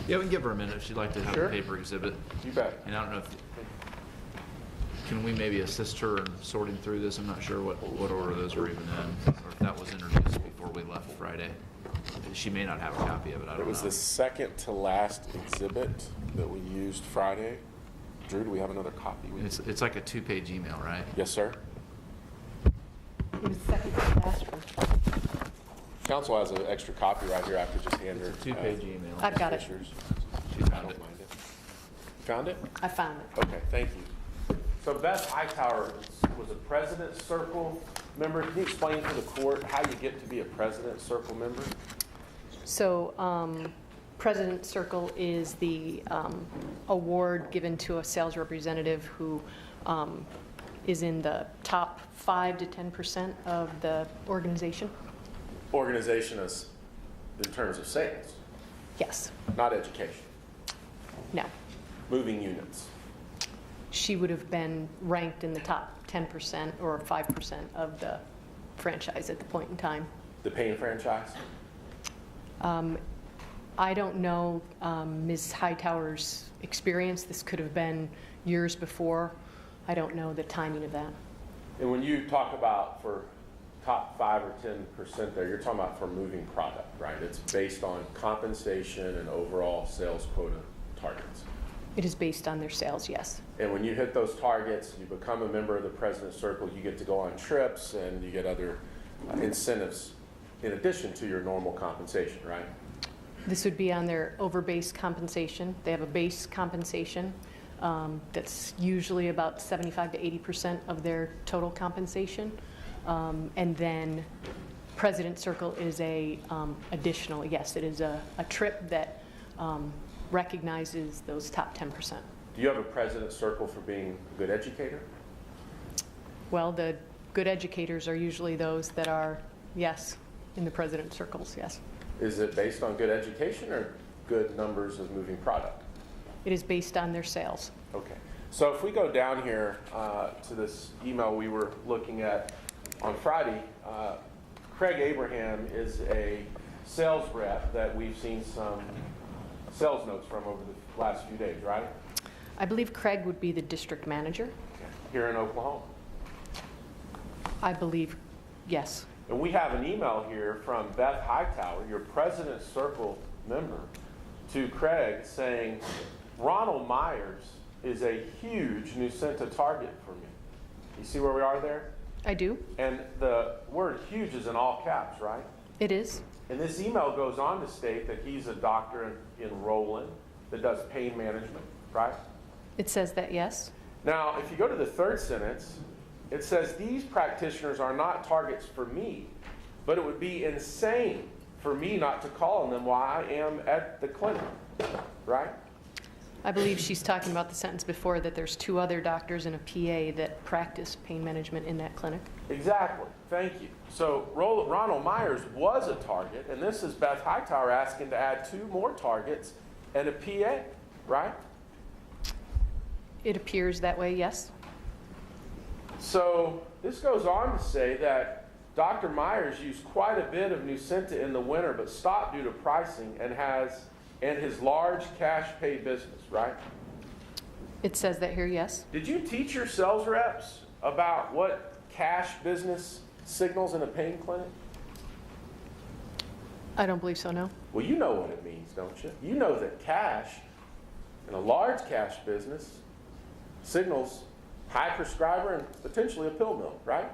Yeah, we can give her a minute if she'd like to have Sure. a paper exhibit. You bet. And I don't know if, can we maybe assist her in sorting through this? I'm not sure what order those were even in, or if that was introduced before we left Friday. She may not have a copy of it, I don't know. It was the second to last exhibit that we used Friday. Drew, do we have another copy? It's like a 2-page email, right? Yes, sir. It was second to last one. Council has an extra copy right here. I could just hand her. It's a 2-page email. I've got it. Pictures. She I found don't it. mind it. Found it? I found it. Okay, thank you. So Beth Hightower was a President's Circle member. Can you explain to the court how you get to be a President's Circle member? So President Circle is the award given to a sales representative who is in the top 5 to 10% of the organization. Organization is in terms of sales, Yes. not education. No. Moving units. She would have been ranked in the top 10% or 5% of the franchise at the point in time. The pain franchise? I don't know Ms. Hightower's experience. This could have been years before. I don't know the timing of that. And when you talk about for top 5 or 10% there, you're talking about for moving product, right? It's based on compensation and overall sales quota targets. It is based on their sales, yes. And when you hit those targets, you become a member of the President's Circle, you get to go on trips and you get other incentives in addition to your normal compensation, right? This would be on their over-base compensation. They have a base compensation that's usually about 75 to 80% of their total compensation. And then President Circle is a additional, yes, it is a trip that recognizes those top 10%. Do you have a President's Circle for being a good educator? Well, the good educators are usually those that are, yes, in the President Circles, yes. Is it based on good education or good numbers of moving product? It is based on their sales. Okay. So if we go down here to this email we were looking at on Friday, Craig Abraham is a sales rep that we've seen some sales notes from over the last few days, right? I believe Craig would be the district manager. Here in Oklahoma. I believe, yes. And we have an email here from Beth Hightower, your President's Circle member, to Craig saying, Ronald Myers is a huge Nucynta target for me. You see where we are there? I do. And the word huge is in all caps, right? It is. And this email goes on to state that he's a doctor in Roland that does pain management, right? It says that, yes. Now, if you go to the third sentence, it says, these practitioners are not targets for me, but it would be insane for me not to call on them while I am at the clinic, right? I believe she's talking about the sentence before that there's 2 other doctors and a PA that practice pain management in that clinic. Exactly. Thank you. So Ronald Myers was a target, and this is Beth Hightower asking to add 2 more targets and a PA, right? It appears that way, yes. So this goes on to say that Dr. Myers used quite a bit of Nucynta in the winter, but stopped due to pricing and his large cash pay business, right? It says that here, yes. Did you teach your sales reps about what cash business signals in a pain clinic? I don't believe so, no. Well, you know what it means, don't you? You know that cash in a large cash business signals high prescriber and potentially a pill mill, right?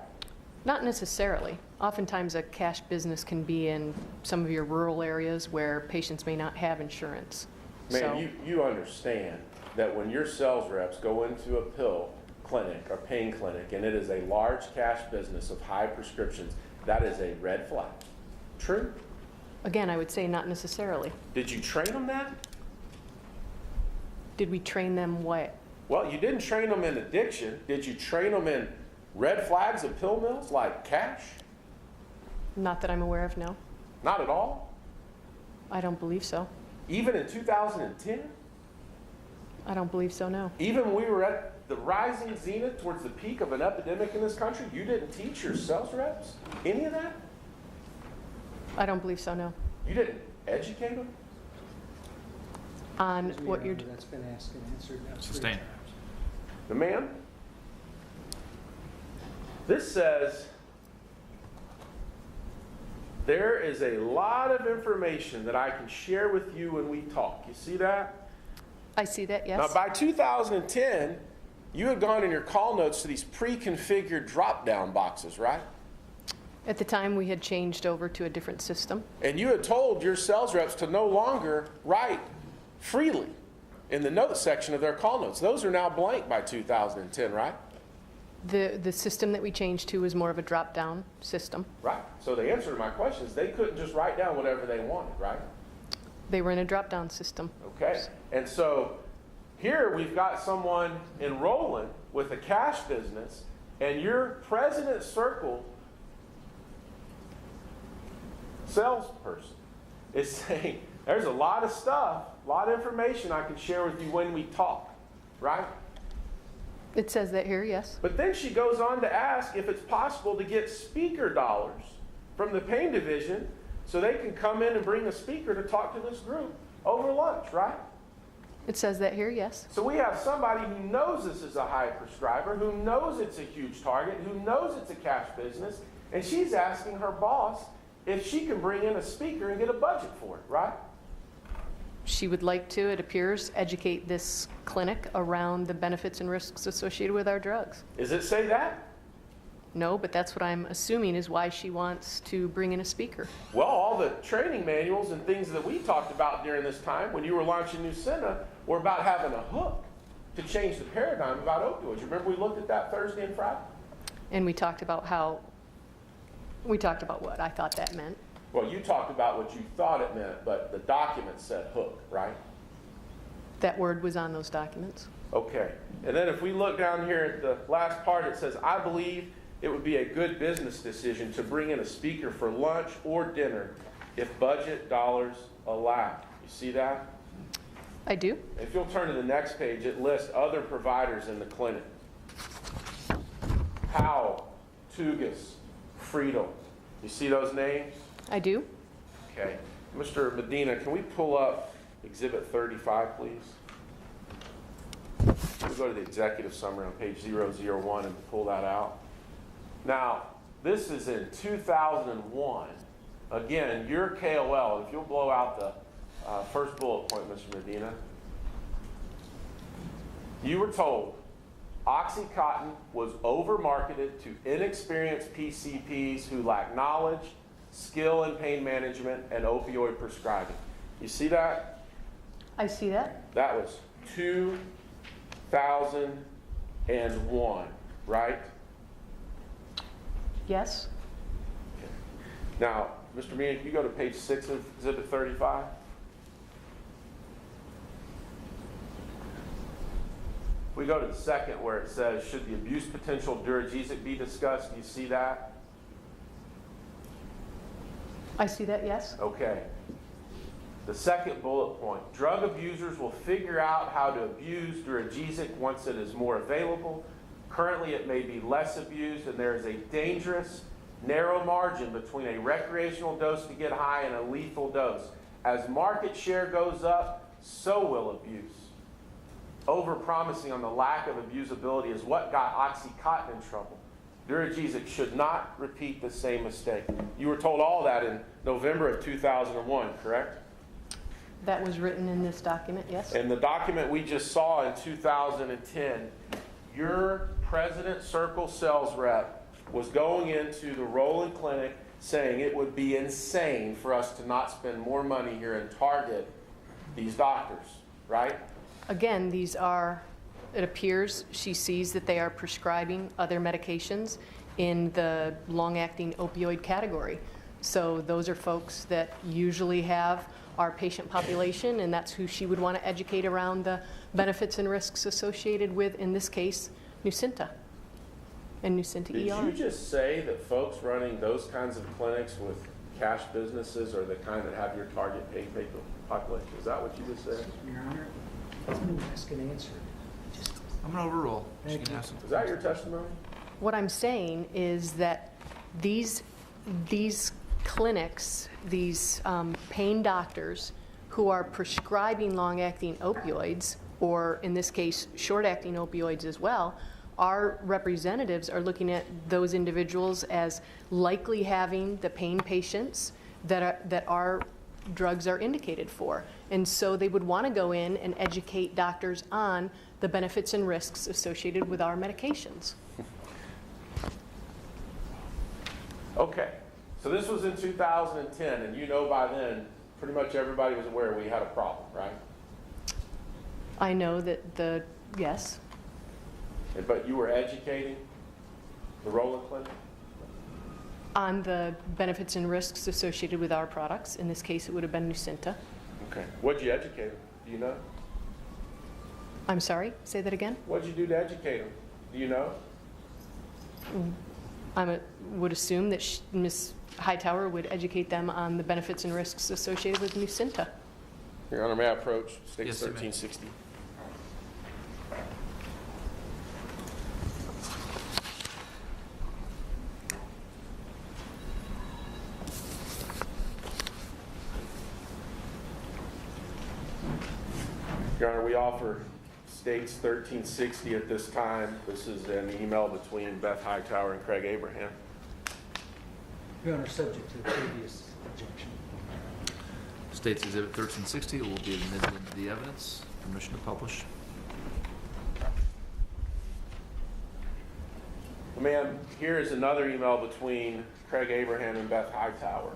Not necessarily. Oftentimes a cash business can be in some of your rural areas where patients may not have insurance. Man, you understand that when your sales reps go into a pill clinic or pain clinic and it is a large cash business of high prescriptions, that is a red flag. True? Again, I would say not necessarily. Did you train them that? Did we train them what? Well, you didn't train them in addiction. Did you train them in red flags of pill mills like cash? Not that I'm aware of, no. Not at all? I don't believe so. Even in 2010? I don't believe so, no. Even when we were at the rising zenith towards the peak of an epidemic in this country, you didn't teach your sales reps any of that? I don't believe so, no. You didn't educate them? On Excuse me, what Your you're, Honor, that's been asked and answered now 3 Sustain. times. The man? This says there is a lot of information that I can share with you when we talk. You see that? I see that, Now, yes. by 2010, you had gone in your call notes to these pre-configured drop-down boxes, right? At the time, we had changed over to a different system. And you had told your sales reps to no longer write freely in the notes section of their call notes. Those are now blank by 2010, right? The system that we changed to is more of a drop-down system. Right. So the answer to my question is they couldn't just write down whatever they wanted, right? They were in a drop-down system. Okay. And so here we've got someone enrolling with a cash business, and your President Circle salesperson is saying, there's a lot of stuff, a lot of information I can share with you when we talk, right? It says that here, yes. But then she goes on to ask if it's possible to get speaker dollars from the pain division so they can come in and bring a speaker to talk to this group over lunch, right? It says that here, yes. So we have somebody who knows this is a high prescriber, who knows it's a huge target, who knows it's a cash business, and she's asking her boss if she can bring in a speaker and get a budget for it, right? She would like to, it appears, educate this clinic around the benefits and risks associated with our drugs. Does it say that? No, but that's what I'm assuming is why she wants to bring in a speaker. Well, all the training manuals and things that we talked about during this time when you were launching Nucynta were about having a hook to change the paradigm about opioids. You remember we looked at that Thursday and Friday? And we talked about what I thought that meant. Well, you talked about what you thought it meant, but the document said hook, right? That word was on those documents. Okay. And then if we look down here at the last part, it says, I believe it would be a good business decision to bring in a speaker for lunch or dinner if budget dollars allow. You see that? I do. If you'll turn to the next page, it lists other providers in the clinic. Powell, Tugas, Friedel. You see those names? I do. Okay. Mr. Medina, can we pull up Exhibit 35, please? We'll go to the executive summary on page 001 and pull that out. Now, this is in 2001. Again, your KOL, if you'll blow out the first bullet point, Mr. Medina. You were told OxyContin was over-marketed to inexperienced PCPs who lack knowledge, skill in pain management, and opioid prescribing. You see that? I see that. That was 2001, right? Yes. Okay. Now, Mr. Meehan, can you go to page 6 of Exhibit 35? We go to the second where it says, should the abuse potential of Duragesic be discussed? Do you see that? I see that, yes. Okay. The second bullet point, drug abusers will figure out how to abuse Duragesic once it is more available. Currently, it may be less abused, and there is a dangerous, narrow margin between a recreational dose to get high and a lethal dose. As market share goes up, so will abuse. Over-promising on the lack of abusability is what got OxyContin in trouble. Duragesic should not repeat the same mistake. You were told all that in November of 2001, correct? That was written in this document, yes. And the document we just saw in 2010, your President Circle sales rep was going into the Roland Clinic saying it would be insane for us to not spend more money here and target these doctors, right? Again, these are, it appears she sees that they are prescribing other medications in the long-acting opioid category. So those are folks that usually have our patient population, and that's who she would want to educate around the benefits and risks associated with, in this case, Nucynta and Nucynta Did ER. you just say that folks running those kinds of clinics with cash businesses are the kind that have your target paid population? Is that what you just said? Your Honor, it's been asked and answered. Just I'm going to overrule. She Thank can you. have some. Is that your testimony? What I'm saying is that these clinics, these pain doctors who are prescribing long-acting opioids, or in this case, short-acting opioids as well, our representatives are looking at those individuals as likely having the pain patients that our drugs are indicated for. And so they would want to go in and educate doctors on the benefits and risks associated with our medications. Okay, so this was in 2010, and you know by then, pretty much everybody was aware we had a problem, right? I know that yes, But you were educating the Rowland Clinic? on the benefits and risks associated with our products. In this case, it would have been Nucynta. Okay. What'd you educate them? Do you know? I'm sorry, say that again? What'd you do to educate them? Do you know? Would assume that Ms. Hightower would educate them on the benefits and risks associated with Nucynta. Your Honor, may I approach State Yes, you may. 1360? Your Honor, we offer States 1360 at this time. This is an email between Beth Hightower and Craig Abraham. Your Honor, subject to the previous objection. States Exhibit 1360 will be admitted into the evidence. Permission to publish. Ma'am, here is another email between Craig Abraham and Beth Hightower.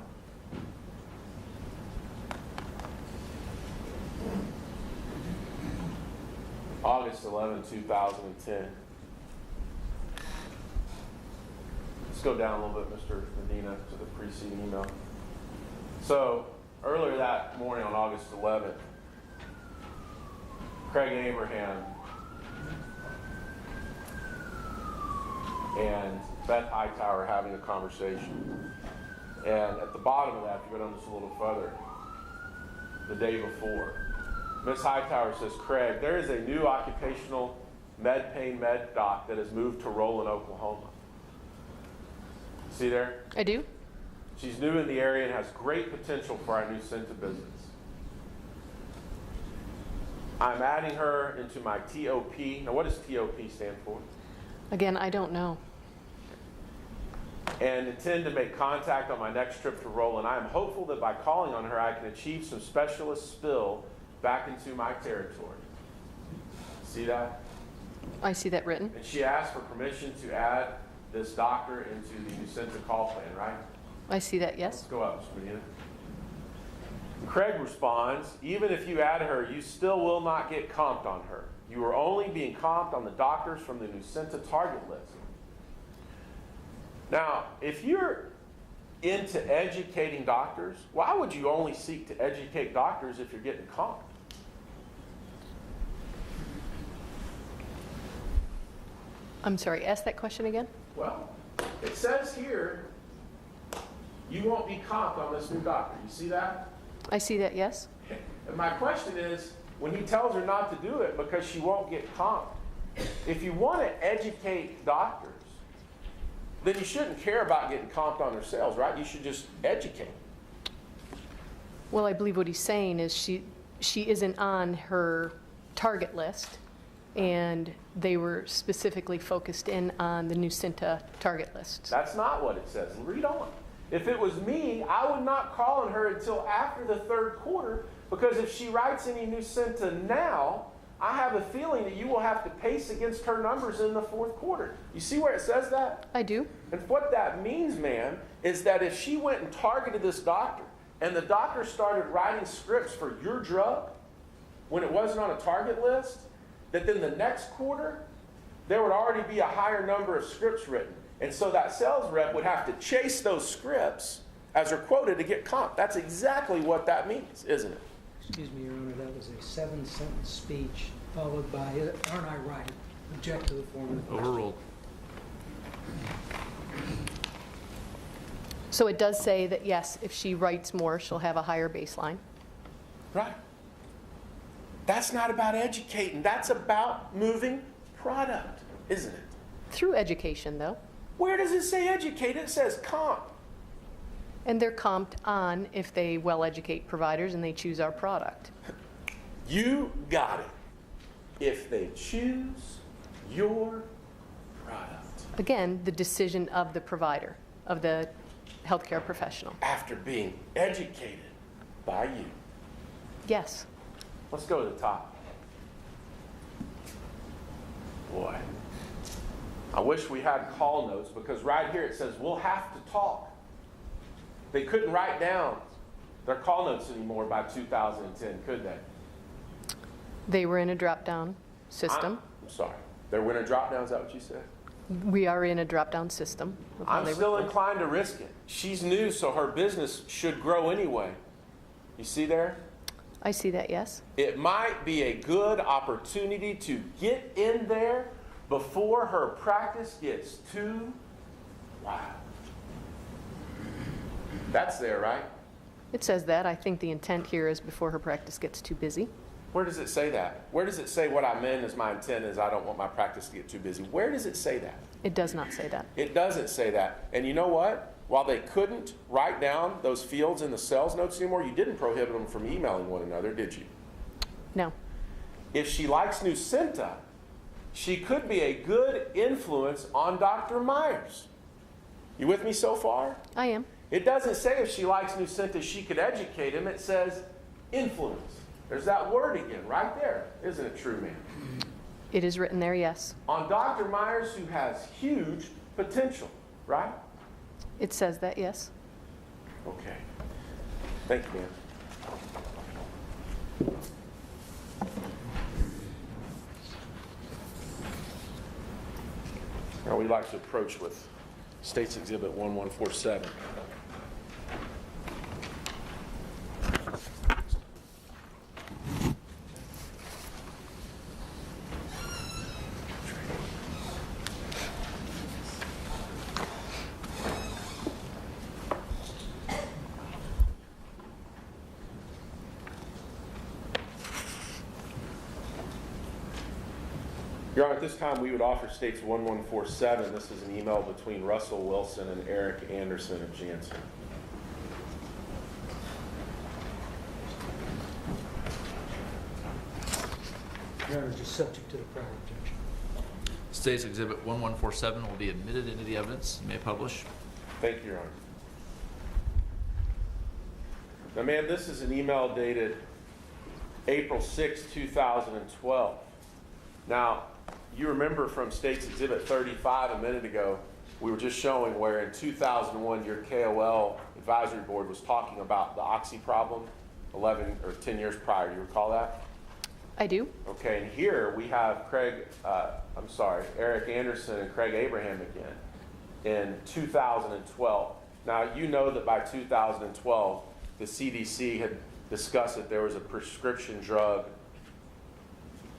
August 11, 2010. Let's go down a little bit, Mr. Medina, to the preceding email. So, earlier that morning on August 11th, Craig Abraham and Beth Hightower having a conversation. And at the bottom of that, if you go down just a little further, the day before, Ms. Hightower says, Craig, there is a new occupational pain med doc that has moved to Rowland, Oklahoma. See there? I do? She's new in the area and has great potential for our Nucynta business. I'm adding her into my TOP. Now, what does TOP stand for? Again, I don't know. And intend to make contact on my next trip to Rowland. I am hopeful that by calling on her, I can achieve some specialist spill back into my territory. See that? I see that written. And she asked for permission to add this doctor into the Nucynta call plan, right? I see that, yes. Let's go up, Mr. Medina. Craig responds, even if you add her, you still will not get comped on her. You are only being comped on the doctors from the Nucynta target list. Now, if you're into educating doctors, why would you only seek to educate doctors if you're getting comped? I'm sorry, ask that question again? Well, it says here, you won't be comped on this new doctor. You see that? I see that, yes. And my question is, when he tells her not to do it because she won't get comped, if you want to educate doctors, then you shouldn't care about getting comped on their sales, right? You should just educate. Well, I believe what he's saying is she isn't on her target list, and they were specifically focused in on the Nucynta target list. That's not what it says. Read on. If it was me, I would not call on her until after the third quarter, because if she writes any Nucynta now, I have a feeling that you will have to pace against her numbers in the fourth quarter. You see where it says that? I do. And what that means, ma'am, is that if she went and targeted this doctor, and the doctor started writing scripts for your drug when it wasn't on a target list, that then the next quarter, there would already be a higher number of scripts written. And so that sales rep would have to chase those scripts as they're quoted to get comped. That's exactly what that means, isn't it? Excuse me, Your Honor, that was a 7-sentence speech followed by, aren't I right? Object to the form of the question. Overruled. So it does say that, yes, if she writes more, she'll have a higher baseline. Right. That's not about educating. That's about moving product, isn't it? Through education, though. Where does it say educate? It says comp. And they're comped on if they well-educate providers and they choose our product. You got it. If they choose your product. Again, the decision of the provider, of the healthcare professional. After being educated by you. Yes. Let's go to the top. Boy, I wish we had call notes, because right here it says we'll have to talk. They couldn't write down their call notes anymore by 2010, could they? They were in a drop-down system. I'm sorry. They were in a drop down, is that what you said? We are in a drop-down system. of how I'm they still report. inclined to risk it. She's new, so her business should grow anyway. You see there? I see that, yes. It might be a good opportunity to get in there before her practice gets too wild. That's there, right? It says that. I think the intent here is before her practice gets too busy. Where does it say that? Where does it say what I meant is my intent is I don't want my practice to get too busy? Where does it say that? It does not say that. It doesn't say that. And you know what? While they couldn't write down those fields in the sales notes anymore, you didn't prohibit them from emailing one another, did you? No. If she likes Nucynta, she could be a good influence on Dr. Myers. You with me so far? I am. It doesn't say if she likes Nucynta, she could educate him. It says influence. There's that word again, right there. Isn't it true, man? It is written there, yes. On Dr. Myers, who has huge potential, right? It says that, yes. Okay. Thank you, man. Now we'd like to approach with States Exhibit 1147. Your Honor, at this time, we would offer States 1147. This is an email between Russell Wilson and Eric Anderson of Janssen. Your Honor, just subject to the prior objection. States Exhibit 1147 will be admitted into the evidence. You may publish. Thank you, Your Honor. Now, ma'am, this is an email dated April 6, 2012. Now, you remember from States Exhibit 35 a minute ago, we were just showing where in 2001 your KOL advisory board was talking about the oxy problem 11 or 10 years prior. You recall that? I do. Okay, and here we have Eric Anderson and Craig Abraham again in 2012. Now, you know that by 2012, the CDC had discussed that there was a prescription drug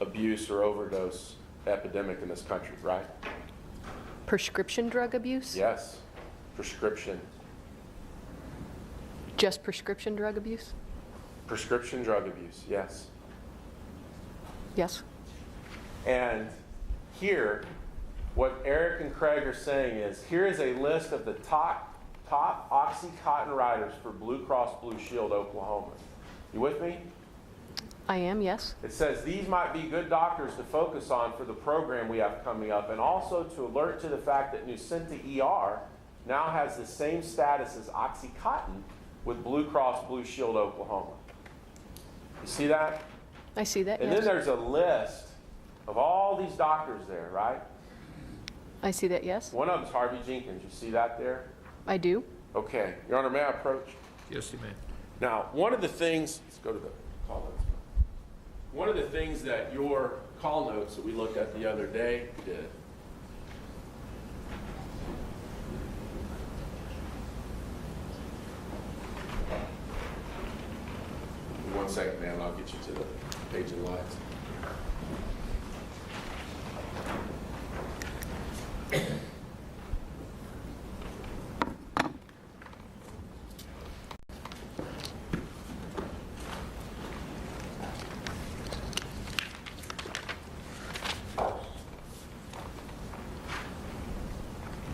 abuse or overdose epidemic in this country, right? Prescription drug abuse? Yes, prescription. Just prescription drug abuse? Prescription drug abuse, yes. Yes. And here, what Eric and Craig are saying is, here is a list of the top OxyContin writers for Blue Cross Blue Shield, Oklahoma. You with me? I am, yes. It says these might be good doctors to focus on for the program we have coming up, and also to alert to the fact that Nucynta ER now has the same status as OxyContin with Blue Cross Blue Shield, Oklahoma. You see that? I see that, And yes. then there's a list of all these doctors there, right? I see that, yes. One of them's Harvey Jenkins. You see that there? I do. Okay. Your Honor, may I approach? Yes, you may. Now, one of the things, let's go to the call notes. One of the things that your call notes that we looked at the other day did. One second, man, I'll get you to the page in lines.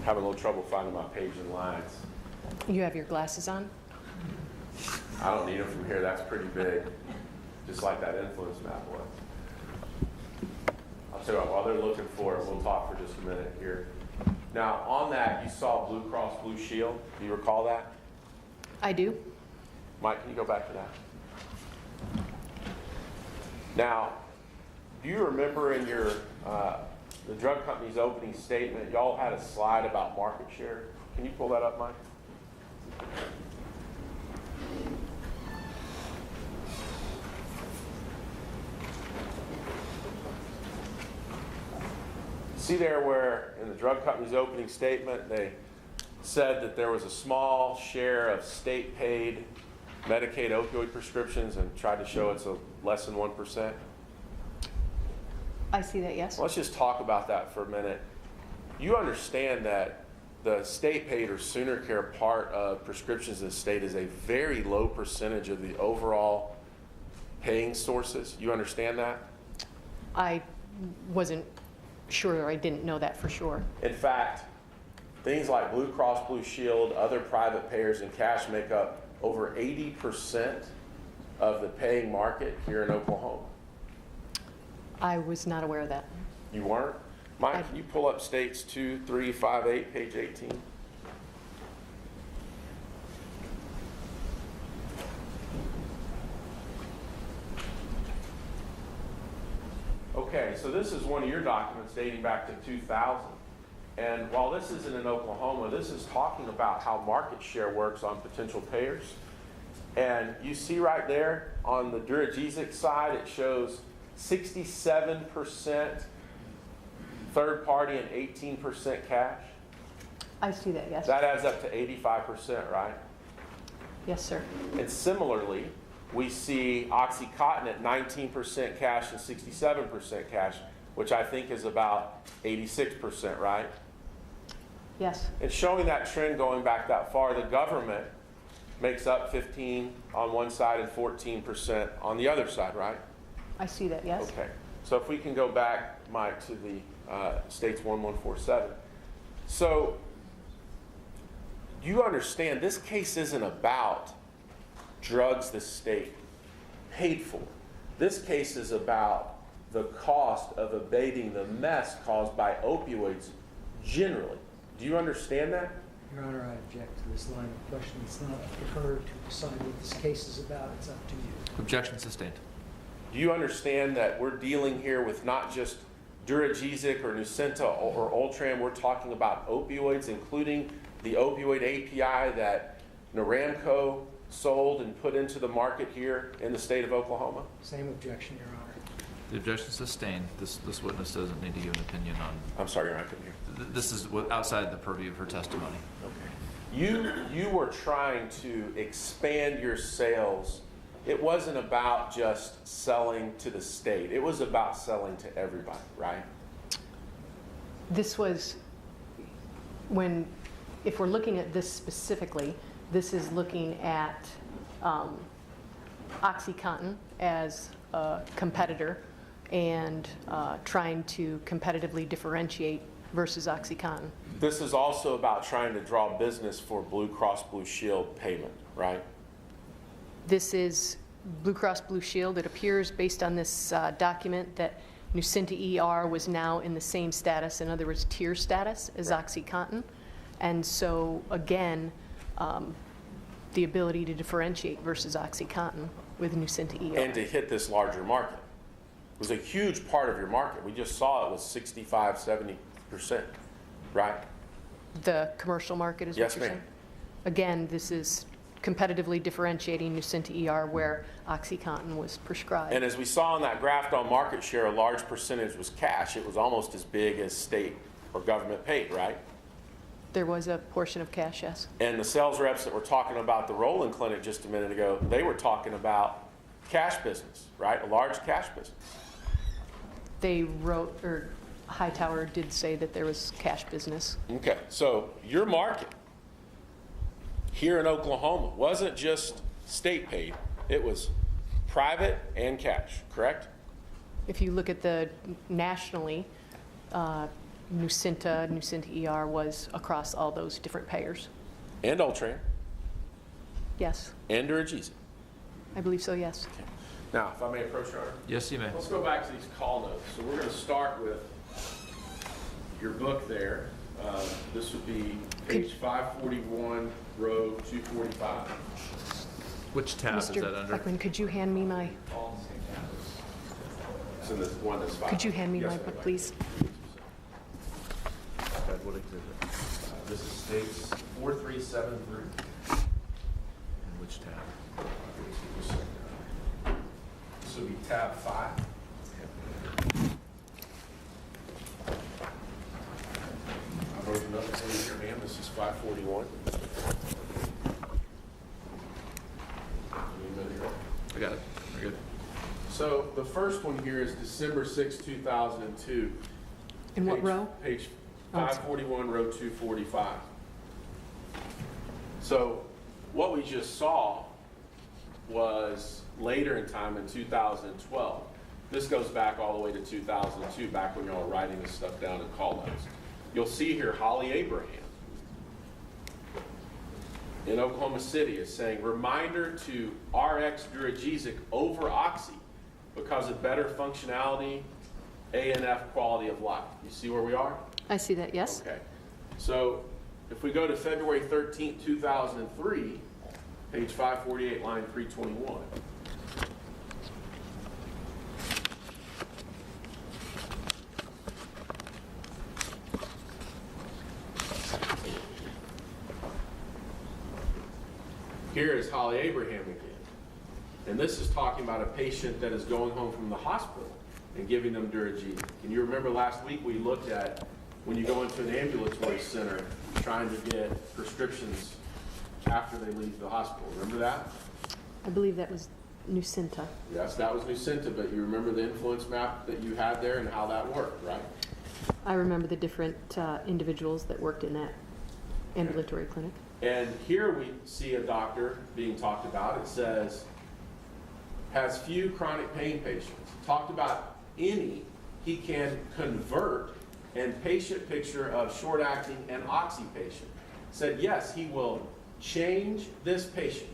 Having a little trouble finding my page in lines. You have your glasses on? I don't need them from here, that's pretty big, just like that influence map was. I'll tell you what, while they're looking for it, we'll talk for just a minute here. Now, on that, you saw Blue Cross Blue Shield, do you recall that? I do. Mike, can you go back to that? Now, do you remember in your, the drug company's opening statement, y'all had a slide about market share? Can you pull that up, Mike? See there where in the drug company's opening statement, they said that there was a small share of state-paid Medicaid opioid prescriptions and tried to show it's a less than 1%? I see that, yes. Let's just talk about that for a minute. You understand that the state-paid or sooner care part of prescriptions in the state is a very low percentage of the overall paying sources. You understand that? I wasn't sure, or I didn't know that for sure. In fact, things like Blue Cross Blue Shield, other private payers, and cash make up over 80% of the paying market here in Oklahoma. I was not aware of that. You weren't? Mike, can you pull up states 2, 3, 5, 8, page 18? Okay, so this is one of your documents dating back to 2000. And while this isn't in Oklahoma, this is talking about how market share works on potential payers. And you see right there on the Analgesic side, it shows 67% third party and 18% cash. I see that, yes. That adds up to 85%, right? Yes, sir. And similarly, we see OxyContin at 19% cash and 67% cash, which I think is about 86%, right? Yes. And showing that trend going back that far, the government makes up 15 on one side and 14% on the other side, right? I see that, yes. Okay. So if we can go back, Mike, to the states 1147. So you understand this case isn't about drugs the state paid for. This case is about the cost of abating the mess caused by opioids generally. Do you understand that? Your Honor, I object to this line of questioning. It's not for her to decide what this case is about. It's up to you. Objection sustained. Do you understand that we're dealing here with not just Duragesic or Nucynta or Ultram? We're talking about opioids, including the opioid API that Naramco sold and put into the market here in the state of Oklahoma? Same objection, Your Honor. The objection sustained. This witness doesn't need to give an opinion on. I'm sorry, Your Honor, I couldn't hear. This is outside the purview of her testimony. Okay. You were trying to expand your sales. It wasn't about just selling to the state. It was about selling to everybody, right? This was when, if we're looking at this specifically, this is looking at OxyContin as a competitor and trying to competitively differentiate versus OxyContin. This is also about trying to draw business for Blue Cross Blue Shield payment, right? This is Blue Cross Blue Shield. It appears based on this document that Nucynta ER was now in the same status, in other words, tier status as Right. OxyContin. And so again, the ability to differentiate versus OxyContin with Nucynta ER. And to hit this larger market. It was a huge part of your market. We just saw it was 65, 70%, right? The commercial market is what Yes, you're ma'am. saying? Again, this is competitively differentiating Nucynta ER where OxyContin was prescribed. And as we saw on that graph on market share, a large percentage was cash. It was almost as big as state or government paid, right? There was a portion of cash, yes. And the sales reps that were talking about the Roland Clinic just a minute ago, they were talking about cash business, right? A large cash business. They wrote, or Hightower did say that there was cash business. Okay, so your market here in Oklahoma wasn't just state paid, it was private and cash, correct? If you look at the nationally, Nucynta ER was across all those different payers. And Ultram. Yes, and Duragesic. I believe so, yes. Now, if I may approach, Your Honor. Yes, you may. Let's go back to these call notes. So we're going to start with your book there. This would be page 541, row 245. Which tab is that Mr. under? Beckman, could you hand me my, It's in this one that's five. could you hand me Yes, my ma'am. book, please? What exhibit? This is states 4373. And which tab? This would be tab 5. I've opened up the page here, ma'am. This is 541. I got it. We're good. So the first one here is December 6, 2002. In what Page- row? Page Oh, it's- 541, row 245. So what we just saw was later in time in 2012. This goes back all the way to 2002, back when y'all were writing this stuff down in call notes. You'll see here Holly Abraham in Oklahoma City is saying, reminder to RX Duragesic over Oxy because of better functionality, ANF quality of life. You see where we are? I see that, yes? Okay. So if we go to February 13th, 2003, page 548, line 321. Here is Holly Abraham again. And this is talking about a patient that is going home from the hospital and giving them Duragesic. And you remember last week we looked at when you go into an ambulatory center trying to get prescriptions after they leave the hospital. Remember that? I believe that was Nucinta. Yes, that was Nucinta, but you remember the influence map that you had there and how that worked, right? I remember the different individuals that worked in that ambulatory clinic. And here we see a doctor being talked about. It says, has few chronic pain patients. Talked about any he can convert, and patient picture of short-acting and oxy patient. Said, yes, he will change this patient.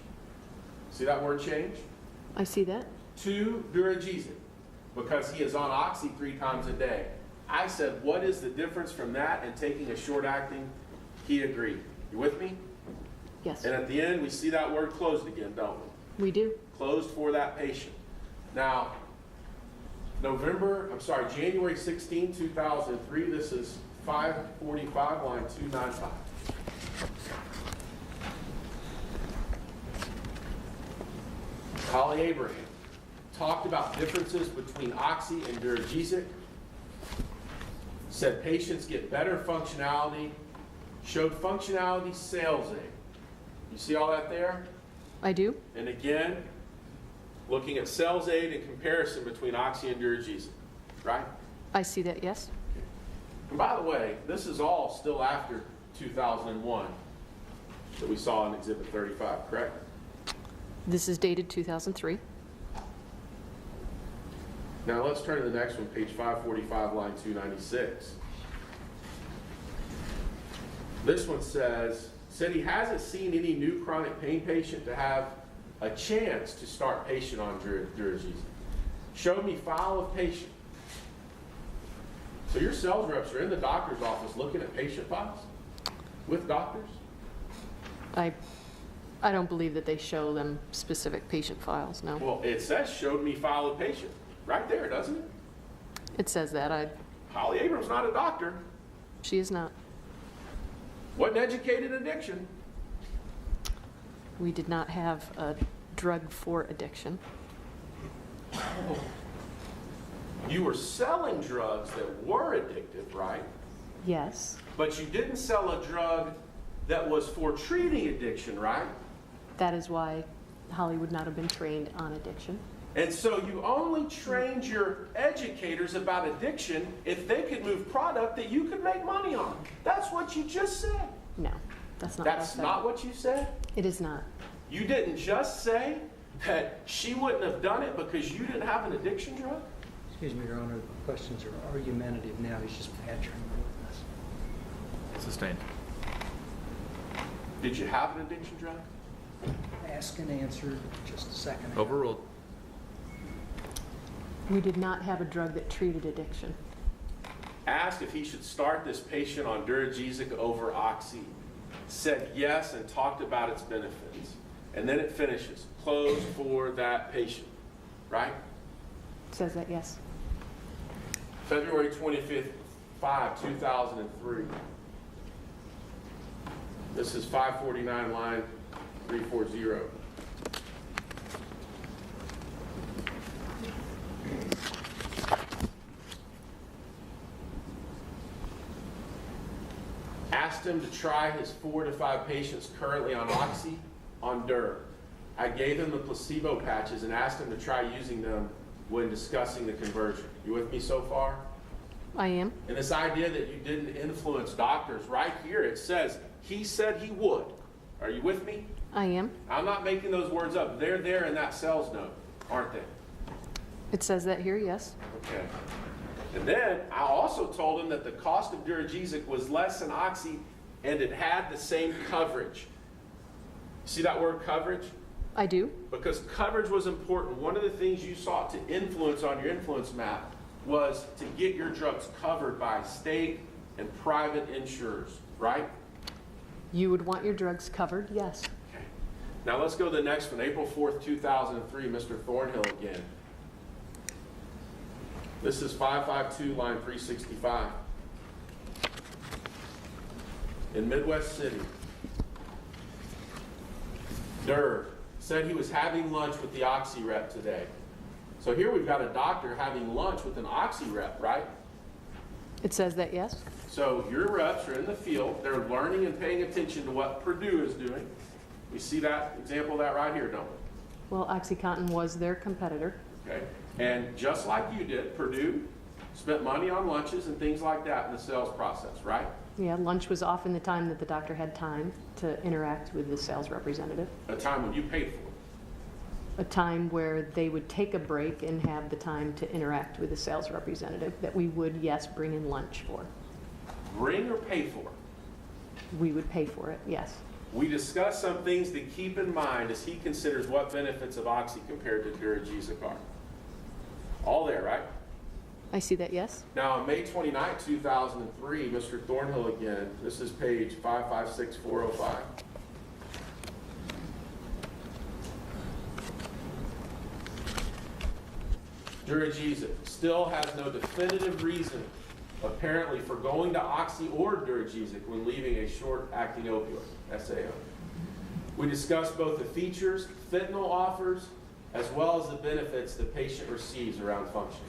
See that word change? I see that. To Duragesic, because he is on oxy 3 times a day. I said, what is the difference from that and taking a short-acting? He agreed. You with me? Yes, And at the end, we see that word closed again, don't we? we do. Closed for that patient. Now, January 16, 2003, this is 545, line 295. Holly Abraham talked about differences between oxy and Duragesic, said patients get better functionality, showed functionality sales aid. You see all that there? I do. And again, looking at sales aid in comparison between oxy and Duragesic, right? I see that, yes. And by the way, this is all still after 2001 that we saw in Exhibit 35, correct? This is dated 2003. Now let's turn to the next one, page 545, line 296. This one said he hasn't seen any new chronic pain patient to have a chance to start patient on Duragesic. Show me file of patient. So your sales reps are in the doctor's office looking at patient files with doctors? I don't believe that they show them specific patient files, no. Well, it says showed me file of patient right there, doesn't it? It says that. Holly Abrams not a doctor. She is not. Wasn't educated in addiction. We did not have a drug for addiction. You were selling drugs that were addictive, right? Yes, But you didn't sell a drug that was for treating addiction, right? that is why Holly would not have been trained on addiction. And so you only trained your educators about addiction if they could move product that you could make money on. That's what you just said. No, that's not what I That's said. not what you said? It is not. You didn't just say that she wouldn't have done it because you didn't have an addiction drug? Excuse me, Your Honor, the questions are argumentative now. He's just badgering the witness. Sustained. Did you have an addiction drug? Asked and answered just a second ago. Overruled. We did not have a drug that treated addiction. Asked if he should start this patient on Duragesic over Oxy. Said yes and talked about its benefits. And then it finishes, closed for that patient, right? Says that, yes. February 25th, 2003. This is 549 line 340. Asked him to try his 4 to 5 patients currently on Oxy on Dur. I gave him the placebo patches and asked him to try using them when discussing the conversion. You with me so far? I am. And this idea that you didn't influence doctors, right here it says, he said he would. Are you with me? I am. I'm not making those words up. They're there in that sales note, aren't they? It says that here, yes. Okay. And then I also told him that the cost of Duragesic was less than Oxy and it had the same coverage. See that word coverage? I do. Because coverage was important. One of the things you sought to influence on your influence map was to get your drugs covered by state and private insurers, right? You would want your drugs covered, yes. Okay. Now let's go to the next one. April 4th, 2003, Mr. Thornhill again. This is 552, line 365. In Midwest City. Dur said he was having lunch with the Oxy rep today. So here we've got a doctor having lunch with an Oxy rep, right? It says that, yes. So your reps are in the field. They're learning and paying attention to what Purdue is doing. We see that example of that right here, don't we? Well, OxyContin was their competitor. Okay. And just like you did, Purdue spent money on lunches and things like that in the sales process, right? Yeah, lunch was often the time that the doctor had time to interact with the sales representative. A time when you paid for it. A time where they would take a break and have the time to interact with the sales representative that we would, yes, bring in lunch for. Bring or pay for? We would pay for it, yes. We discussed some things to keep in mind as he considers what benefits of Oxy compared to Duragesic are. All there, right? I see that, yes. Now, on May 29, 2003, Mr. Thornhill again, this is page 556405. Duragesic still has no definitive reason, apparently, for going to Oxy or Duragesic when leaving a short-acting opioid, SAO. We discussed both the features fentanyl offers as well as the benefits the patient receives around functioning.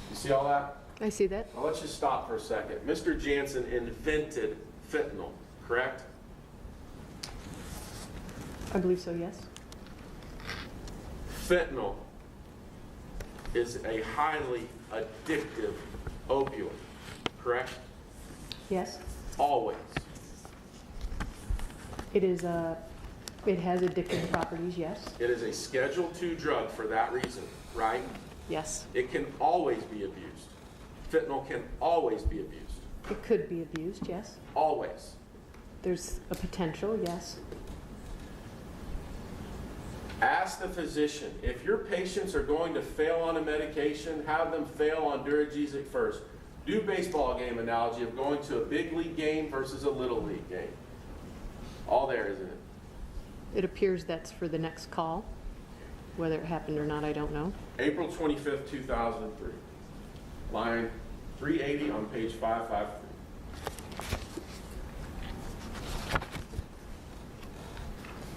You see all that? I see that. Now let's just stop for a second. Mr. Jansen invented fentanyl, correct? I believe so, yes. Fentanyl is a highly addictive opioid, correct? Yes. Always. It is it has addictive properties, yes. It is a Schedule II drug for that reason, right? Yes. It can always be abused. Fentanyl can always be abused. It could be abused, yes. Always. There's a potential, yes. Ask the physician, if your patients are going to fail on a medication, have them fail on Duragesic first. Do baseball game analogy of going to a big league game versus a little league game. All there, isn't it? It appears that's for the next call. Whether it happened or not, I don't know. April 25th, 2003. Line 380 on page 553.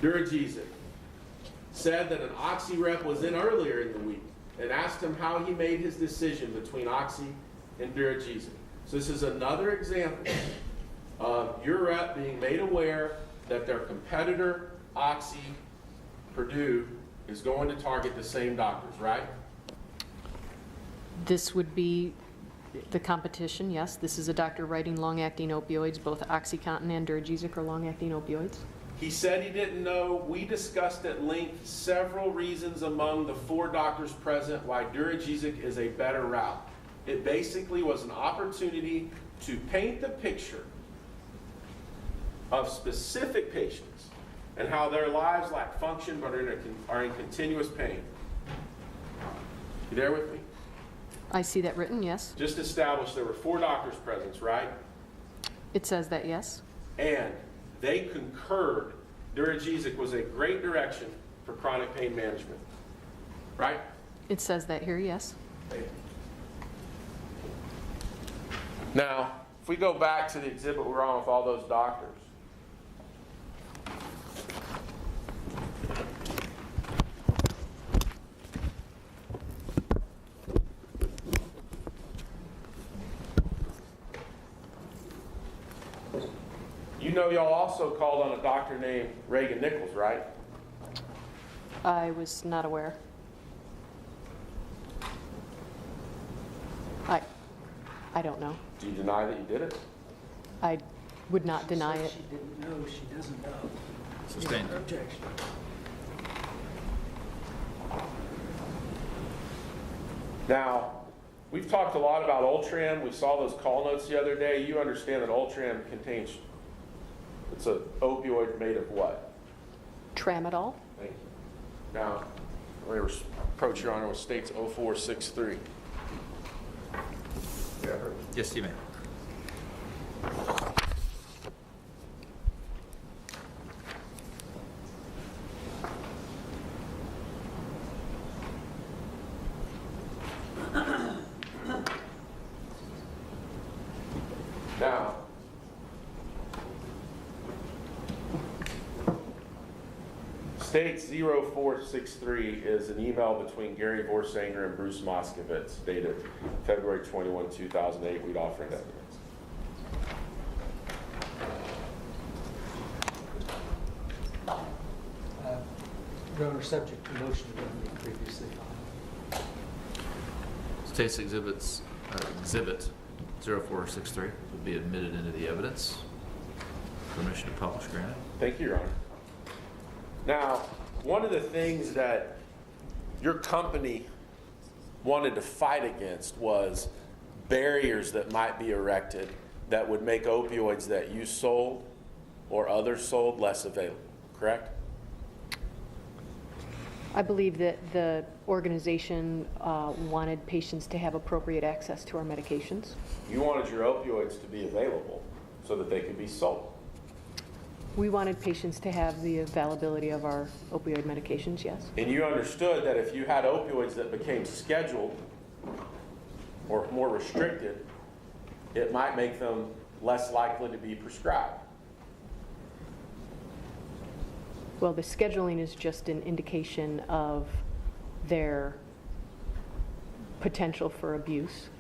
Duragesic said that an Oxy rep was in earlier in the week and asked him how he made his decision between Oxy and Duragesic. So this is another example of your rep being made aware that their competitor, Oxy, Purdue, is going to target the same doctors, right? This would be the competition, yes. This is a doctor writing long-acting opioids. Both OxyContin and Duragesic are long-acting opioids. He said he didn't know. We discussed at length several reasons among the 4 doctors present why Duragesic is a better route. It basically was an opportunity to paint the picture of specific patients and how their lives lack function but are in continuous pain. You there with me? I see that written, yes. Just established there were 4 doctors present, right? It says that, yes. And they concurred Duragesic was a great direction for chronic pain management, right? It says that here, yes. Now, if we go back to the exhibit we're on with all those doctors, you know y'all also called on a doctor named Reagan Nichols, right? I was not aware. I don't know. Do you deny that you did it? I would not deny She said it. She didn't know, she doesn't know. Sustained. Objection. Now, we've talked a lot about Ultram. We saw those call notes the other day. You understand that Ultram contains, it's an opioid made of what? Tramadol? Thank you. Now, let me approach Your Honor with States 0463. Yes, you may. Now, States 0463 is an email between Gary Vorsanger and Bruce Moskowitz dated February 21, 2008. We'd offer evidence. Your Honor, subject to motion to be previously filed. State's exhibit 0463 will be admitted into the evidence. Permission to publish granted. Thank you, Your Honor. Now, one of the things that your company wanted to fight against was barriers that might be erected that would make opioids that you sold or others sold less available, correct? I believe that the organization wanted patients to have appropriate access to our medications. You wanted your opioids to be available so that they could be sold. We wanted patients to have the availability of our opioid medications, yes. And you understood that if you had opioids that became scheduled or more restricted, it might make them less likely to be prescribed. Well, the scheduling is just an indication of their potential for abuse.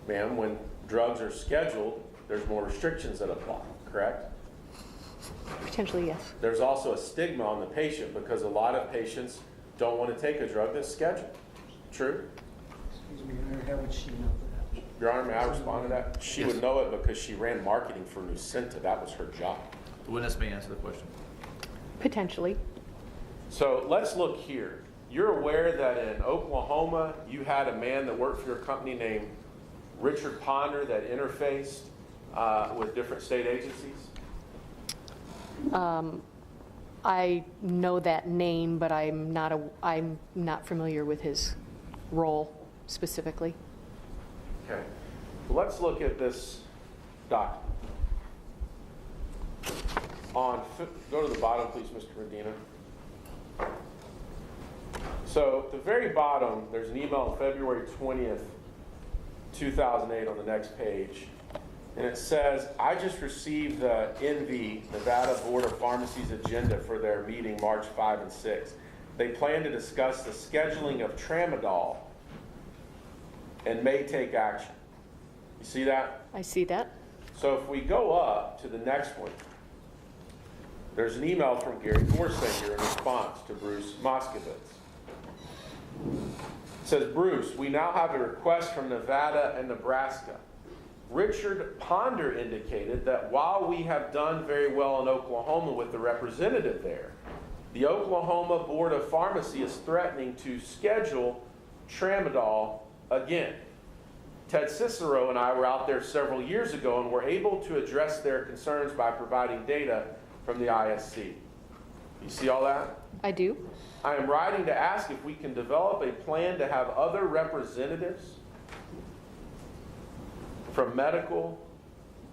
Ma'am, when drugs are scheduled, there's more restrictions that apply, correct? Potentially, yes. There's also a stigma on the patient because a lot of patients don't want to take a drug that's scheduled. True? Excuse me, Your Honor, how would she know that? Your Honor, may I respond to that? She Yes. would know it because she ran marketing for Nucynta. That was her job. The witness may answer the question. Potentially. So let's look here. You're aware that in Oklahoma, you had a man that worked for your company named Richard Ponder that interfaced with different state agencies? I know that name, but I'm not familiar with his role specifically. Okay. Let's look at this document. Go to the bottom, please, Mr. Medina. So at the very bottom, there's an email on February 20th, 2008 on the next page. And it says, I just received the NV, Nevada Board of Pharmacy's agenda for their meeting March 5 and 6. They plan to discuss the scheduling of tramadol and may take action. You see that? I see that. So if we go up to the next one, there's an email from Gary Gorsinger in response to Bruce Moskowitz. It says, Bruce, we now have a request from Nevada and Nebraska. Richard Ponder indicated that while we have done very well in Oklahoma with the representative there, the Oklahoma Board of Pharmacy is threatening to schedule tramadol again. Ted Cicero and I were out there several years ago and were able to address their concerns by providing data from the ISC. You see all that? I do. I am writing to ask if we can develop a plan to have other representatives from medical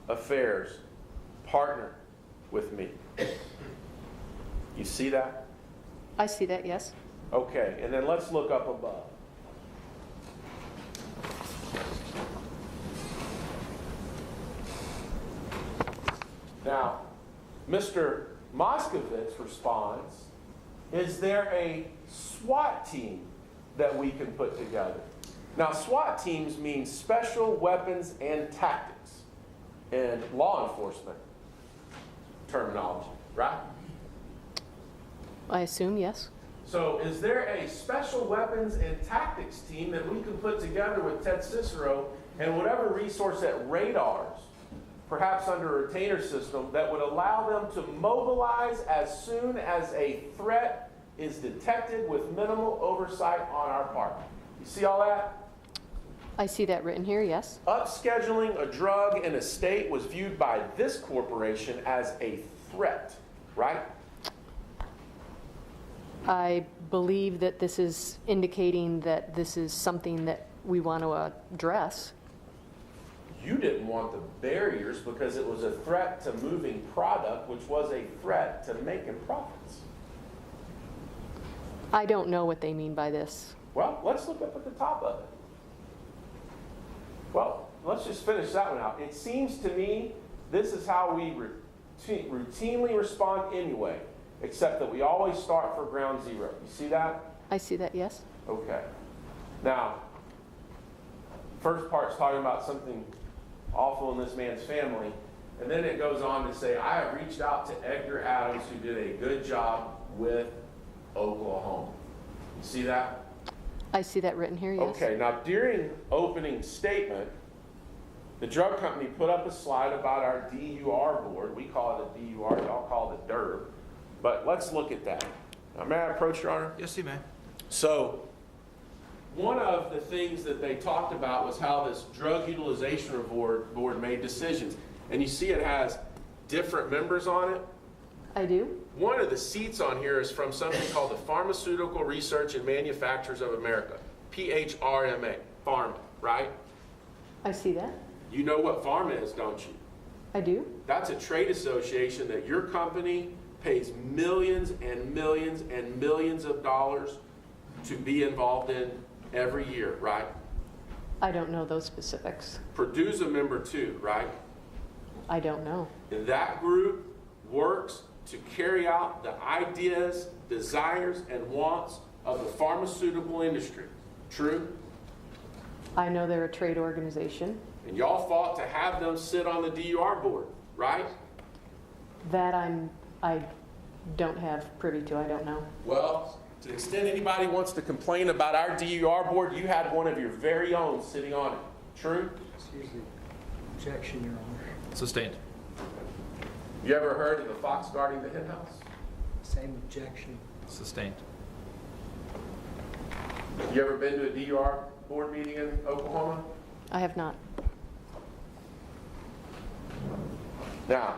affairs partner with me. You see that? I see that, yes. Okay, and then let's look up above. Now, Mr. Moskovitz responds, is there a SWAT team that we can put together? Now, SWAT teams mean Special Weapons and Tactics in law enforcement terminology, right? I assume, yes. So is there a Special Weapons and Tactics team that we can put together with Ted Cicero and whatever resource at radars, perhaps under a retainer system, that would allow them to mobilize as soon as a threat is detected with minimal oversight on our part? You see all that? I see that written here, yes. Upscheduling a drug in a state was viewed by this corporation as a threat, right? I believe that this is indicating that this is something that we want to address. You didn't want the barriers because it was a threat to moving product, which was a threat to making profits. I don't know what they mean by this. Well, let's look up at the top of it. Well, let's just finish that one out. It seems to me this is how we routinely respond anyway, except that we always start for ground zero. You see that? I see that, yes. Okay. Now, first part's talking about something awful in this man's family, and then it goes on to say, I have reached out to Edgar Adams, who did a good job with Oklahoma. You see that? I see that written here, yes. Okay, now during opening statement, the drug company put up a slide about our DUR board. We call it a DUR, y'all call it a DURB. But let's look at that. Now, may I approach, Your Honor? Yes, you may. So, one of the things that they talked about was how this drug utilization board made decisions. And you see it has different members on it. I do. One of the seats on here is from something called the Pharmaceutical Research and Manufacturers of America, PHRMA, Pharma, right? I see that. You know what Pharma is, don't you? I do. That's a trade association that your company pays millions and millions and millions of dollars to be involved in every year, right? I don't know those specifics. Purdue's a member too, right? I don't know. And that group works to carry out the ideas, desires, and wants of the pharmaceutical industry. True? I know they're a trade organization. And y'all fought to have them sit on the DUR board, right? That I don't have privy to, I don't know. Well, to the extent anybody wants to complain about our DUR board, you had one of your very own sitting on it. True? Excuse me. Objection, Your Honor. Sustained. You ever heard of the fox guarding the hen house? Same objection. Sustained. You ever been to a DUR board meeting in Oklahoma? I have not. Now,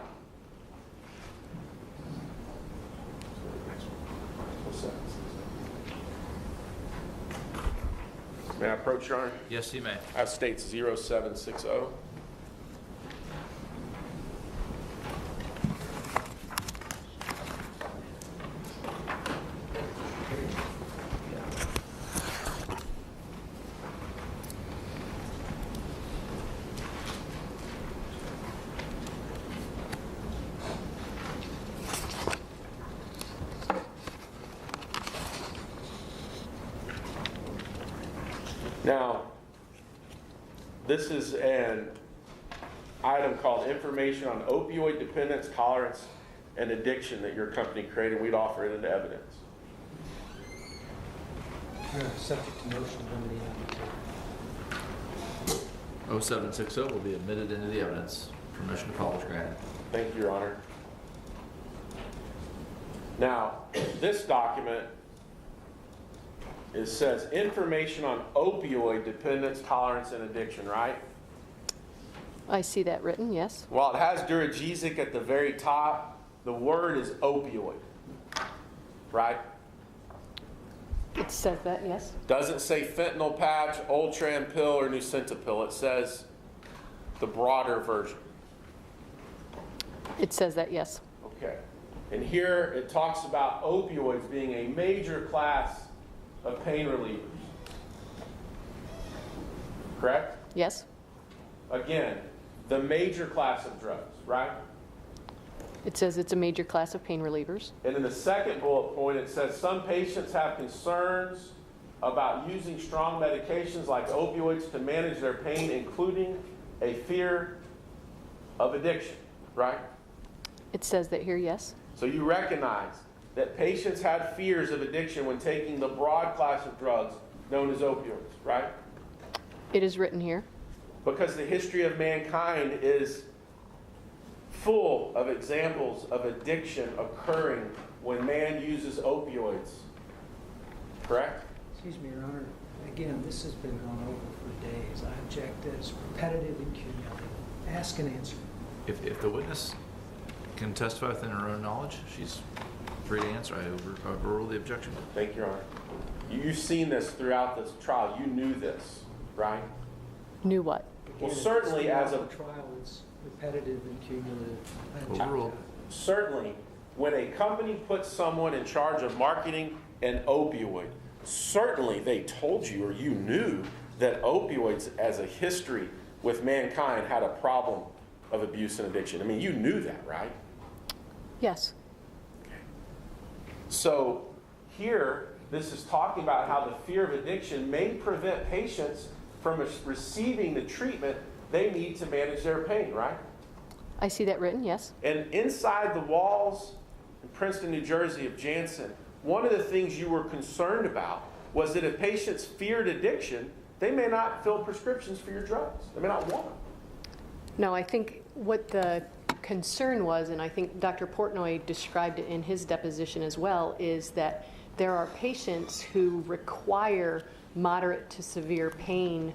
may I approach, Your Honor? Yes, you may. I have states 0760. Now, this is an item called Information on Opioid Dependence, Tolerance, and Addiction that your company created. We'd offer it into evidence. Subject to motion to limit the evidence. 0760 will be admitted into the evidence. Permission to call is granted. Thank you, Your Honor. Now, this document, it says information on opioid dependence, tolerance, and addiction, right? I see that written, yes. While it has Duragesic at the very top, the word is opioid. right? It says that, yes. Doesn't say fentanyl patch, Ultram pill, or Nucynta pill. It says the broader version. It says that, yes. Okay. And here it talks about opioids being a major class of pain relievers. Correct? Yes. Again, the major class of drugs, right? It says it's a major class of pain relievers. And in the second bullet point, it says some patients have concerns about using strong medications like opioids to manage their pain, including a fear of addiction, right? It says that here, yes. So you recognize that patients had fears of addiction when taking the broad class of drugs known as opioids, right? It is written here. Because the history of mankind is full of examples of addiction occurring when man uses opioids. Correct? Excuse me, Your Honor. Again, this has been gone over for days. I object that it's repetitive and cumulative. Ask and answer. If the witness can testify within her own knowledge, she's free to answer. I overrule the objection. Thank you, Your Honor. You've seen this throughout this trial. You knew this, right? Knew what? Well, Again, certainly if it's as a- throughout the trial, it's repetitive and cumulative. I object to Overruled. that. Certainly, when a company puts someone in charge of marketing an opioid, certainly they told you or you knew that opioids as a history with mankind had a problem of abuse and addiction. I mean, you knew that, right? Yes. So here, this is talking about how the fear of addiction may prevent patients from receiving the treatment they need to manage their pain, right? I see that written, yes. And inside the walls in Princeton, New Jersey of Janssen, one of the things you were concerned about was that if patients feared addiction, they may not fill prescriptions for your drugs. They may not want them. No, I think what the concern was, and I think Dr. Portnoy described it in his deposition as well, is that there are patients who require moderate to severe pain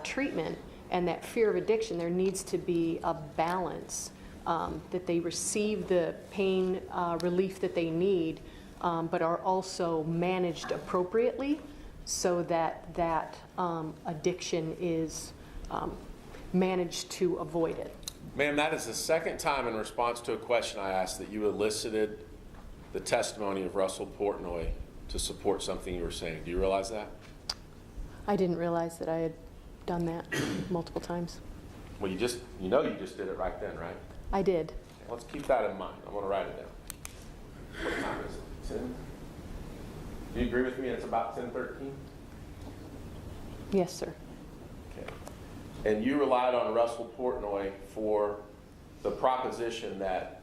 treatment, and that fear of addiction, there needs to be a balance, that they receive the pain relief that they need, but are also managed appropriately so that that addiction is managed to avoid it. Ma'am, that is the second time in response to a question I asked that you elicited the testimony of Russell Portnoy to support something you were saying. Do you realize that? I didn't realize that I had done that multiple times. Well, you just did it right then, right? I did. Let's keep that in mind. I'm going to write it down. What time is it? 10? Do you agree with me? It's about 10:13? Yes, sir. Okay. And you relied on Russell Portnoy for the proposition that,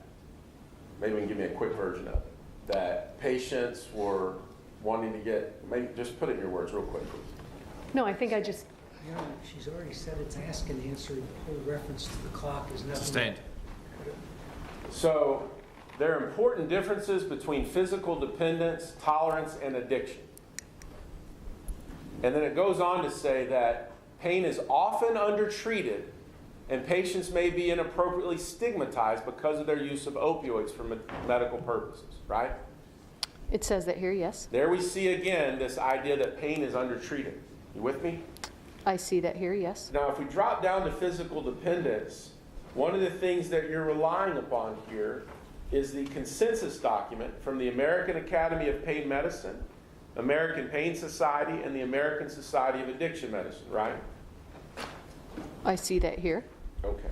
maybe you can give me a quick version of it, that patients were wanting to get, maybe just put it in your words real quick, please. No, I think I just, Your Honor, she's already said it's ask and answer. The whole reference to the clock is nothing. Sustained. So there are important differences between physical dependence, tolerance, and addiction. And then it goes on to say that pain is often undertreated and patients may be inappropriately stigmatized because of their use of opioids for medical purposes, right? it says that here, yes. There we see again this idea that pain is undertreated. You with me? I see that here, yes. Now, if we drop down to physical dependence, one of the things that you're relying upon here is the consensus document from the American Academy of Pain Medicine, American Pain Society, and the American Society of Addiction Medicine, right? I see that here. Okay.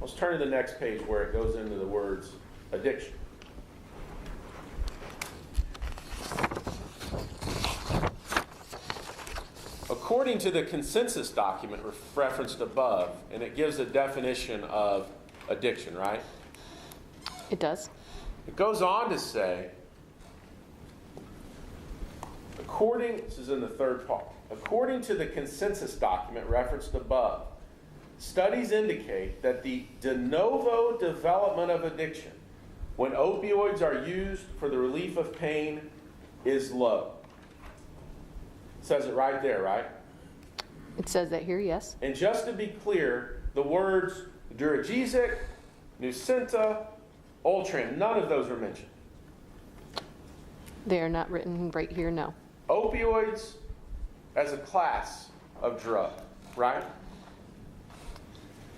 Let's turn to the next page where it goes into the words addiction. According to the consensus document referenced above, and it gives a definition of addiction, right? It does. It goes on to say, this is in the third part, according to the consensus document referenced above, studies indicate that the de novo development of addiction when opioids are used for the relief of pain is low. It says it right there, right? It says that here, yes. And just to be clear, the words Nucynta, Ultram, none of those are mentioned. They are not written right here, no. Opioids as a class of drug, right?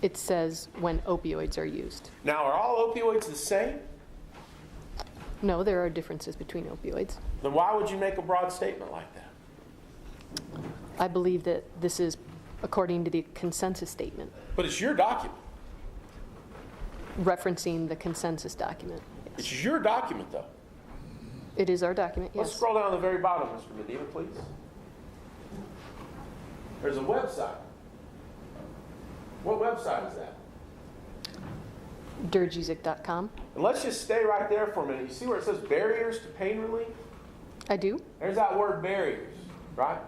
It says when opioids are used. Now, are all opioids the same? No, there are differences between opioids. Then why would you make a broad statement like that? I believe that this is according to the consensus statement, But it's your document. referencing the consensus document. Yes. It's your document, though. It is our document, Let's yes. scroll down to the very bottom, Mr. Medina, please. There's a website. What website is that? Durgesic.com. And let's just stay right there for a minute. You see where it says barriers to pain relief? I do, There's that word barriers, right?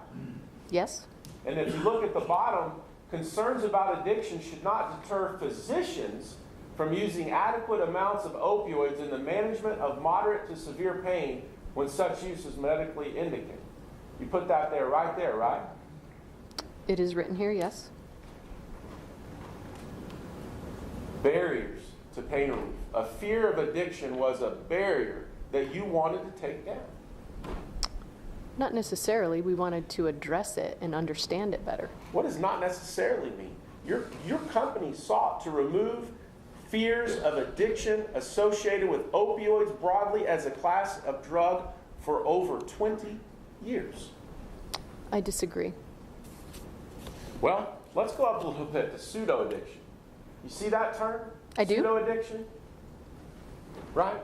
yes. And if you look at the bottom, concerns about addiction should not deter physicians from using adequate amounts of opioids in the management of moderate to severe pain when such use is medically indicated. You put that there, right? It is written here, yes. Barriers to pain relief. A fear of addiction was a barrier that you wanted to take down. Not necessarily. We wanted to address it and understand it better. What does not necessarily mean? Your company sought to remove fears of addiction associated with opioids broadly as a class of drug for over 20 years. I disagree. Well, let's go up a little bit to pseudo-addiction. You see that term? I do. Pseudo-addiction? Right?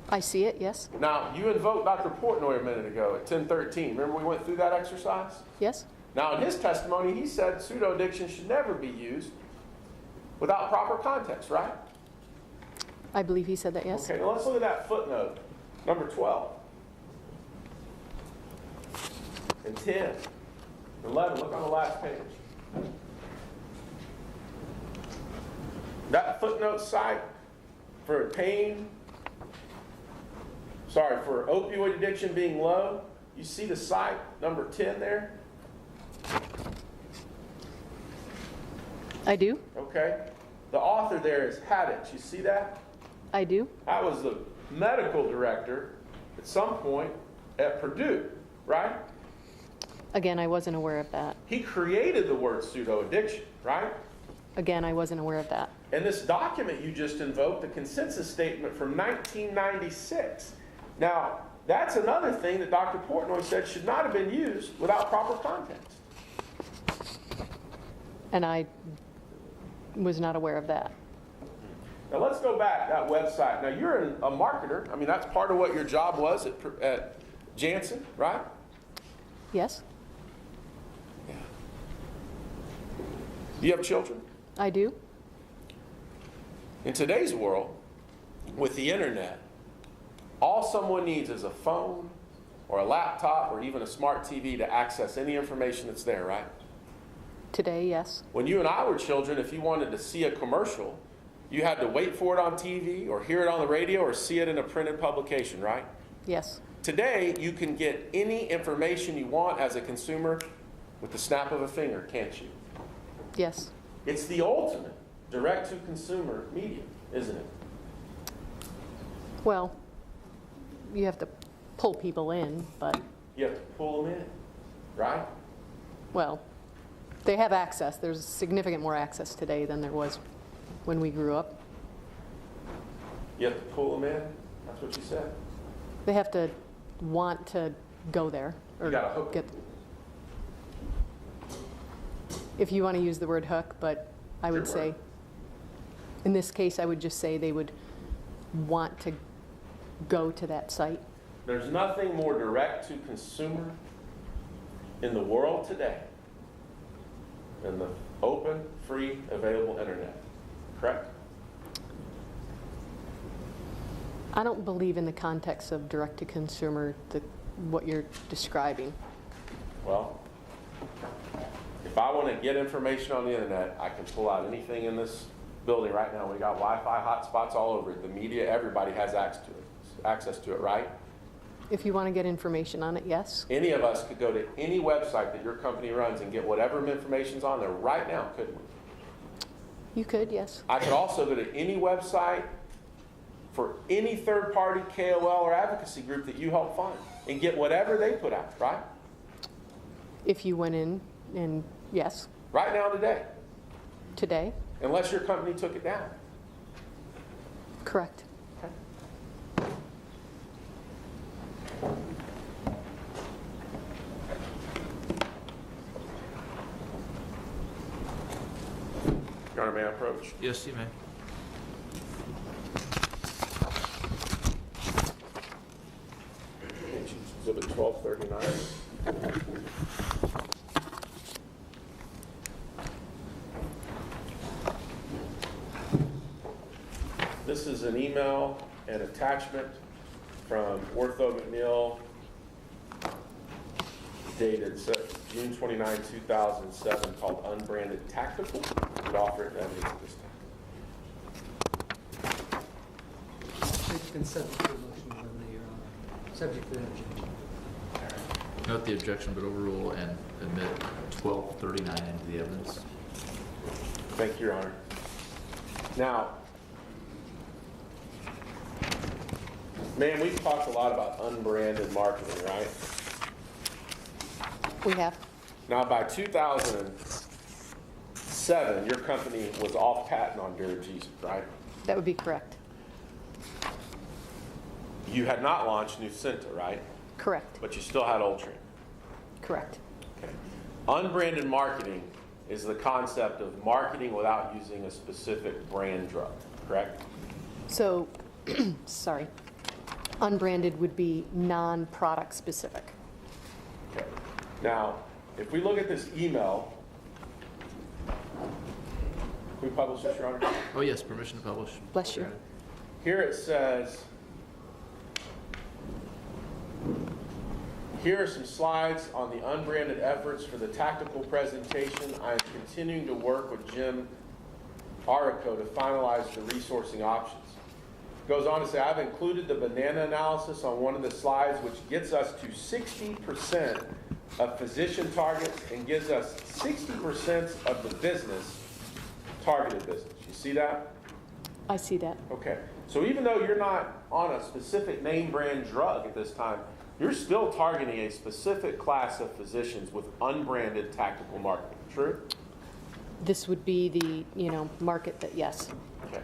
I see it, yes. Now, you invoked Dr. Portnoy a minute ago at 10:13. Remember we went through that exercise? Yes? Now, in his testimony, he said pseudo-addiction should never be used without proper context, right? I believe he said that, yes. Okay, now let's look at that footnote, number 12. And 10. And 11, look on the last page. That footnote site for for opioid addiction being low, you see the site number 10 there? I do? Okay. The author there is Haddix. You see that? I do? I was the medical director at some point at Purdue, right? Again, I wasn't aware of that. He created the word pseudo-addiction, right? Again, I wasn't aware of that. And this document you just invoked, the consensus statement from 1996. Now, that's another thing that Dr. Portnoy said should not have been used without proper context. And I was not aware of that. Now, let's go back, that website. Now, you're a marketer. I mean, that's part of what your job was at Janssen, right? Yes? Yeah. Do you have children? I do? In today's world, with the internet, all someone needs is a phone or a laptop or even a smart TV to access any information that's there, right? Today, yes. When you and I were children, if you wanted to see a commercial, you had to wait for it on TV or hear it on the radio or see it in a printed publication, right? Yes. Today, you can get any information you want as a consumer with the snap of a finger, can't you? Yes. It's the ultimate direct-to-consumer medium, isn't it? Well, you have to pull people in, but, You have to pull them in, right? well, they have access. There's significant more access today than there was when we grew up. You have to pull them in. That's what you said. They have to want to go there. You gotta hook get. If you want to use the word hook, but I would Your say, word. in this case, I would just say they would want to go to that site. There's nothing more direct to consumer in the world today than the open, free, available internet. Correct? I don't believe in the context of direct-to-consumer, what you're describing. Well, if I want to get information on the internet, I can pull out anything in this building right now. We got Wi-Fi hotspots all over it. The media, everybody has access to it, right? If you want to get information on it, yes. Any of us could go to any website that your company runs and get whatever information's on there right now, couldn't we? You could, yes. I could also go to any website for any third-party KOL or advocacy group that you help fund and get whatever they put out, right? If you went in and, yes, Right now, today, today, unless your company took it down. correct. Your Honor, may I approach? Yes, you may. Exhibit 1239. This is an email and attachment from Ortho McNeil dated June 29, 2007, called Unbranded Tactical. Would offer it in evidence at this time. It's been subject to a motion to eliminate, Your Honor. Subject to that objection. Note the objection, but overrule and admit 1239 into the evidence. Thank you, Your Honor. Now, man, we've talked a lot about unbranded marketing, right? We have. Now, by 2007, your company was off patent on Duragesic, right? That would be correct. You had not launched Nucynta, right? Correct. But you still had Ultram. Correct. Okay. Unbranded marketing is the concept of marketing without using a specific brand drug, correct? So, sorry. Unbranded would be non-product specific. Okay. Now, if we look at this email, can we publish this, Your Honor? Oh, yes, permission to publish. Bless you. Here it says, here are some slides on the unbranded efforts for the tactical presentation. I am continuing to work with Jim Arico to finalize the resourcing options. Goes on to say, I've included the banana analysis on one of the slides, which gets us to 60% of physician targets and gives us 60% of the business, targeted business. You see that? I see that. Okay. So even though you're not on a specific name brand drug at this time, you're still targeting a specific class of physicians with unbranded tactical marketing. True? This would be the, market that, yes. Okay.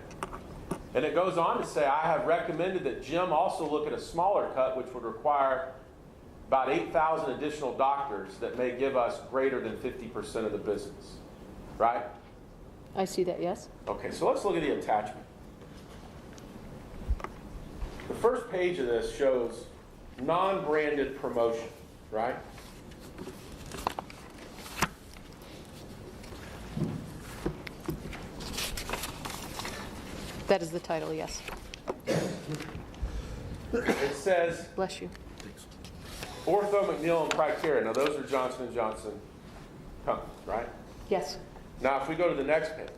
And it goes on to say, I have recommended that Jim also look at a smaller cut, which would require about 8,000 additional doctors that may give us greater than 50% of the business. Right? I see that, yes. Okay, so let's look at the attachment. The first page of this shows non-branded promotion, right? That is the title, yes. It says Bless you. Thanks. Ortho, McNeil, and Criteria. Now, those are Johnson & Johnson companies, right? Yes. Now, if we go to the next page,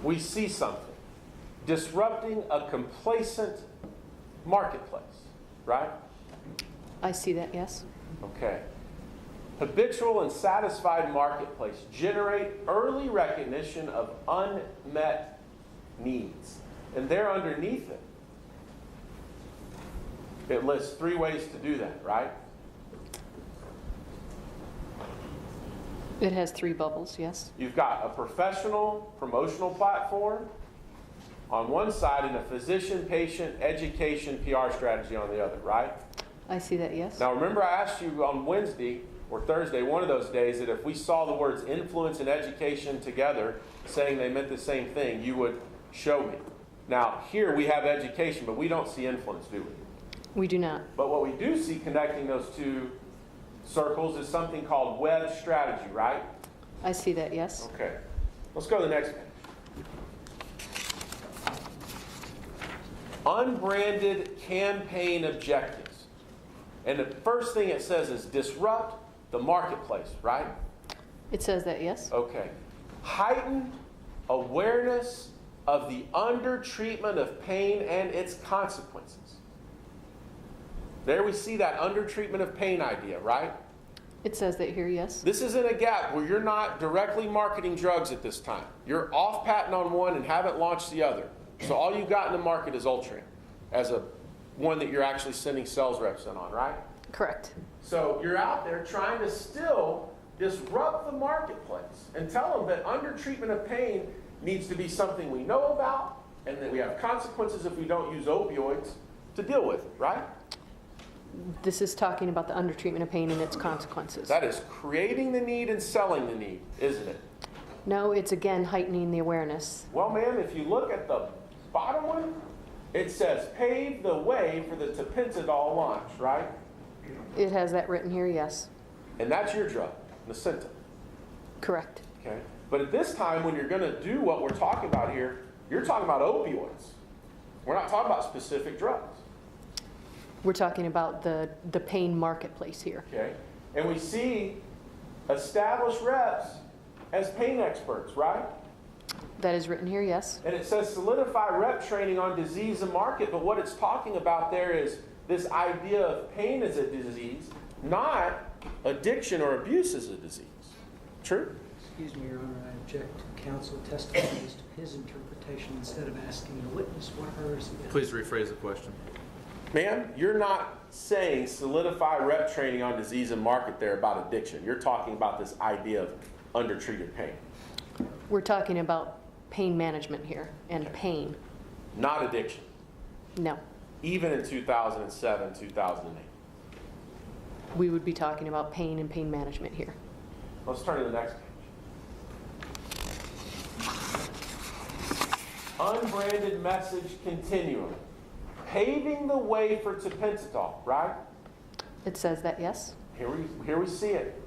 we see something. Disrupting a complacent marketplace, right? I see that, yes. Okay. Habitual and satisfied marketplace generate early recognition of unmet needs. And there underneath it, it lists 3 ways to do that, right? It has 3 bubbles, yes. You've got a professional promotional platform on one side and a physician, patient, education, PR strategy on the other, right? I see that, yes. Now remember I asked you on Wednesday or Thursday, one of those days, that if we saw the words influence and education together saying they meant the same thing, you would show me. Now here we have education, but we don't see influence, do we? We do not. But what we do see connecting those 2 circles is something called web strategy, right? I see that, yes. Okay. Let's go to the next page. Unbranded campaign objectives. And the first thing it says is disrupt the marketplace, right? It says that, yes. Okay. Heighten awareness of the undertreatment of pain and its consequences. There we see that undertreatment of pain idea, right? It says that here, yes. This is in a gap where you're not directly marketing drugs at this time. You're off patent on one and haven't launched the other. So all you've got in the market is Ultran as a one that you're actually sending sales reps in on, right? Correct. So you're out there trying to still disrupt the marketplace and tell them that under treatment of pain needs to be something we know about and that we have consequences if we don't use opioids to deal with it, right? This is talking about the undertreatment of pain and its consequences. That is creating the need and selling the need, isn't it? No, it's again heightening the awareness. Well, ma'am, if you look at the bottom one, it says pave the way for the tapentadol launch, right? It has that written here, yes. And that's your drug, Nucynta. Correct. Okay? But at this time, when you're going to do what we're talking about here, you're talking about opioids. We're not talking about specific drugs. We're talking about the pain marketplace here. Okay? And we see established reps as pain experts, right? That is written here, yes. And it says solidify rep training on disease and market, but what it's talking about there is this idea of pain as a disease, not addiction or abuse as a disease. True? Excuse me, Your Honor, I object to counsel testifying as to his interpretation instead of asking the witness what hers is. Please rephrase the question. Ma'am, you're not saying solidify rep training on disease and market there about addiction. You're talking about this idea of undertreated pain. We're talking about pain management here and pain. Not addiction. No. Even in 2007, 2008. We would be talking about pain and pain management here. Let's turn to the next page. Unbranded message continuum. Paving the way for tapentadol, right? It says that, yes. Here we see it.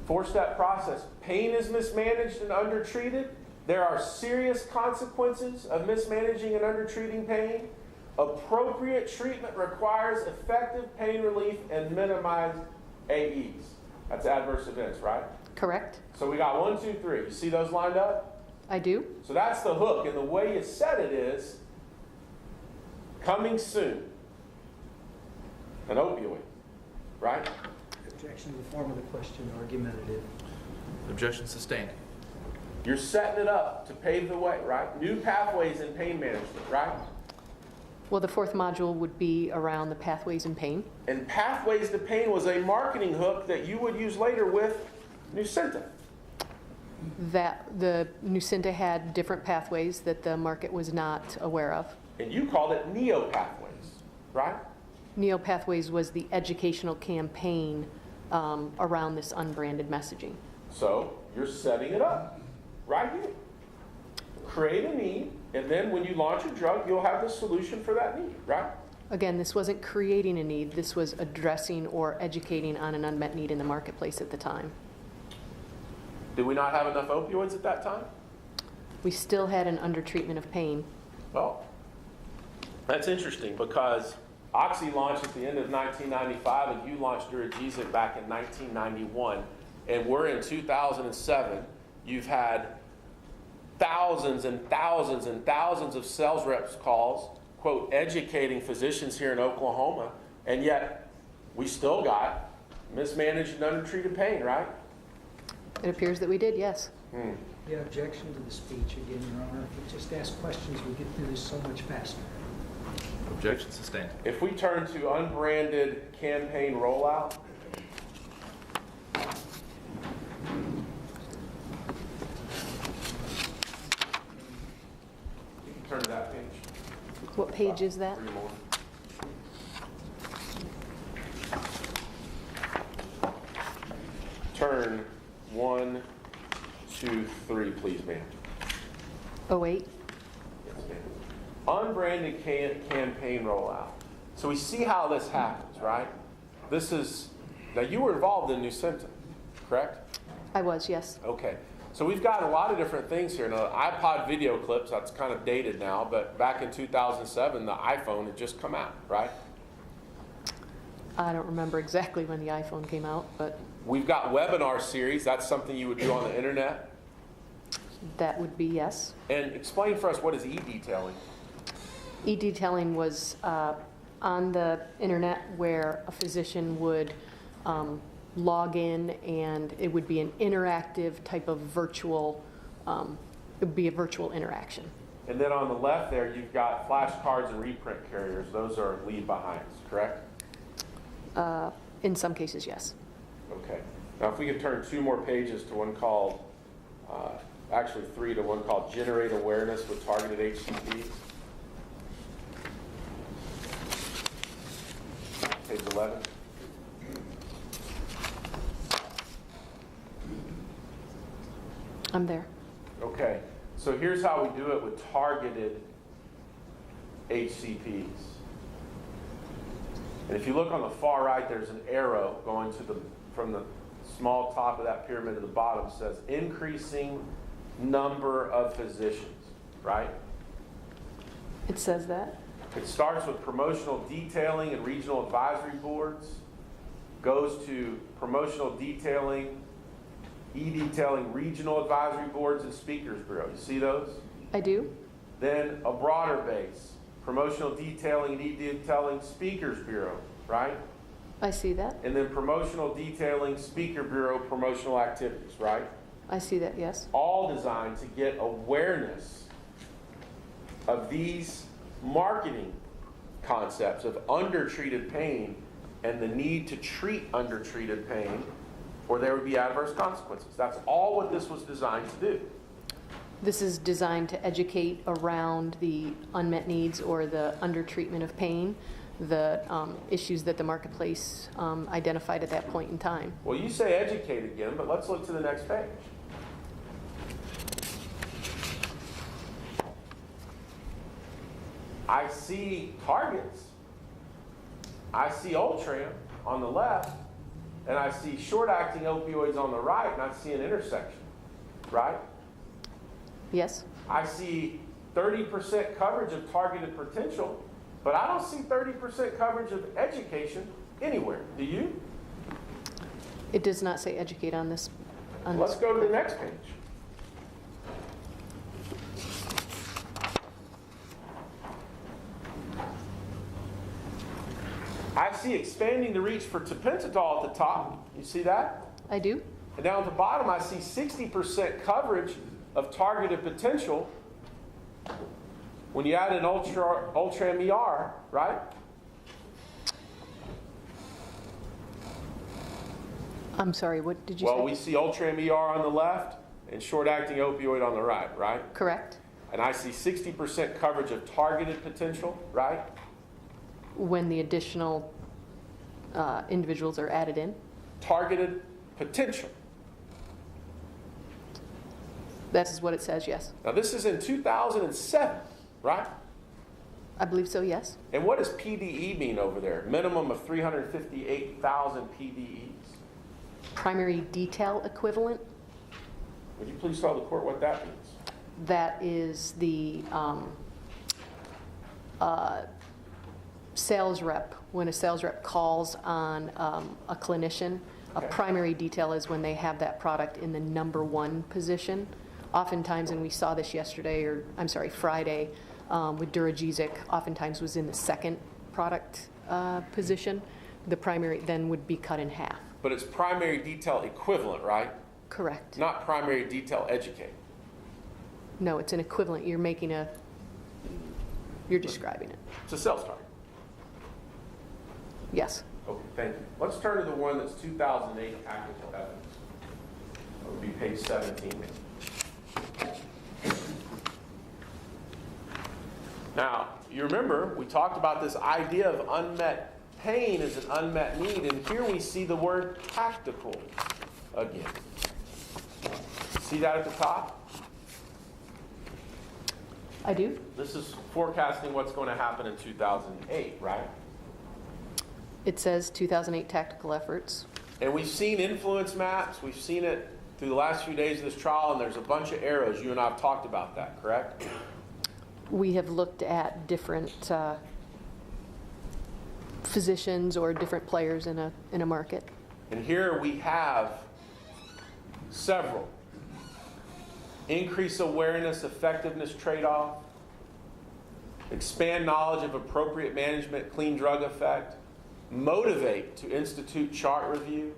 4-step process. Pain is mismanaged and undertreated. There are serious consequences of mismanaging and undertreating pain. Appropriate treatment requires effective pain relief and minimized AEs. That's adverse events, right? Correct. So we got 1, 2, 3. You see those lined up? I do. So that's the hook. And the way you said it is coming soon. An opioid, right? Objection to the form of the question, argumentative. Objection sustained. You're setting it up to pave the way, right? New pathways in pain management, right? Well, the fourth module would be around the pathways in pain. And pathways to pain was a marketing hook that you would use later with Nucynta. That the Nucynta had different pathways that the market was not aware of. And you called it neo pathways, right? Neo Pathways was the educational campaign around this unbranded messaging. So you're setting it up right here. Create a need, and then when you launch a drug, you'll have the solution for that need, right? Again, this wasn't creating a need. This was addressing or educating on an unmet need in the marketplace at the time. Did we not have enough opioids at that time? We still had an undertreatment of pain. Well, that's interesting because Oxy launched at the end of 1995 and you launched Duragesic back in 1991. And we're in 2007. You've had thousands and thousands and thousands of sales reps calls, quote, educating physicians here in Oklahoma. And yet we still got mismanaged and undertreated pain, right? It appears that we did, yes. Yeah, objection to the speech again, Your Honor. If you just ask questions, we get through this so much faster. Objection sustained. If we turn to unbranded campaign rollout. You can turn to that page. What page is that? 3 more. Turn 1, 2, 3, please, ma'am. 08? Yes, ma'am. Unbranded campaign rollout. So we see how this happens, right? This is, now you were involved in Nucynta, correct? I was, yes. Okay. So we've got a lot of different things here. Now, iPod video clips, that's kind of dated now, but back in 2007, the iPhone had just come out, right? I don't remember exactly when the iPhone came out, but We've got webinar series. That's something you would do on the internet. that would be yes. And explain for us, what is e-detailing? E-detailing was on the internet where a physician would log in, and it would be an interactive type of virtual, it would be a virtual interaction. And then on the left there, you've got flashcards and reprint carriers. Those are leave behinds, correct? In some cases, yes. Okay. Now, if we could turn 2 more pages to one called, actually 3 to one called Generate Awareness with Targeted HCPs. Page 11. I'm there. Okay. So here's how we do it with targeted HCPs. And if you look on the far right, there's an arrow going to from the small top of that pyramid to the bottom, says increasing number of physicians, right? It says that. It starts with promotional detailing and regional advisory boards, goes to promotional detailing, e-detailing, regional advisory boards, and speakers bureau. You see those? I do. Then a broader base, promotional detailing and e-detailing, speakers bureau, right? I see that. And then promotional detailing, speaker bureau, promotional activities, right? I see that, yes. All designed to get awareness of these marketing concepts of undertreated pain and the need to treat undertreated pain, or there would be adverse consequences. That's all what this was designed to do. This is designed to educate around the unmet needs or the undertreatment of pain, the issues that the marketplace identified at that point in time. Well, you say educate again, but let's look to the next page. I see targets. I see Ultram on the left, and I see short-acting opioids on the right, and I see an intersection, right? Yes? I see 30% coverage of targeted potential, but I don't see 30% coverage of education anywhere. Do you? It does not say educate on this. Let's go to the next page. I see expanding the reach for tapentadol at the top. You see that? I do. And down at the bottom, I see 60% coverage of targeted potential when you add an Ultram ER, right? I'm sorry, what did you Well, say? we see Ultram ER on the left and short-acting opioid on the right, right? Correct. And I see 60% coverage of targeted potential, right? When the additional individuals are added in. Targeted potential. That is what it says, yes. Now, this is in 2007, right? I believe so, yes. And what does PDE mean over there? Minimum of 358,000 PDEs. Primary detail equivalent, Would you please tell the court what that means? that is the sales rep. When a sales rep calls on a clinician, Okay. a primary detail is when they have that product in the number 1 position. Oftentimes, and we saw this yesterday, or I'm sorry, Friday, with Duragesic, oftentimes was in the 2nd product position. The primary then would be cut in half. But it's primary detail equivalent, right? Correct. Not primary detail educate. No, it's an equivalent. You're describing it. It's a sales target. Yes. Okay, thank you. Let's turn to the one that's 2008 tactical evidence. That would be page 17. Now, you remember, we talked about this idea of unmet pain as an unmet need, and here we see the word tactical again. See that at the top? I do. This is forecasting what's going to happen in 2008, right? It says 2008 tactical efforts. And we've seen influence maps. We've seen it through the last few days of this trial, and there's a bunch of arrows. You and I have talked about that, correct? We have looked at different physicians or different players in a market. And here we have several. Increase awareness, effectiveness trade-off. Expand knowledge of appropriate management, clean drug effect. Motivate to institute chart review.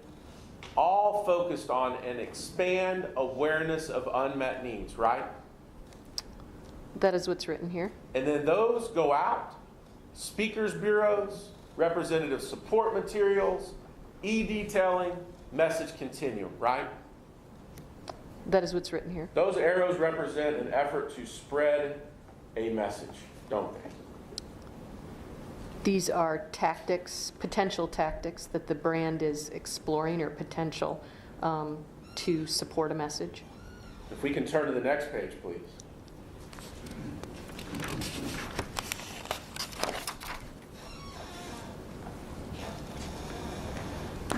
all focused on and expand awareness of unmet needs, right? That is what's written here. And then those go out, speakers bureaus, representative support materials, e-detailing, message continuum, right? That is what's written here. Those arrows represent an effort to spread a message, don't they? These are tactics, potential tactics that the brand is exploring or potential to support a message. If we can turn to the next page, please.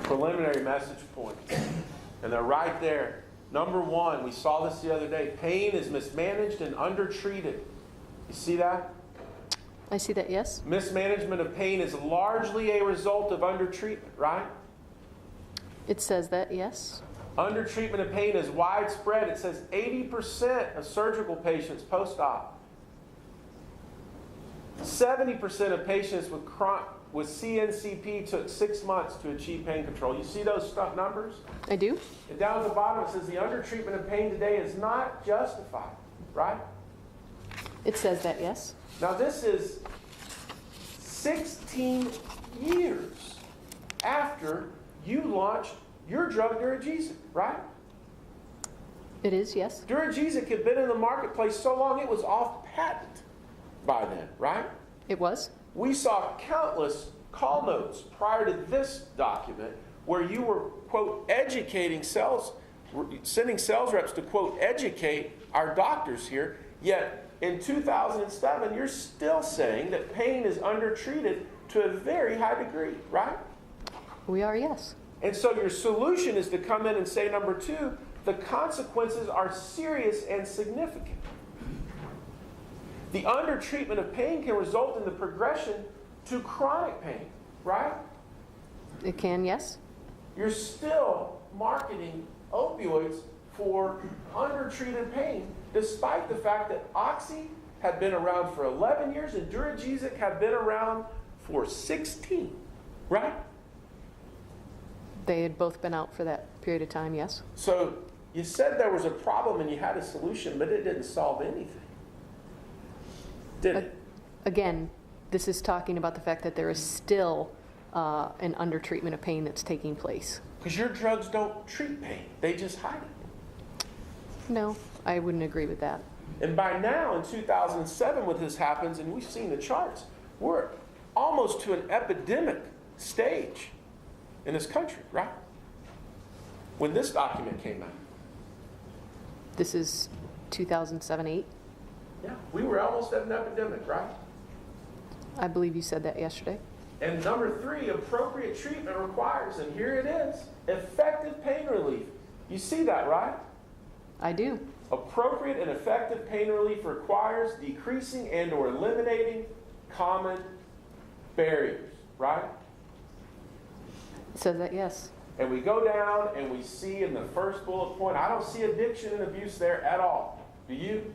Preliminary message points. And they're right there. Number one, we saw this the other day. Pain is mismanaged and undertreated. You see that? I see that, yes. Mismanagement of pain is largely a result of undertreatment, right? It says that, yes. Undertreatment of pain is widespread. It says 80% of surgical patients post-op. 70% of patients with CNCP took 6 months to achieve pain control. You see those numbers? I do. And down at the bottom it says the undertreatment of pain today is not justified, right? It says that, yes. Now this is 16 years after you launched your drug Duragesic, right? It is, yes. Duragesic had been in the marketplace so long it was off patent by then, right? It was. We saw countless call notes prior to this document where you were, quote, educating sending sales reps to, quote, educate our doctors here. Yet in 2007, you're still saying that pain is undertreated to a very high degree, right? We are, yes. And so your solution is to come in and say, number two, the consequences are serious and significant. The undertreatment of pain can result in the progression to chronic pain, right? It can, yes. You're still marketing opioids for undertreated pain, despite the fact that Oxy had been around for 11 years and Duragesic had been around for 16, right? They had both been out for that period of time, yes. So you said there was a problem and you had a solution, but it didn't solve anything. Did it? Again, this is talking about the fact that there is still an undertreatment of pain that's taking place. Because your drugs don't treat pain. They just hide it. No, I wouldn't agree with that. And by now, in 2007, when this happens, and we've seen the charts, we're almost to an epidemic stage in this country, right? When this document came out. This is 2007-8. Yeah, we were almost at an epidemic, right? I believe you said that yesterday. And number three, appropriate treatment requires, and here it is, effective pain relief. You see that, right? I do. Appropriate and effective pain relief requires decreasing and or eliminating common barriers, right? It says that, yes. And we go down and we see in the first bullet point, I don't see addiction and abuse there at all. Do you?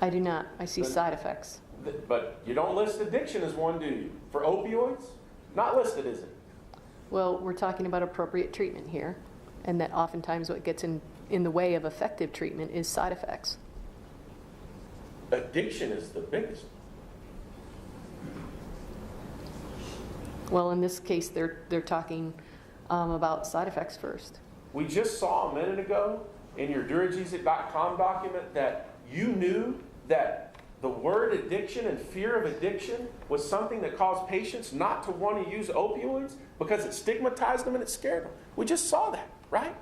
I do not. I see side effects. But you don't list addiction as one, do you? For opioids? Not listed, is it? Well, we're talking about appropriate treatment here, and that oftentimes what gets in the way of effective treatment is side effects. Addiction is the biggest. Well, in this case, they're talking about side effects first. We just saw a minute ago in your Duragesic.com document that you knew that the word addiction and fear of addiction was something that caused patients not to want to use opioids because it stigmatized them and it scared them. We just saw that, right?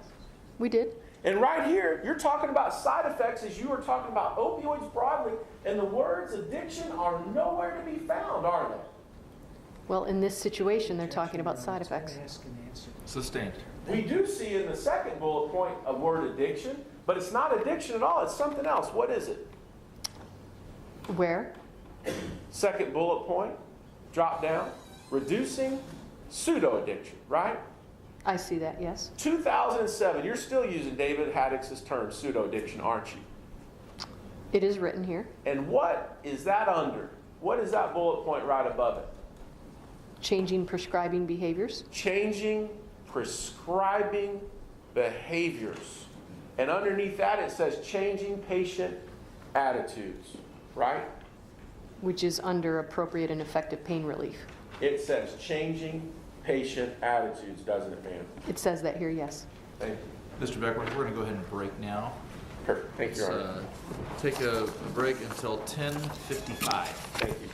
We did. And right here, you're talking about side effects as you were talking about opioids broadly, and the words addiction are nowhere to be found, are they? Well, in this situation, they're talking about side effects. Ask and answer. Sustained. We do see in the second bullet point a word addiction, but it's not addiction at all. It's something else. What is it? Where? Second bullet point, drop down, reducing pseudo-addiction, right? I see that, yes. 2007, you're still using David Haddock's term pseudo-addiction, aren't you? It is written here. And what is that under? What is that bullet point right above it? Changing prescribing behaviors. Changing prescribing behaviors. And underneath that it says changing patient attitudes, right? Which is under appropriate and effective pain relief. It says changing patient attitudes, doesn't it, ma'am? It says that here, yes. Thank you. Mr. Beckworth, we're going to go ahead and break now. Perfect. Thank you, Let's Your Honor. take a break until 10:55. Thank you.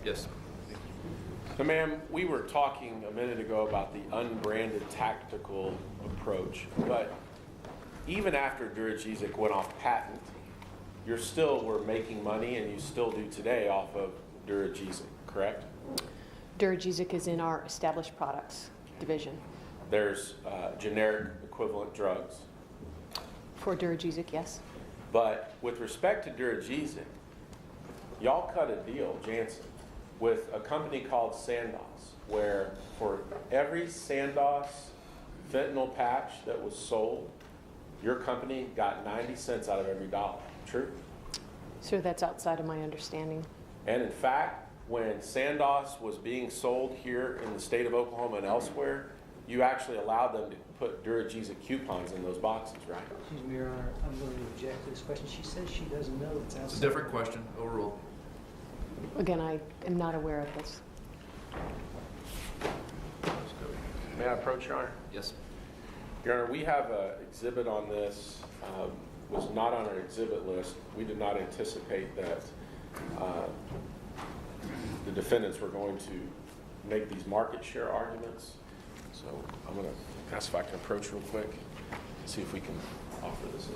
Yes. So, ma'am, we were talking a minute ago about the unbranded tactical approach, but even after Duragesic went off patent, you still were making money, and you still do today off of Duragesic, correct? Duragesic is in our established products division. There's generic equivalent drugs. For Duragesic, yes. But with respect to Duragesic, y'all cut a deal, Janssen, with a company called Sandoz, where for every Sandoz fentanyl patch that was sold, your company got 90 cents out of every dollar. True? So that's outside of my understanding. And in fact, when Sandoz was being sold here in the state of Oklahoma and elsewhere, you actually allowed them to put Duragesic coupons in those boxes, right? Excuse me, Your Honor, I'm going to object to this question. She says she doesn't know it's outside. It's a different question. Overruled. Again, I am not aware of this. May I approach, Your Honor? Yes. Your Honor, we have an exhibit on this, was not on our exhibit list. We did not anticipate that the defendants were going to make these market share arguments. So I'm going to ask if I can approach real quick, see if we can offer this in.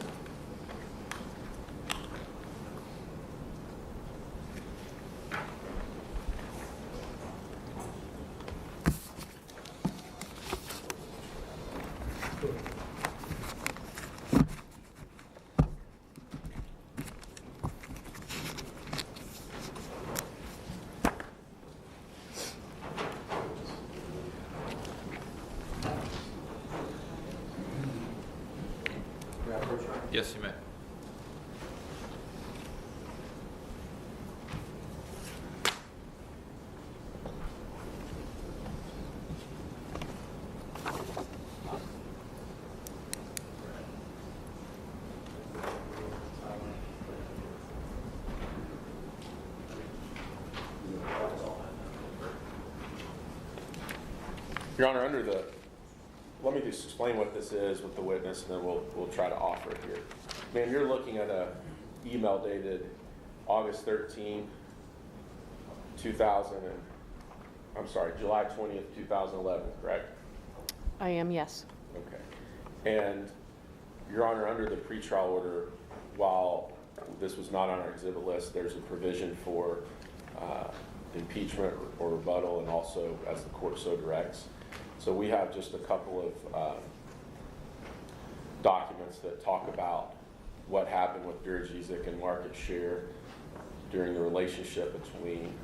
Yes, you may. Your Honor, let me just explain what this is with the witness, and then we'll try to offer it here. Ma'am, you're looking at a email dated August 13, 2000, July 20th, 2011, correct? I am, yes. Okay. And Your Honor, under the pretrial order, while this was not on our exhibit list, there's a provision for impeachment or rebuttal, and also as the court so directs. So we have just a couple of documents that talk about what happened with Duragesic and market share during the relationship between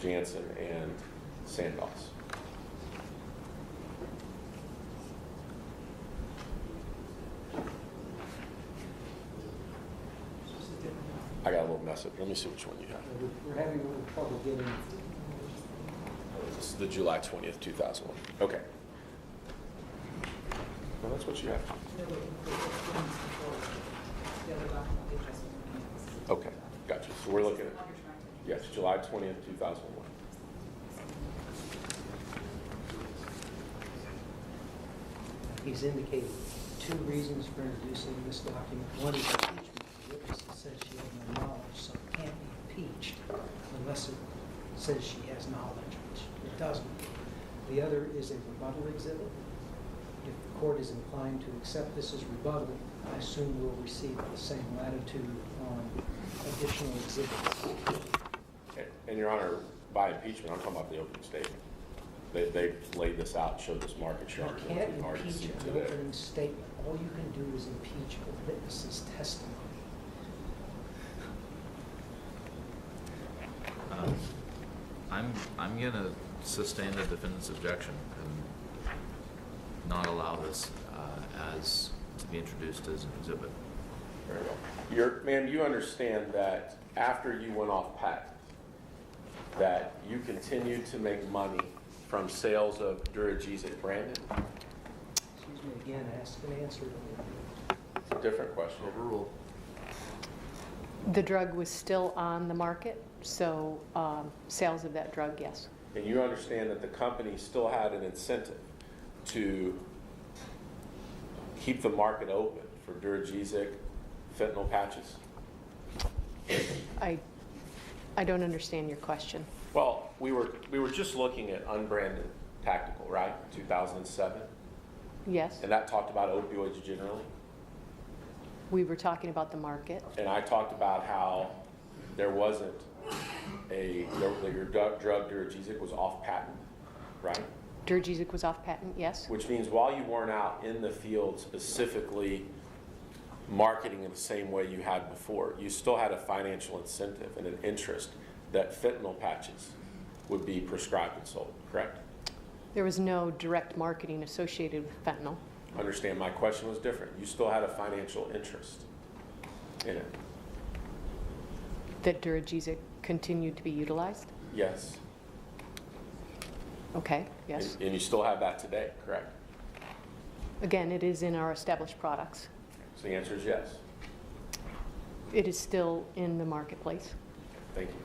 Janssen and Sandoz. I got a little message. Let me see which one you have. We're having a little trouble getting. This is the July 20th, 2001. Okay. Well, that's what you have. Okay, gotcha. So we're looking at, yes, July 20th, 2001. He's indicated two reasons for introducing this document. One is impeachment. The witness says she has no knowledge, so it can't be impeached unless it says she has knowledge, which it doesn't. The other is a rebuttal exhibit. If the court is inclined to accept this as rebuttal, I assume we'll receive the same latitude on additional exhibits. And Your Honor, by impeachment, I'm talking about the opening statement. They laid this out and showed this market share. You can't impeach an opening statement. All you can do is impeach a witness's testimony. I'm gonna sustain the defendant's objection and not allow this as to be introduced as an exhibit. Very well. Ma'am, you understand that after you went off patent, that you continued to make money from sales of Duragesic branded? Excuse me again, ask and answer. It's a different question. Overruled. The drug was still on the market, so sales of that drug, yes. And you understand that the company still had an incentive to keep the market open for Duragesic fentanyl patches? I don't understand your question. Well, we were just looking at Unbranded Tactical, right, 2007, Yes, and that talked about opioids generally. we were talking about the market. And I talked about how there wasn't that your drug Duragesic was off patent, right? Duragesic was off patent, yes. Which means while you weren't out in the field specifically marketing in the same way you had before, you still had a financial incentive and an interest that fentanyl patches would be prescribed and sold, correct? There was no direct marketing associated with fentanyl. Understand, my question was different. You still had a financial interest in it. That Duragesic continued to be utilized? Yes. Okay, yes. And you still have that today, correct? Again, it is in our established products. So the answer is yes. It is still in the marketplace. Thank you.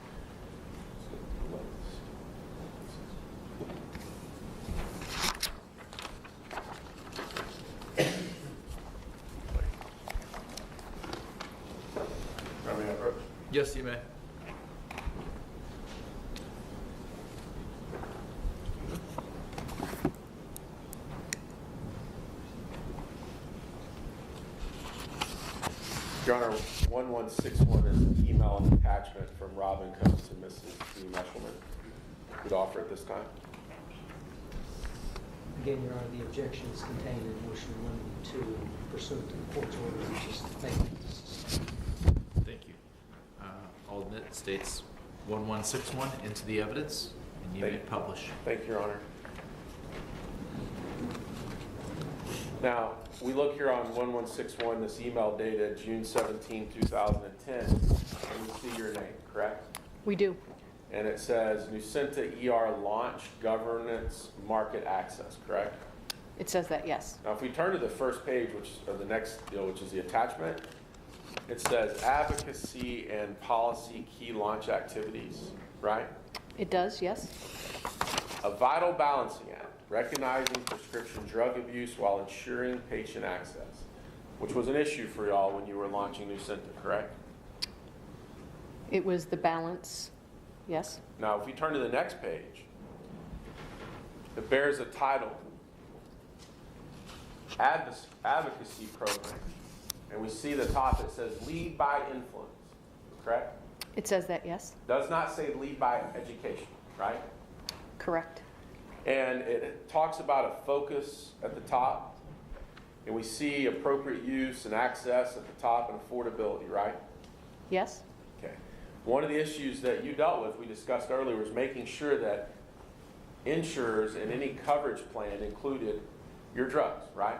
Yes, you may. Your Honor, 1161 is an email and attachment from Robin Coates and Mrs. D. Meshelman. Could offer at this time. Again, Your Honor, the objection is contained in motion 182 pursuant to the court's order, which is maintenance. Thank you. I'll admit it states 1161 into the evidence, and you may publish. Thank you, Your Honor. Now, we look here on 1161, this email dated June 17, 2010, and we see your name, correct? We do. And it says Nucynta ER launch governance market access, correct? It says that, yes. Now, if we turn to the first page, or the next deal, which is the attachment, it says advocacy and policy key launch activities, right? It does, yes. A vital balancing act, recognizing prescription drug abuse while ensuring patient access, which was an issue for y'all when you were launching Nucynta, correct? It was the balance, yes. Now, if we turn to the next page, it bears a title, Advocacy Program. And we see the top, it says lead by influence, correct? It says that, yes. Does not say lead by education, right? Correct. And it talks about a focus at the top. And we see appropriate use and access at the top and affordability, right? Yes. Okay. One of the issues that you dealt with, we discussed earlier, was making sure that insurers and any coverage plan included your drugs, right?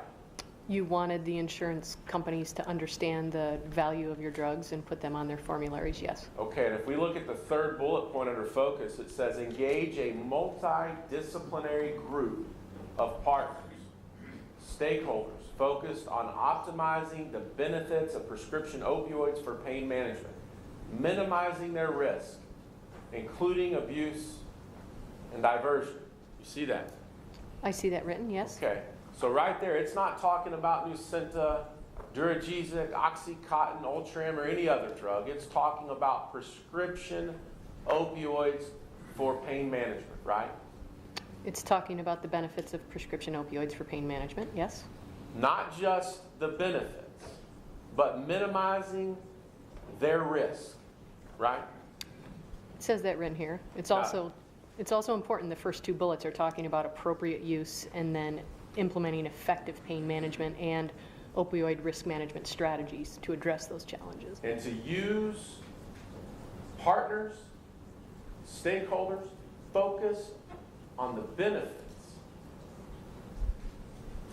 You wanted the insurance companies to understand the value of your drugs and put them on their formularies, yes. Okay, and if we look at the third bullet point under focus, it says engage a multidisciplinary group of partners, stakeholders focused on optimizing the benefits of prescription opioids for pain management, minimizing their risk, including abuse and diversion. You see that? I see that written, yes. Okay, so right there, it's not talking about Nucynta, Duragesic, Oxycontin, Ultram, or any other drug. It's talking about prescription opioids for pain management, right? It's talking about the benefits of prescription opioids for pain management, yes. Not just the benefits, but minimizing their risk, right? It says that written here. It's also important, the first two bullets are talking about appropriate use and then implementing effective pain management and opioid risk management strategies to address those challenges. And to use partners, stakeholders, focus on the benefits,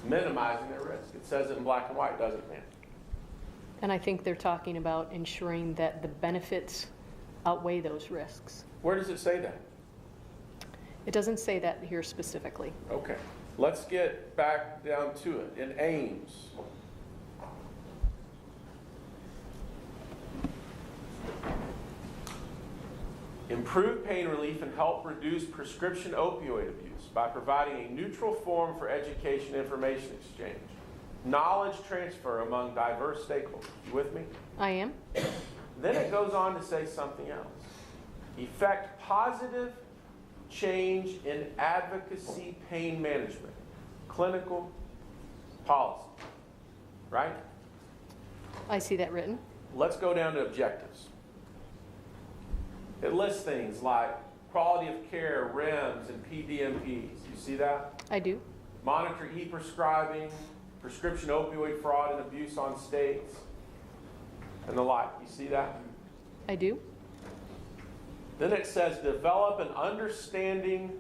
minimizing their risk. It says it in black and white, doesn't it, man? And I think they're talking about ensuring that the benefits outweigh those risks. Where does it say that? It doesn't say that here specifically. Okay, let's get back down to it. In Ames, improve pain relief and help reduce prescription opioid abuse by providing a neutral forum for education and information exchange, knowledge transfer among diverse stakeholders. You with me? I am. Then it goes on to say something else. Effect positive change in advocacy pain management, clinical policy, right? I see that written. Let's go down to objectives. It lists things like quality of care, REMS, and PDMPs. You see that? I do. Monitor e-prescribing, prescription opioid fraud and abuse on states, and the like. You see that? I do. Then it says develop an understanding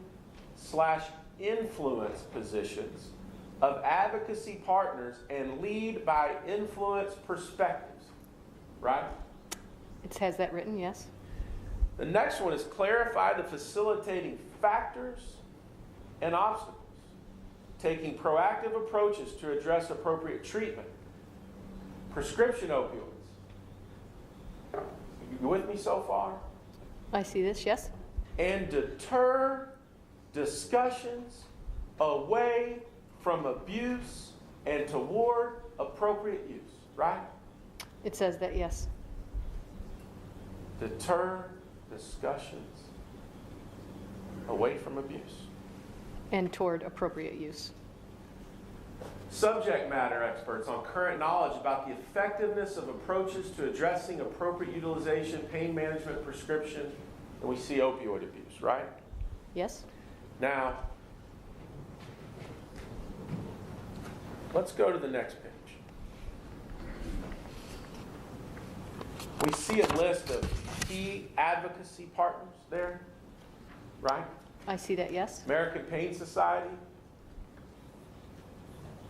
/ influence positions of advocacy partners and lead by influence perspectives, right? It has that written, yes. The next one is clarify the facilitating factors and obstacles, taking proactive approaches to address appropriate treatment. Prescription opioids. You with me so far? I see this, yes. And deter discussions away from abuse and toward appropriate use, right? It says that, yes. Deter discussions away from abuse. And toward appropriate use. Subject matter experts on current knowledge about the effectiveness of approaches to addressing appropriate utilization, pain management, prescription, and we see opioid abuse, right? Yes. Now, let's go to the next page. We see a list of key advocacy partners there, right? I see that, yes. American Pain Society,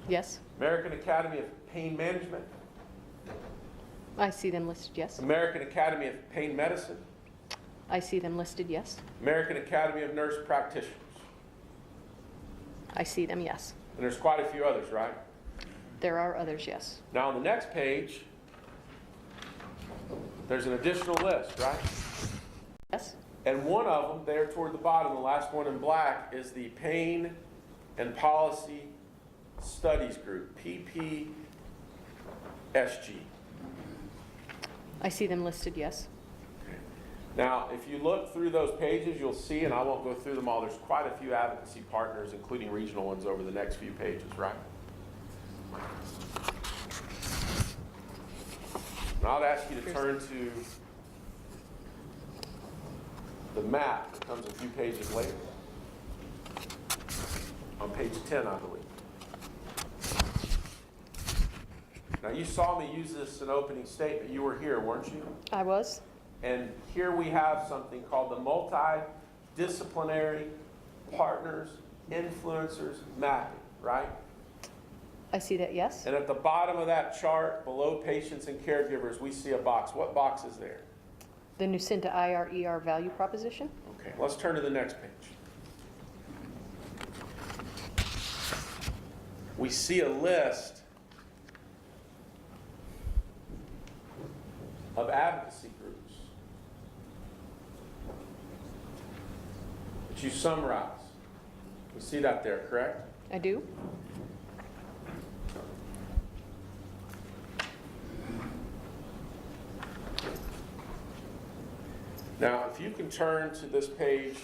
Yes. American Academy of Pain Management, I see them listed, yes. American Academy of Pain Medicine, I see them listed, yes. American Academy of Nurse Practitioners. I see them, yes. And there's quite a few others, right? There are others, yes. Now on the next page, there's an additional list, right? Yes. And one of them, there toward the bottom, the last one in black, is the Pain and Policy Studies Group, PPSG. I see them listed, yes. Now, if you look through those pages, you'll see, and I won't go through them all, there's quite a few advocacy partners, including regional ones, over the next few pages, right? And I'll ask you to turn to the map that comes a few pages later. On page 10, I believe. Now, you saw me use this in opening statement. You were here, weren't you? I was. And here we have something called the multidisciplinary partners, influencers mapping, right? I see that, yes. And at the bottom of that chart, below patients and caregivers, we see a box. What box is there? The Nucynta IR/ER value proposition. Okay, let's turn to the next page. We see a list of advocacy groups that you summarize. We see that there, correct? I do. Now, if you can turn to this page.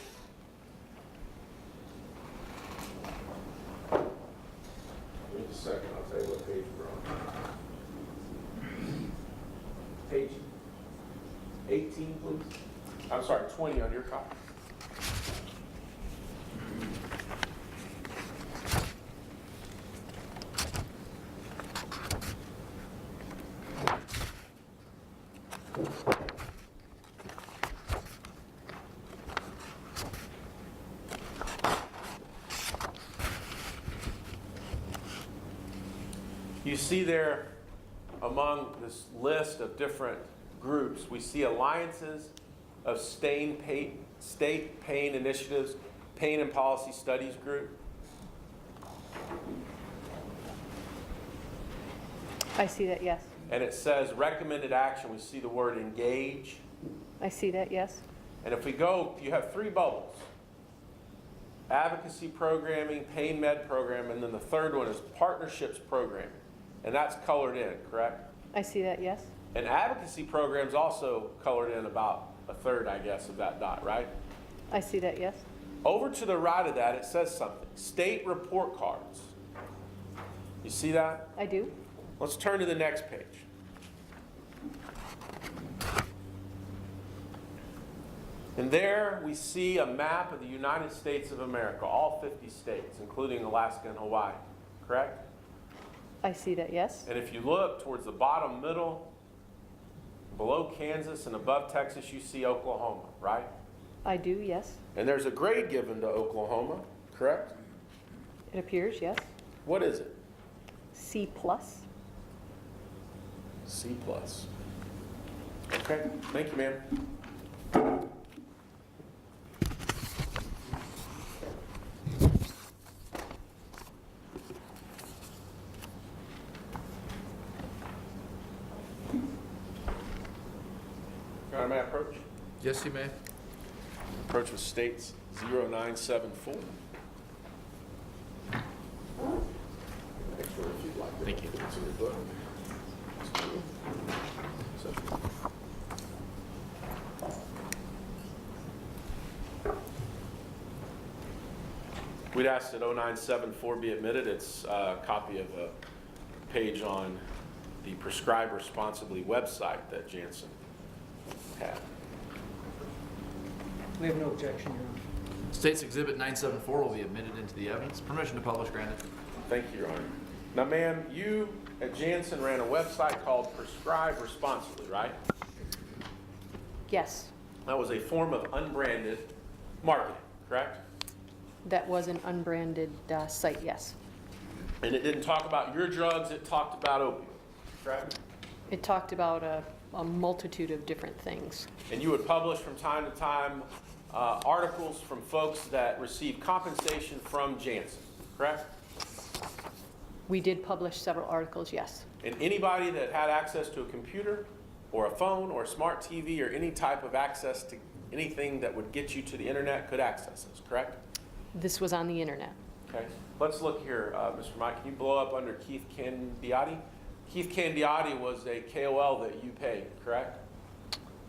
Give me just a second, I'll tell you what page we're on. Page 18, please. I'm sorry, 20 on your copy. You see there, among this list of different groups, we see alliances of state pain initiatives, Pain and Policy Studies Group. I see that, yes. And it says recommended action. We see the word engage. I see that, yes. And if we go, you have 3 bubbles. Advocacy programming, pain med program, and then the third one is partnerships programming. And that's colored in, correct? I see that, yes. And advocacy programs also colored in about a third, I guess, of that dot, right? I see that, yes. Over to the right of that, it says something. State report cards. You see that? I do. Let's turn to the next page. And there we see a map of the United States of America, all 50 states, including Alaska and Hawaii, correct? I see that, yes. And if you look towards the bottom middle, below Kansas and above Texas, you see Oklahoma, right? I do, yes. And there's a grade given to Oklahoma, correct? It appears, yes. What is it? C plus. C plus. Okay, thank you, ma'am. Your Honor, may I approach? Yes, you may. Approach with states 0974. Thank you. We'd ask that 0974 be admitted. It's a copy of a page on the Prescribe Responsibly website that Janssen had. We have no objection, Your Honor. State's Exhibit 974 will be admitted into the evidence. Permission to publish granted. Thank you, Your Honor. Now, ma'am, you at Janssen ran a website called Prescribe Responsibly, right? Yes. That was a form of unbranded marketing, correct? That was an unbranded site, yes. And it didn't talk about your drugs, it talked about opioids, correct? It talked about a multitude of different things. And you would publish from time to time articles from folks that receive compensation from Janssen, correct? We did publish several articles, yes. And anybody that had access to a computer or a phone or a smart TV or any type of access to anything that would get you to the internet could access this, correct? This was on the internet. Okay. Let's look here, Mr. Mike. Can you blow up under Keith Candiotti? Keith Candiotti was a KOL that you paid, correct?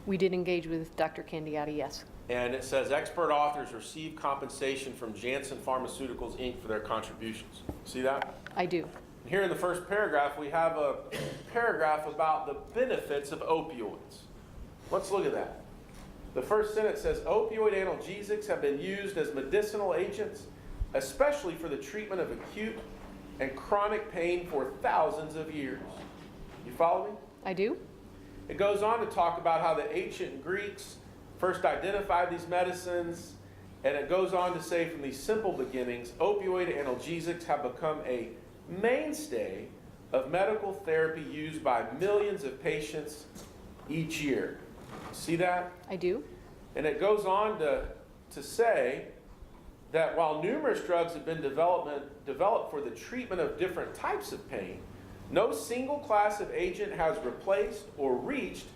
We did engage with Dr. Candiotti, yes. And it says expert authors receive compensation from Janssen Pharmaceuticals, Inc. for their contributions. See that? I do. Here in the first paragraph, we have a paragraph about the benefits of opioids. Let's look at that. The first sentence says, opioid analgesics have been used as medicinal agents, especially for the treatment of acute and chronic pain for thousands of years. You follow me? I do. It goes on to talk about how the ancient Greeks first identified these medicines, and it goes on to say from these simple beginnings, opioid analgesics have become a mainstay of medical therapy used by millions of patients each year. See that? I do. And it goes on to say that while numerous drugs have been developed for the treatment of different types of pain, no single class of agent has replaced or reached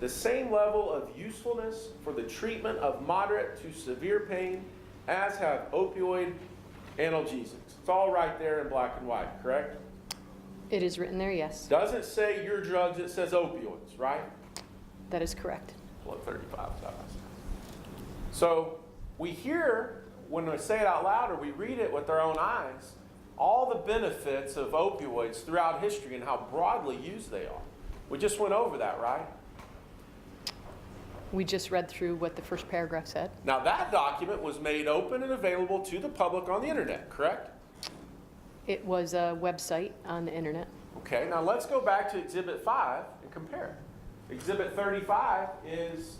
the same level of usefulness for the treatment of moderate to severe pain as have opioid analgesics. It's all right there in black and white, correct? It is written there, yes. Doesn't say your drugs, it says opioids, right? That is correct. What 35 is that? So we hear, when we say it out loud or we read it with our own eyes, all the benefits of opioids throughout history and how broadly used they are. We just went over that, right? We just read through what the first paragraph said. Now that document was made open and available to the public on the internet, correct? It was a website on the internet. Okay, now let's go back to Exhibit 5 and compare. Exhibit 35 is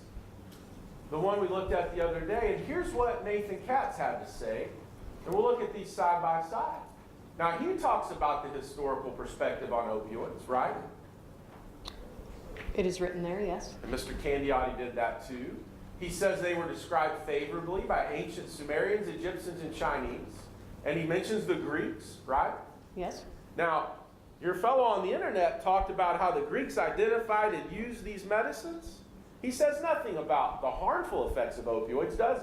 the one we looked at the other day, and here's what Nathan Katz had to say, and we'll look at these side by side. Now he talks about the historical perspective on opioids, right? It is written there, yes. And Mr. Candiotti did that too. He says they were described favorably by ancient Sumerians, Egyptians, and Chinese. And he mentions the Greeks, right? Yes. Now, your fellow on the internet talked about how the Greeks identified and used these medicines. He says nothing about the harmful effects of opioids, does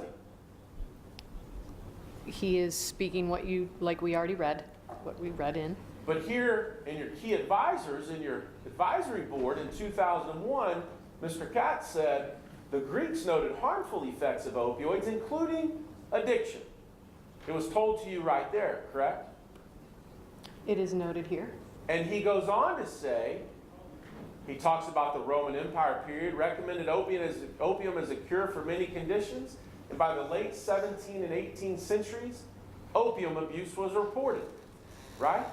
he? He is speaking what you, like we already read, what we read in. But here, in your key advisors, in your advisory board in 2001, Mr. Katz said the Greeks noted harmful effects of opioids, including addiction. It was told to you right there, correct? It is noted here. And he goes on to say, he talks about the Roman Empire period, recommended opium as a cure for many conditions. And by the late 17th and 18th centuries, opium abuse was reported, right?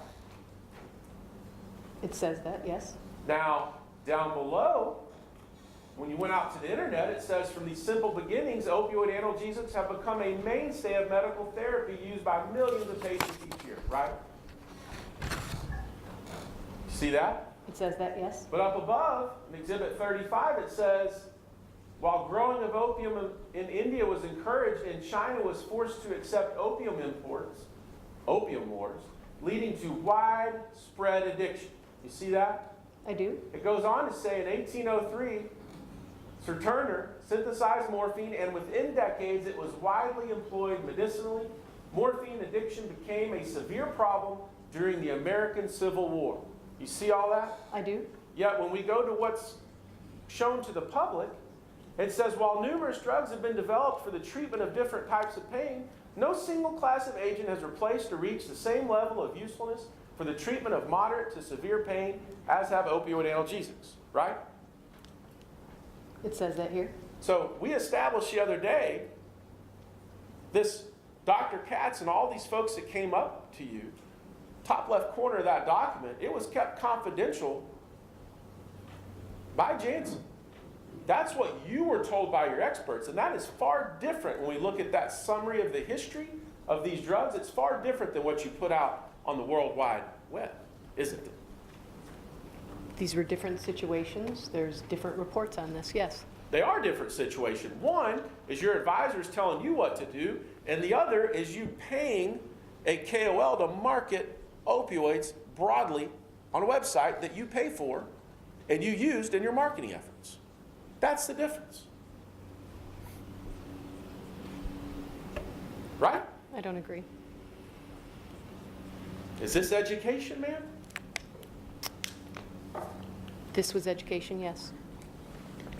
It says that, yes. Now, down below, when you went out to the internet, it says from these simple beginnings, opioid analgesics have become a mainstay of medical therapy used by millions of patients each year, right? See that? It says that, yes. But up above, in Exhibit 35, it says, while growing of opium in India was encouraged and China was forced to accept opium imports, opium wars, leading to widespread addiction. You see that? I do. It goes on to say in 1803, Sir Turner synthesized morphine, and within decades it was widely employed medicinally. Morphine addiction became a severe problem during the American Civil War. You see all that? I do. Yet when we go to what's shown to the public, it says, while numerous drugs have been developed for the treatment of different types of pain, no single class of agent has replaced or reached the same level of usefulness for the treatment of moderate to severe pain as have opioid analgesics, right? It says that here. So we established the other day, this Dr. Katz and all these folks that came up to you, top left corner of that document, it was kept confidential by Janssen. That's what you were told by your experts, and that is far different when we look at that summary of the history of these drugs. It's far different than what you put out on the World Wide Web, isn't it? These were different situations. There's different reports on this, yes. They are different situations. One is your advisors telling you what to do, and the other is you paying a KOL to market opioids broadly on a website that you pay for and you used in your marketing efforts. That's the difference. Right? I don't agree. Is this education, man? This was education, yes.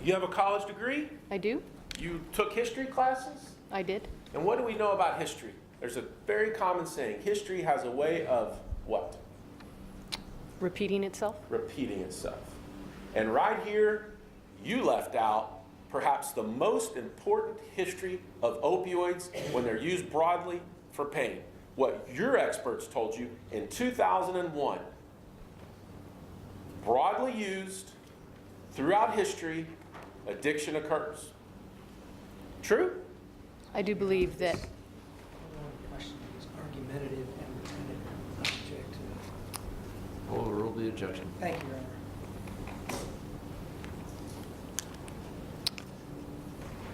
You have a college degree? I do. You took history classes? I did. And what do we know about history? There's a very common saying. History has a way of what? Repeating itself. Repeating itself. And right here, you left out perhaps the most important history of opioids when they're used broadly for pain. What your experts told you in 2001. Broadly used throughout history, addiction occurs. True? I do believe that. One question is argumentative and repetitive. Object to it. Overrule the objection. Thank you, Your Honor.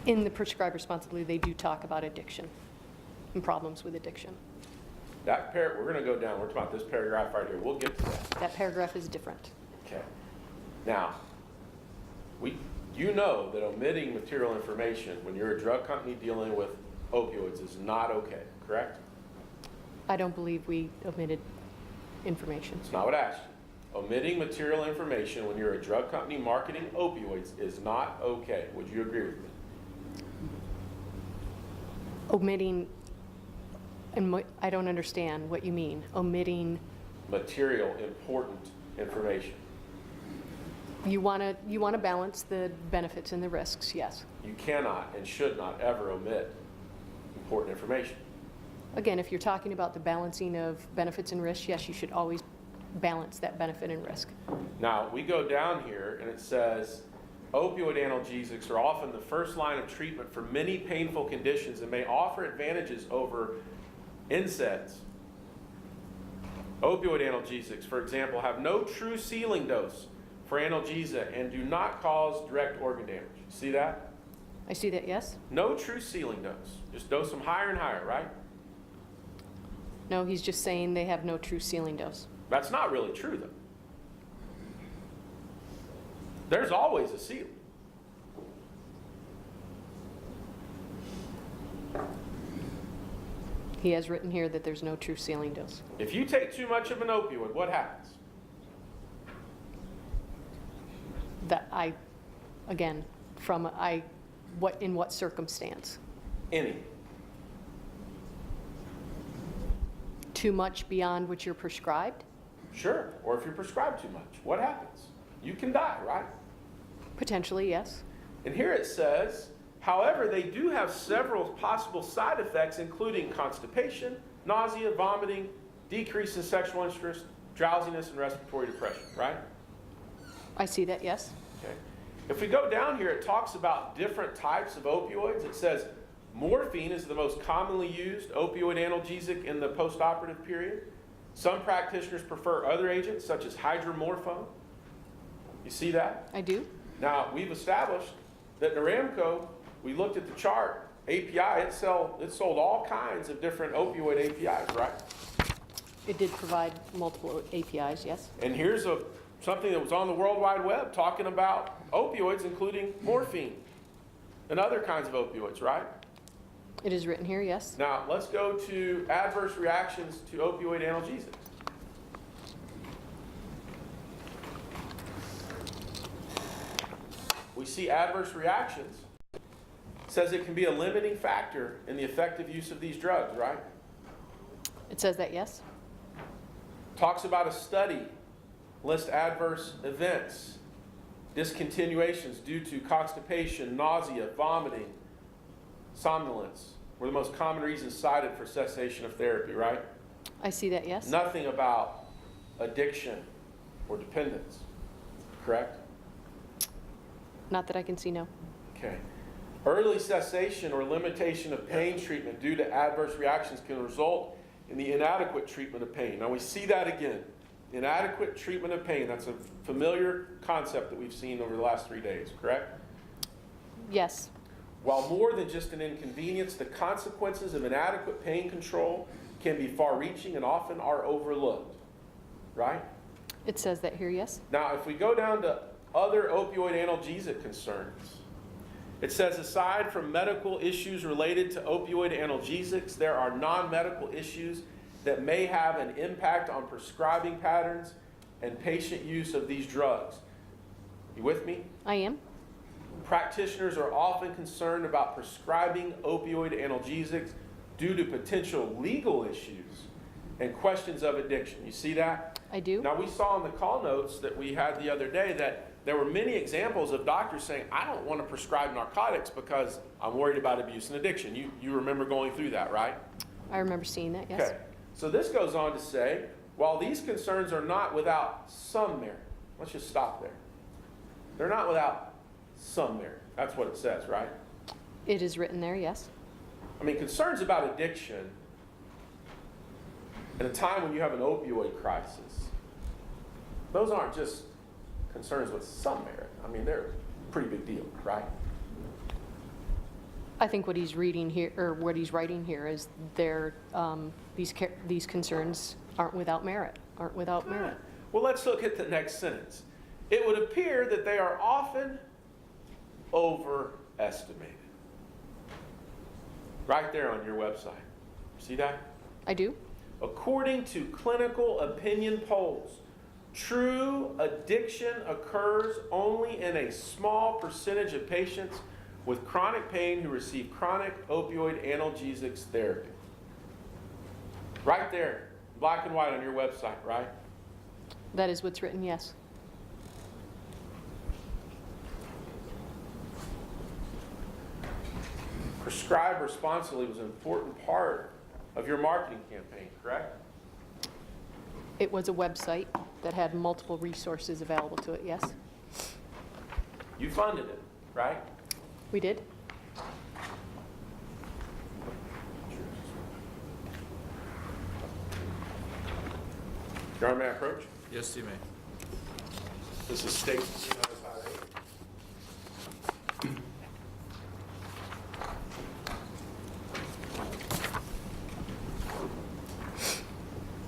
In the prescribed responsibility, they do talk about addiction and problems with addiction. We're going to go down. We're talking about this paragraph right here. We'll get to that. That paragraph is different. Okay. Now, you know that omitting material information when you're a drug company dealing with opioids is not okay, correct? I don't believe we omitted information. It's not what I asked you. Omitting material information when you're a drug company marketing opioids is not okay. Would you agree with me? Omitting, and I don't understand what you mean. Omitting, Material, important information. you want to balance the benefits and the risks, yes. You cannot and should not ever omit important information. Again, if you're talking about the balancing of benefits and risks, yes, you should always balance that benefit and risk. Now, we go down here and it says, opioid analgesics are often the first line of treatment for many painful conditions and may offer advantages over NSAIDs. Opioid analgesics, for example, have no true ceiling dose for analgesia and do not cause direct organ damage. See that? I see that, yes. No true ceiling dose. Just dose them higher and higher, right? No, he's just saying they have no true ceiling dose. That's not really true, though. There's always a ceiling. He has written here that there's no true ceiling dose. If you take too much of an opioid, what happens? That again, in what circumstance? Any. too much beyond what you're prescribed? Sure. Or if you're prescribed too much, what happens? You can die, right? Potentially, yes. And here it says, however, they do have several possible side effects, including constipation, nausea, vomiting, decrease in sexual interest, drowsiness, and respiratory depression, right? I see that, yes. Okay. If we go down here, it talks about different types of opioids. It says morphine is the most commonly used opioid analgesic in the postoperative period. Some practitioners prefer other agents, such as hydromorphone. You see that? I do. Now, we've established that Naramco, we looked at the chart, API, it sold all kinds of different opioid APIs, right? It did provide multiple APIs, yes. And here's something that was on the World Wide Web talking about opioids, including morphine and other kinds of opioids, right? It is written here, yes. Now, let's go to adverse reactions to opioid analgesics. We see adverse reactions. It says it can be a limiting factor in the effective use of these drugs, right? It says that, yes. Talks about a study, list adverse events, discontinuations due to constipation, nausea, vomiting, somnolence were the most common reasons cited for cessation of therapy, right? I see that, yes. Nothing about addiction or dependence, correct? Not that I can see, no. Okay. Early cessation or limitation of pain treatment due to adverse reactions can result in the inadequate treatment of pain. Now we see that again. Inadequate treatment of pain. That's a familiar concept that we've seen over the last 3 days, correct? Yes. While more than just an inconvenience, the consequences of inadequate pain control can be far-reaching and often are overlooked, right? It says that here, yes. Now, if we go down to other opioid analgesic concerns, it says aside from medical issues related to opioid analgesics, there are non-medical issues that may have an impact on prescribing patterns and patient use of these drugs. You with me? I am. Practitioners are often concerned about prescribing opioid analgesics due to potential legal issues and questions of addiction. You see that? I do. Now, we saw in the call notes that we had the other day that there were many examples of doctors saying, I don't want to prescribe narcotics because I'm worried about abuse and addiction. You remember going through that, right? I remember seeing that, yes. Okay. So this goes on to say, while these concerns are not without some merit, let's just stop there. They're not without some merit. That's what it says, right? It is written there, yes. I mean, concerns about addiction at a time when you have an opioid crisis, those aren't just concerns with some merit. I mean, they're a pretty big deal, right? I think what he's reading here, or what he's writing here, is these concerns aren't without merit, Well, let's look at the next sentence. It would appear that they are often overestimated. Right there on your website. See that? I do. According to clinical opinion polls, true addiction occurs only in a small percentage of patients with chronic pain who receive chronic opioid analgesics therapy. Right there, black and white on your website, right? That is what's written, yes. Prescribe responsibly was an important part of your marketing campaign, correct? It was a website that had multiple resources available to it, yes. You funded it, right? We did. Your Honor, may I approach? Yes, you may. This is state.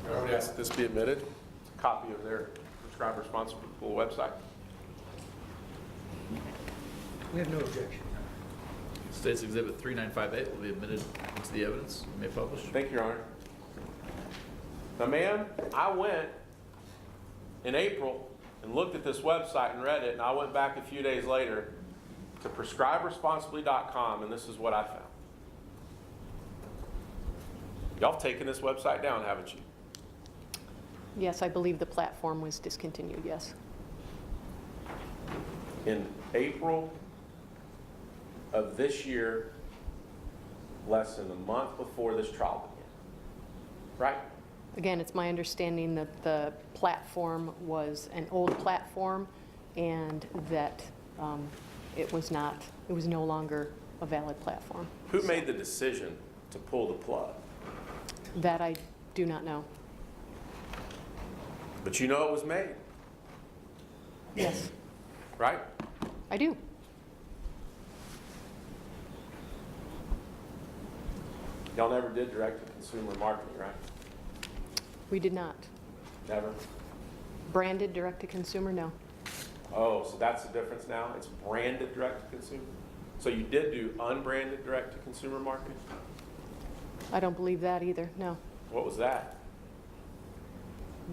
I would ask that this be admitted. It's a copy of their prescribe responsible website. We have no objection. State's Exhibit 3958 will be admitted into the evidence. You may publish. Thank you, Your Honor. Now, ma'am, I went in April and looked at this website and read it, and I went back a few days later to prescriberesponsibly.com, and this is what I found. Y'all have taken this website down, haven't you? Yes, I believe the platform was discontinued, yes. In April of this year, less than a month before this trial began, right? Again, it's my understanding that the platform was an old platform and that it was no longer a valid platform. Who made the decision to pull the plug? That I do not know. But you know it was made, Yes, right? I do. Y'all never did direct-to-consumer marketing, right? We did not. Never? Branded direct-to-consumer, no. Oh, so that's the difference now? It's branded direct-to-consumer? So you did do unbranded direct-to-consumer marketing? I don't believe that either, no. What was that?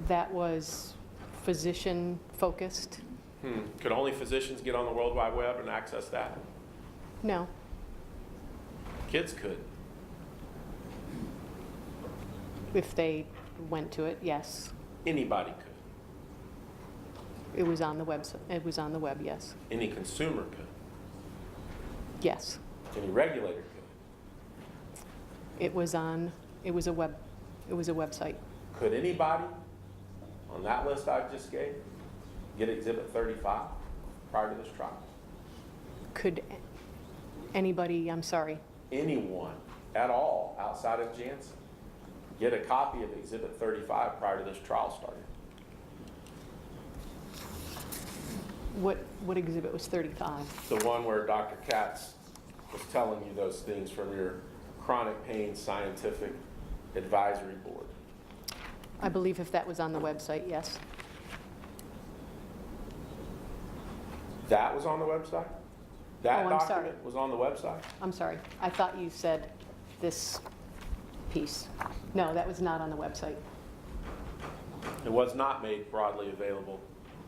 That was physician-focused, Could only physicians get on the World Wide Web and access that? no. Kids could. If they went to it, yes. Anybody could. It was on the website, it was on the web, yes. Any consumer could. Yes. Any regulator could. It was a website. Could anybody on that list I just gave get Exhibit 35 prior to this trial? Could anybody, I'm sorry, Anyone at all outside of Janssen get a copy of Exhibit 35 prior to this trial starting? what exhibit was 35? The one where Dr. Katz was telling you those things from your Chronic Pain Scientific Advisory Board. I believe if that was on the website, yes. That was on the website? That Oh, I'm sorry. document was on the website? I'm sorry, I thought you said this piece. No, that was not on the website. It was not made broadly available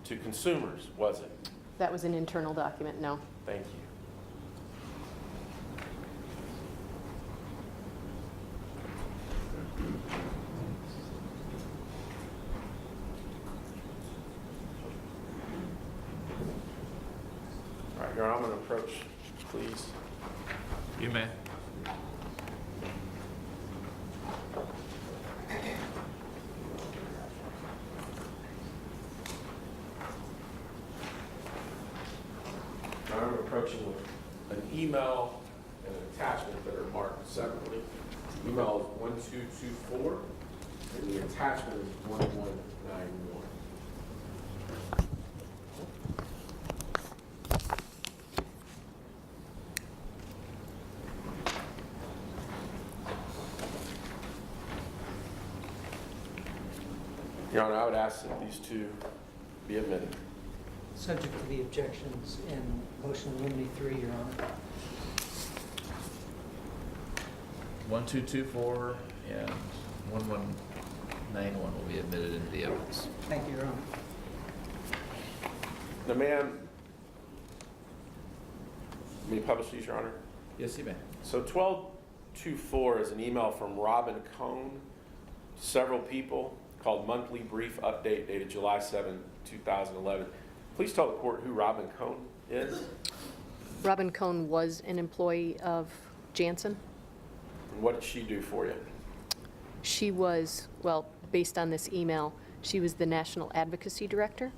to consumers, was it? That was an internal document, no. Thank you. All right, Your Honor, I'm going to approach, please. You may. I'm approaching with an email and an attachment that are marked separately. Email is 1224, and the attachment is 1191. Your Honor, I would ask that these two be admitted. Subject to the objections in motion to eliminate 3, Your Honor. 1224 and 1191 will be admitted into the evidence. Thank you, Your Honor. Now, ma'am, may you publish these, Your Honor? Yes, you may. So 1224 is an email from Robin Cohn to several people called Monthly Brief Update dated July 7, 2011. Please tell the court who Robin Cohn is Robin Cohn was an employee of Janssen. and what did she do for you? She was, well, based on this email, she was the National Advocacy Director.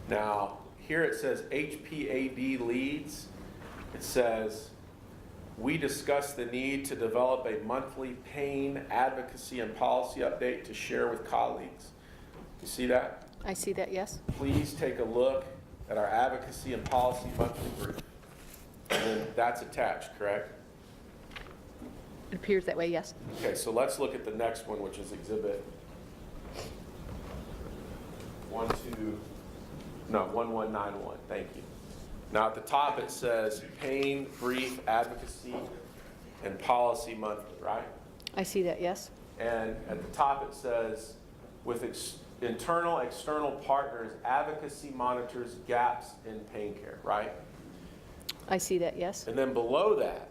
Now, here it says HPAD leads. It says, we discussed the need to develop a monthly pain advocacy and policy update to share with colleagues. You see that? I see that, yes? Please take a look at our advocacy and policy monthly brief. And then that's attached, correct? It appears that way, yes. Okay, so let's look at the next one, which is Exhibit 1191. Thank you. Now at the top it says Pain Brief Advocacy and Policy Monthly, right? I see that, yes. And at the top it says, with internal, external partners, advocacy monitors gaps in pain care, right? I see that, yes. And then below that,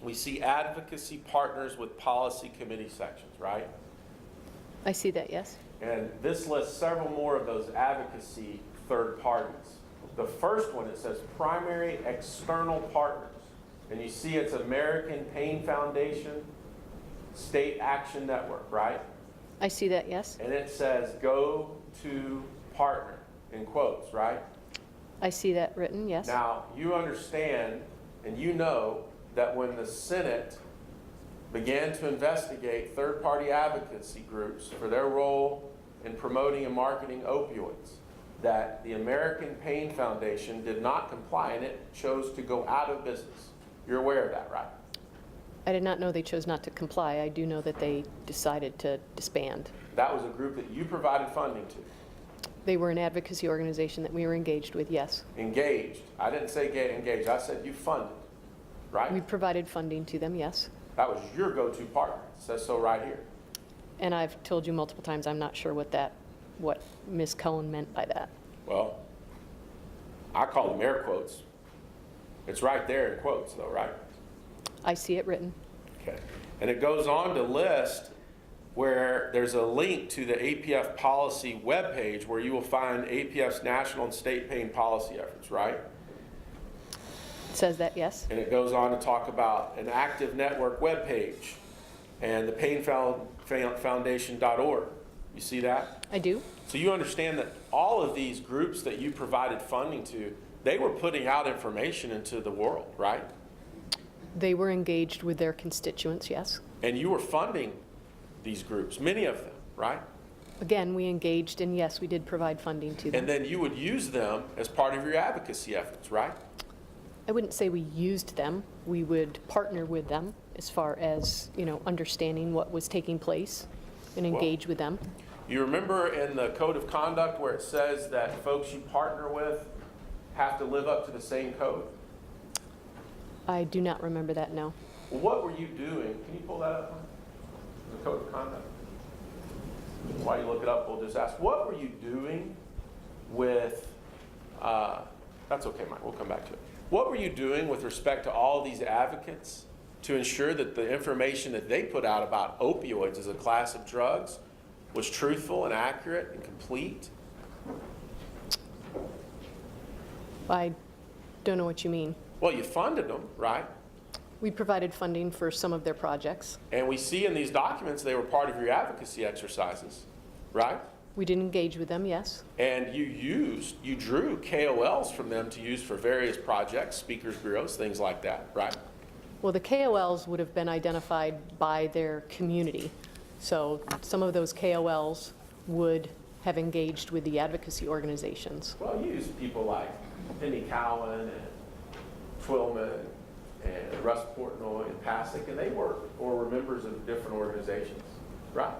we see advocacy partners with policy committee sections, right? I see that, yes. And this lists several more of those advocacy third parties. The first one, it says primary external partners. And you see it's American Pain Foundation, State Action Network, right? I see that, yes. And it says go to partner, in quotes, right? I see that written, yes. Now, you understand and you know that when the Senate began to investigate third-party advocacy groups for their role in promoting and marketing opioids, that the American Pain Foundation did not comply and it chose to go out of business. You're aware of that, right? I did not know they chose not to comply. I do know that they decided to disband. That was a group that you provided funding to. They were an advocacy organization that we were engaged with, yes. Engaged. I didn't say engaged. I said you funded, right? We provided funding to them, yes. That was your go-to partner. It says so right here. And I've told you multiple times, I'm not sure what Ms. Cohen meant by that. Well, I call them air quotes. It's right there in quotes though, right? I see it written. Okay. And it goes on to list where there's a link to the APF policy webpage where you will find APF's national and state pain policy efforts, right? It says that, yes. And it goes on to talk about an active network webpage and the painfoundation.org. You see that? I do. So you understand that all of these groups that you provided funding to, they were putting out information into the world, right? They were engaged with their constituents, yes. And you were funding these groups, many of them, right? Again, we engaged, and yes, we did provide funding to them. And then you would use them as part of your advocacy efforts, right? I wouldn't say we used them. We would partner with them as far as, understanding what was taking place and engage with them. You remember in the code of conduct where it says that folks you partner with have to live up to the same code? I do not remember that, no. Well, what were you doing? Can you pull that up? The code of conduct. While you look it up, we'll just ask, what were you doing with, that's okay, Mike, we'll come back to it. What were you doing with respect to all these advocates to ensure that the information that they put out about opioids as a class of drugs was truthful and accurate and complete? I don't know what you mean. Well, you funded them, right? We provided funding for some of their projects. And we see in these documents they were part of your advocacy exercises, right? We did engage with them, yes. And you drew KOLs from them to use for various projects, speakers bureaus, things like that, right? Well, the KOLs would have been identified by their community. So some of those KOLs would have engaged with the advocacy organizations. Well, you used people like Penny Cowan and Coleman and Russ Portnoy and Pasick, and they were members of different organizations, right?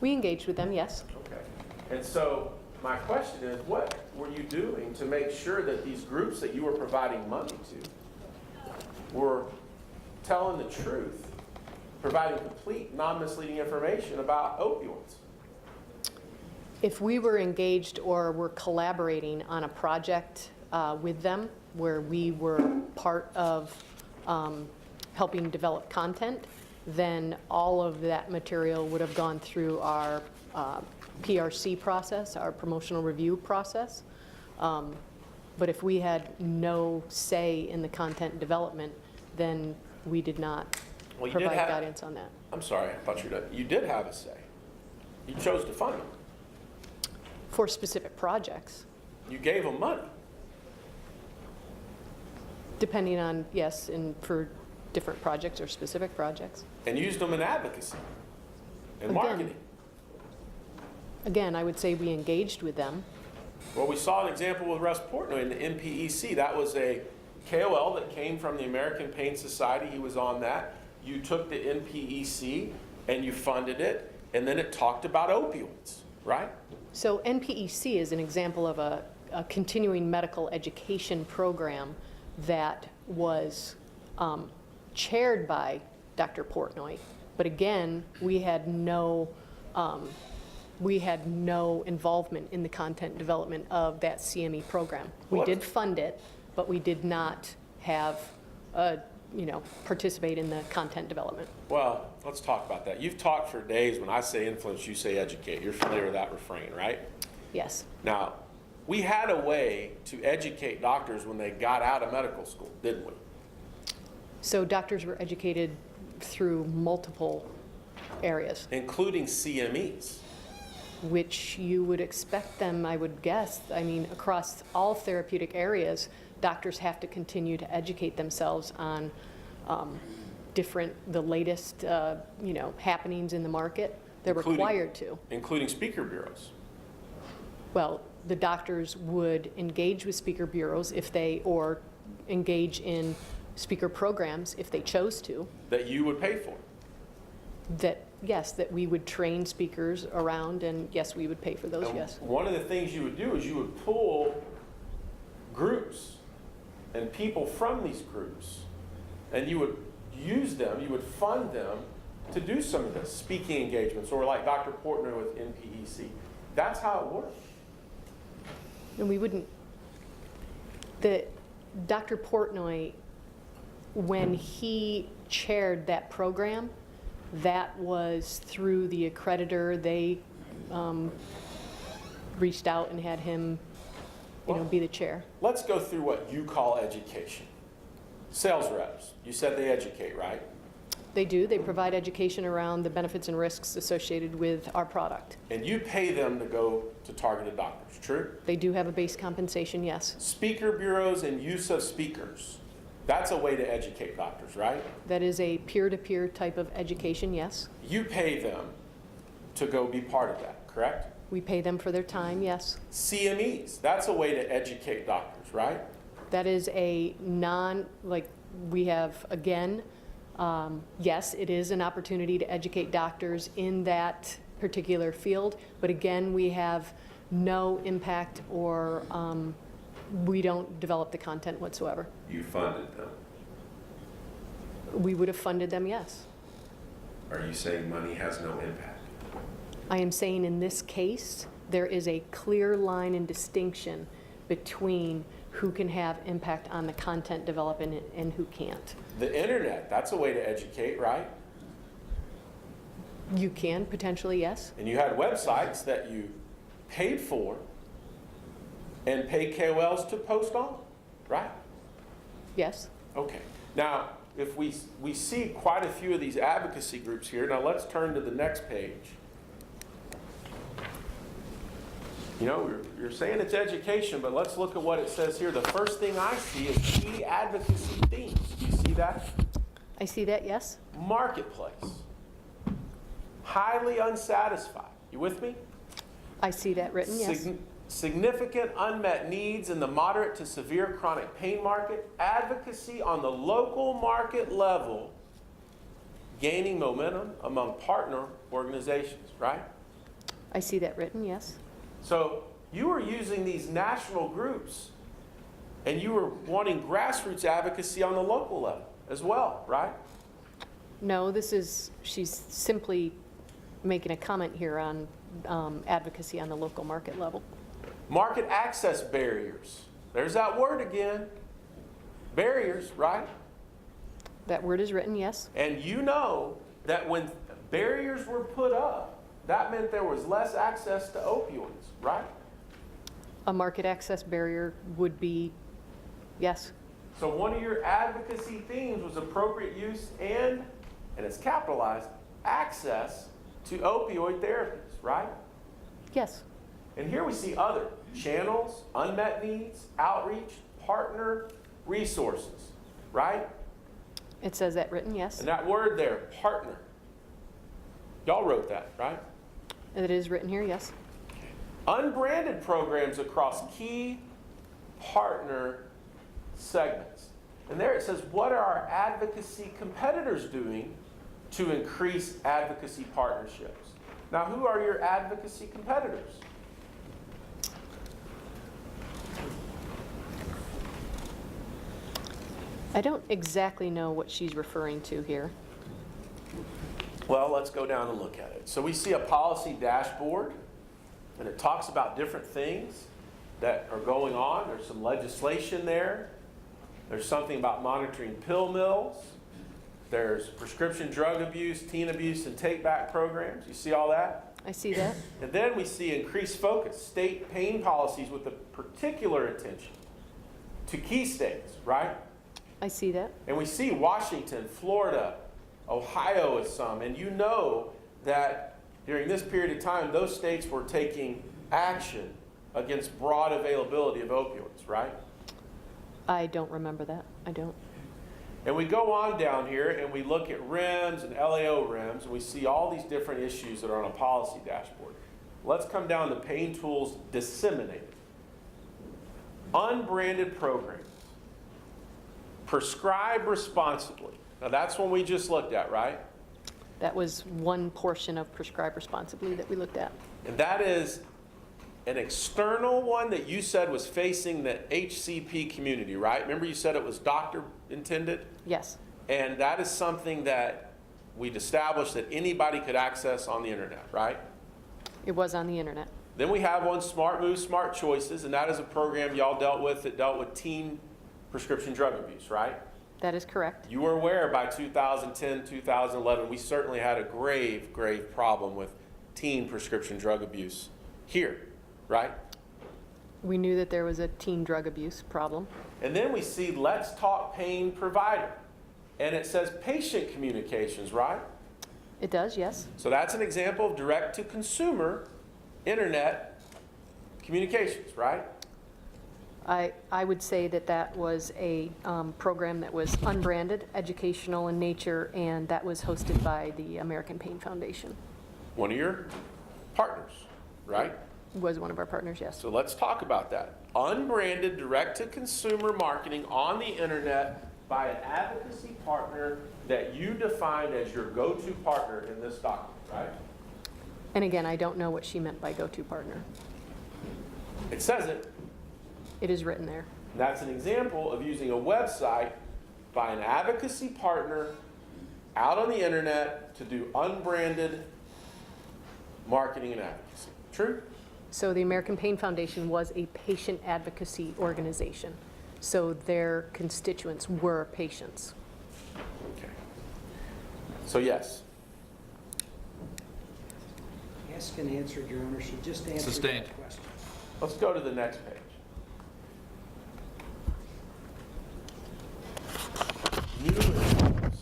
We engaged with them, yes. Okay. And so my question is, what were you doing to make sure that these groups that you were providing money to were telling the truth, providing complete, non-misleading information about opioids? If we were engaged or were collaborating on a project with them where we were part of helping develop content, then all of that material would have gone through our PRC process, our promotional review process. But if we had no say in the content development, then we did not provide guidance on that. I'm sorry, I thought you did have a say. You chose to fund them. For specific projects. You gave them money. Depending on, yes, and for different projects or specific projects. And used them in advocacy and marketing. Again, I would say we engaged with them. Well, we saw an example with Russ Portnoy in the NPEC. That was a KOL that came from the American Pain Society. He was on that. You took the NPEC and you funded it, and then it talked about opioids, right? So NPEC is an example of a continuing medical education program that was chaired by Dr. Portnoy. But again, we had no involvement in the content development of that CME program. We did fund it, but we did not have a participate in the content development. Well, let's talk about that. You've talked for days. When I say influence, you say educate. You're familiar with that refrain, right? Yes. Now, we had a way to educate doctors when they got out of medical school, didn't we? So doctors were educated through multiple areas, Including CMEs. which you would expect them, I would guess. I mean, across all therapeutic areas, doctors have to continue to educate themselves on the latest, happenings in the market. They're Including- required to. Including speaker bureaus. Well, the doctors would engage with speaker bureaus or engage in speaker programs if they chose to. That you would pay for. Yes, that we would train speakers around, and yes, we would pay for those, And yes. one of the things you would do is you would pull groups and people from these groups, and you would use them, you would fund them to do some of this, speaking engagements, or like Dr. Portnoy with NPEC. That's how it works. And we wouldn't, Dr. Portnoy, when he chaired that program, that was through the accreditor. They reached out and had him, be the chair. Let's go through what you call education. Sales reps, you said they educate, right? They do. They provide education around the benefits and risks associated with our product. And you pay them to go to targeted doctors, true? They do have a base compensation, yes. Speaker bureaus and use of speakers. That's a way to educate doctors, right? That is a peer-to-peer type of education, yes. You pay them to go be part of that, correct? We pay them for their time, yes. CMEs, that's a way to educate doctors, right? That is a we have, again, yes, it is an opportunity to educate doctors in that particular field, but again, we have no impact or we don't develop the content whatsoever. You funded them. We would have funded them, yes. Are you saying money has no impact? I am saying in this case, there is a clear line and distinction between who can have impact on the content development and who can't. The internet, that's a way to educate, right? You can potentially, yes. And you had websites that you paid for and paid KOLs to post on, right? Yes. Okay. Now, if we see quite a few of these advocacy groups here, now let's turn to the next page. You're saying it's education, but let's look at what it says here. The first thing I see is key advocacy themes. Do you see that? I see that, yes. Marketplace. Highly unsatisfied. You with me? I see that written, yes. Significant unmet needs in the moderate to severe chronic pain market. Advocacy on the local market level, gaining momentum among partner organizations, right? I see that written, yes. So you were using these national groups and you were wanting grassroots advocacy on the local level as well, right? No, she's simply making a comment here on advocacy on the local market level. Market access barriers. There's that word again. Barriers, right? That word is written, yes. And you know that when barriers were put up, that meant there was less access to opioids, right? A market access barrier would be, yes. So one of your advocacy themes was appropriate use and it's capitalized, access to opioid therapies, right? Yes. And here we see other channels, unmet needs, outreach, partner, resources, right? It says that written, yes. And that word there, partner. Y'all wrote that, right? It is written here, yes. Unbranded programs across key partner segments. And there it says, what are our advocacy competitors doing to increase advocacy partnerships? Now, who are your advocacy competitors? I don't exactly know what she's referring to here. Well, let's go down and look at it. So we see a policy dashboard, and it talks about different things that are going on. There's some legislation there. There's something about monitoring pill mills. There's prescription drug abuse, teen abuse, and take-back programs. You see all that? I see that. And then we see increased focus, state pain policies with a particular attention to key states, right? I see that. And we see Washington, Florida, Ohio is some. And you know that during this period of time, those states were taking action against broad availability of opioids, right? I don't remember that. I don't. And we go on down here and we look at REMS and LAO REMS, and we see all these different issues that are on a policy dashboard. Let's come down to pain tools disseminated. Unbranded programs. Prescribe responsibly. Now that's one we just looked at, right? That was one portion of prescribe responsibly that we looked at. And that is an external one that you said was facing the HCP community, right? Remember you said it was doctor intended? Yes. And that is something that we'd established that anybody could access on the internet, right? It was on the internet. Then we have one, Smart Moves, Smart Choices, and that is a program y'all dealt with that dealt with teen prescription drug abuse, right? That is correct. You were aware by 2010, 2011, we certainly had a grave, grave problem with teen prescription drug abuse here, right? We knew that there was a teen drug abuse problem. And then we see Let's Talk Pain Provider. And it says patient communications, right? It does, yes. So that's an example of direct-to-consumer internet communications, right? I would say that that was a program that was unbranded, educational in nature, and that was hosted by the American Pain Foundation. One of your partners, right? Was one of our partners, yes. So let's talk about that. Unbranded direct-to-consumer marketing on the internet by an advocacy partner that you defined as your go-to partner in this document, right? And again, I don't know what she meant by go-to partner. It says it. It is written there. That's an example of using a website by an advocacy partner out on the internet to do unbranded marketing and advocacy. True? So the American Pain Foundation was a patient advocacy organization. So their constituents were patients. Okay. So yes. Asked and answered, Your Honor. She just answered Sustained. that question. Let's go to the next page. New issues.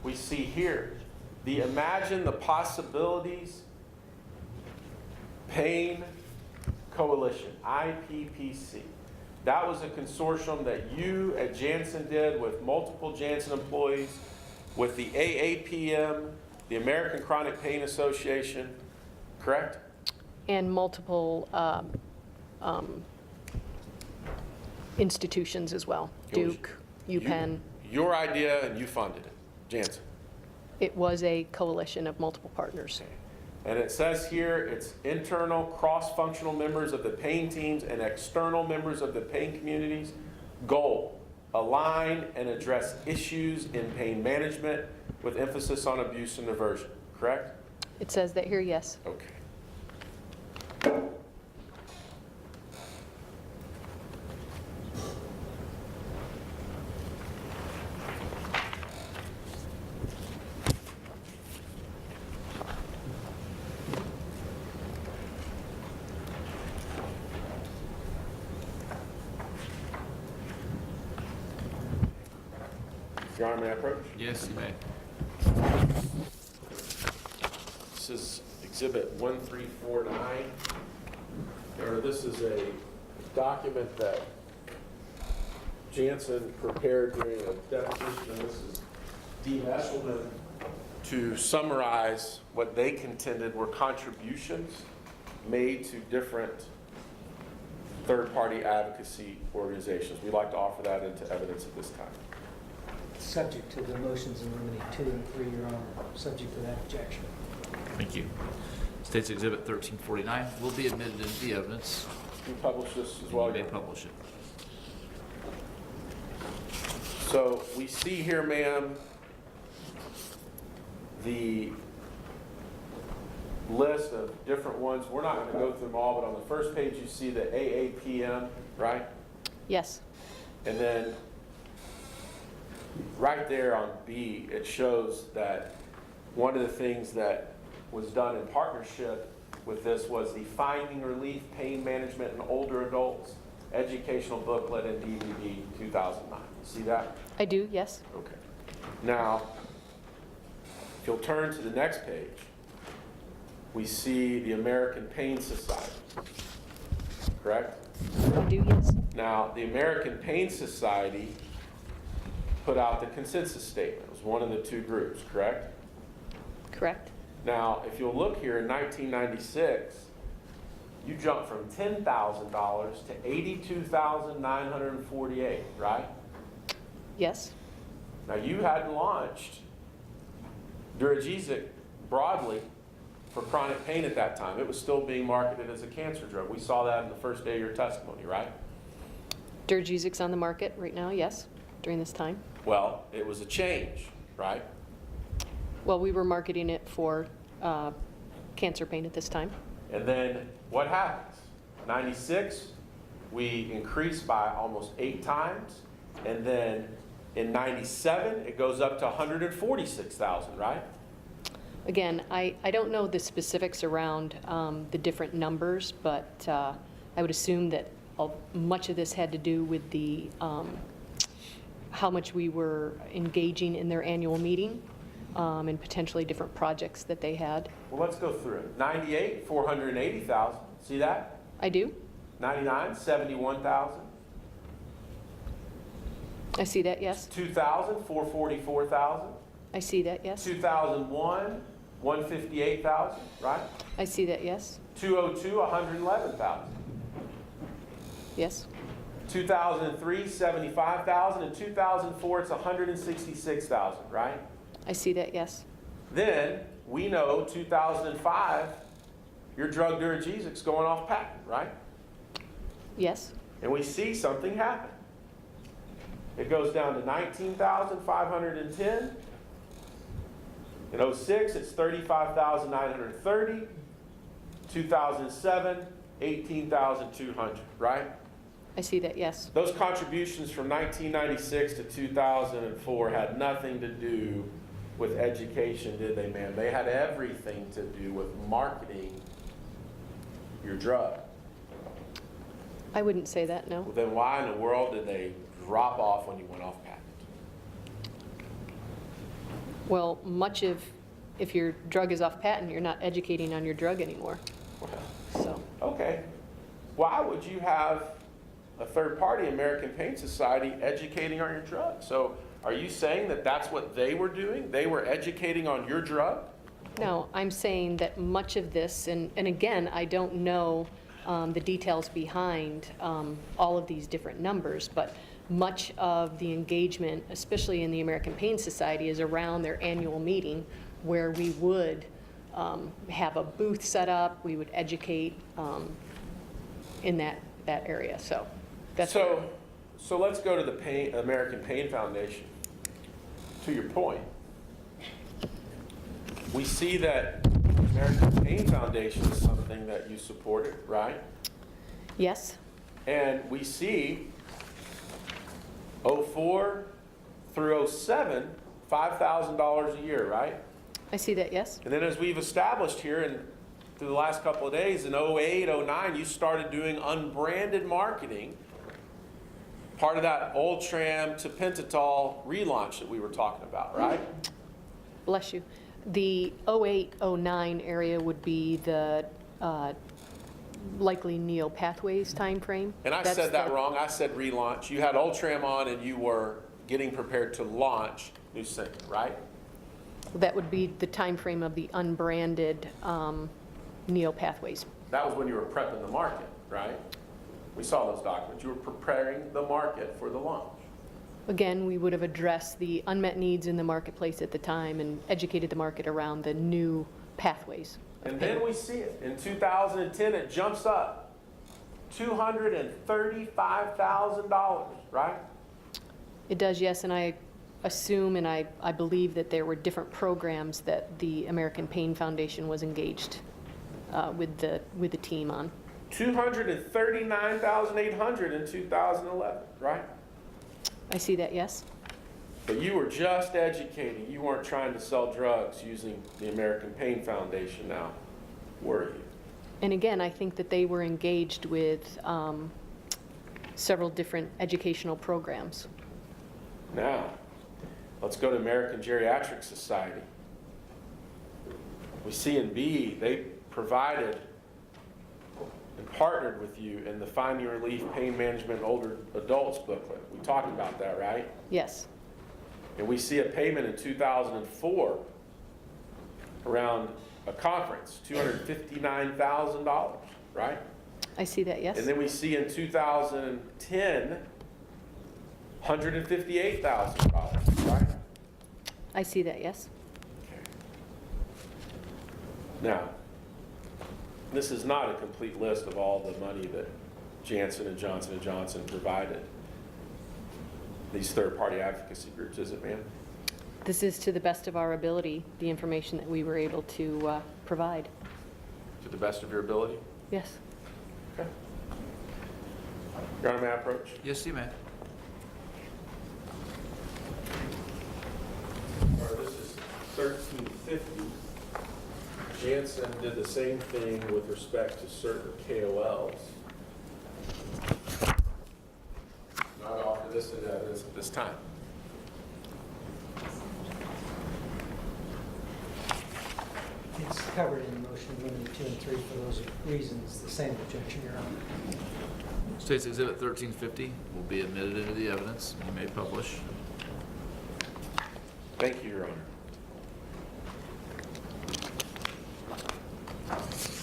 We see here the Imagine the Possibilities Pain Coalition, IPPC. That was a consortium that you at Janssen did with multiple Janssen employees, with the AAPM, the American Chronic Pain Association, correct? And multiple institutions as well. It was Duke, UPenn. Your idea, and you funded it, Janssen. It was a coalition of multiple partners. And it says here, it's internal, cross-functional members of the pain teams and external members of the pain communities. Goal, align and address issues in pain management with emphasis on abuse and aversion, correct? It says that here, yes. Okay. Your Honor, may I approach? Yes, you may. This is Exhibit 1349. Your Honor, this is a document that Janssen prepared during a deposition, and this is Dean Eshelman, to summarize what they contended were contributions made to different third-party advocacy organizations. We'd like to offer that into evidence at this time. Subject to the motions in limine 2 and 3, Your Honor, subject to that objection. Thank you. State's Exhibit 1349 will be admitted into the evidence. Can you publish this as You well? may publish it. So we see here, ma'am, the list of different ones. We're not going to go through them all, but on the first page you see the AAPM, right? Yes. And then right there on B, it shows that one of the things that was done in partnership with this was the Finding Relief, Pain Management in Older Adults Educational Booklet and DVD 2009. See that? I do, yes. Okay. Now, if you'll turn to the next page, we see the American Pain Society. Correct? I do, yes. Now, the American Pain Society put out the consensus statement. It was one of the two groups, correct? Correct. Now, if you'll look here in 1996, you jumped from $10,000 to $82,948, right? Yes. Now, you hadn't launched Duragesic broadly for chronic pain at that time. It was still being marketed as a cancer drug. We saw that in the first day of your testimony, right? Duragesics on the market right now, yes, during this time. Well, it was a change, right? Well, we were marketing it for cancer pain at this time. And then what happens? 96, we increased by almost 8 times. And then in 97, it goes up to 146,000, right? Again, I don't know the specifics around the different numbers, but I would assume that much of this had to do with the how much we were engaging in their annual meeting and potentially different projects that they had. Well, let's go through it. 98, 480,000. See that? I do. 99, 71,000. I see that, yes. 2000, 444,000. I see that, yes. 2001, 158,000, right? I see that, yes. 202, 111,000. Yes. 2003, 75,000, and 2004, it's 166,000, right? I see that, yes. Then we know 2005, your drug Duragesics going off patent, right? Yes. And we see something happen. It goes down to 19,510. In 06, it's 35,930. 2007, 18,200, right? I see that, yes. Those contributions from 1996 to 2004 had nothing to do with education, did they, ma'am? They had everything to do with marketing your drug. I wouldn't say that, no. Well, then why in the world did they drop off when you went off patent? Well, if your drug is off patent, you're not educating on your drug anymore. So, Okay. Why would you have a third party, American Pain Society, educating on your drug? So are you saying that that's what they were doing? They were educating on your drug? no, I'm saying that much of this, and again, I don't know the details behind all of these different numbers, but much of the engagement, especially in the American Pain Society, is around their annual meeting where we would have a booth set up, we would educate in that area. So that's So let's go to the American Pain Foundation. To your point, we see that American Pain Foundation is something that you supported, right? yes, And we see 04 through 07, $5,000 a year, right? I see that, yes, And then as we've established here and through the last couple of days, in 08, 09, you started doing unbranded marketing, part of that Ultram to Pentatol relaunch that we were talking about, right? bless you. The 08, 09 area would be the likely Neo Pathways timeframe. And I said that wrong. I said relaunch. You had Ultram on and you were getting prepared to launch Nucynta, right? That would be the timeframe of the unbranded Neo Pathways. That was when you were prepping the market, right? We saw those documents. You were preparing the market for the launch. Again, we would have addressed the unmet needs in the marketplace at the time and educated the market around the new pathways. And then we see it. In 2010, it jumps up $235,000, right? It does, yes, and I assume and I believe that there were different programs that the American Pain Foundation was engaged with the team on. $239,800 in 2011, right? I see that, yes. But you were just educating. You weren't trying to sell drugs using the American Pain Foundation now, were you? And again, I think that they were engaged with several different educational programs. Now, let's go to American Geriatric Society. We see in B, they provided and partnered with you in the Finding Relief Pain Management Older Adults booklet. We talked about that, right? Yes, And we see a payment in 2004 around a conference, $259,000, right? I see that, yes. And then we see in 2010, $158,000, right? I see that, yes. Okay. Now, this is not a complete list of all the money that Janssen and Johnson & Johnson provided these third-party advocacy groups, is it, ma'am? This is to the best of our ability, the information that we were able to provide. To the best of your ability? Yes. Okay. Your Honor, may I approach? Yes, you may. All right, this is 1350. Janssen did the same thing with respect to certain KOLs. Not offer this in evidence at this time. It's covered in motion limited 2 and 3 for those reasons, the same objection, Your Honor. States Exhibit 1350 will be admitted into the evidence. You may publish. Thank you, Your Honor.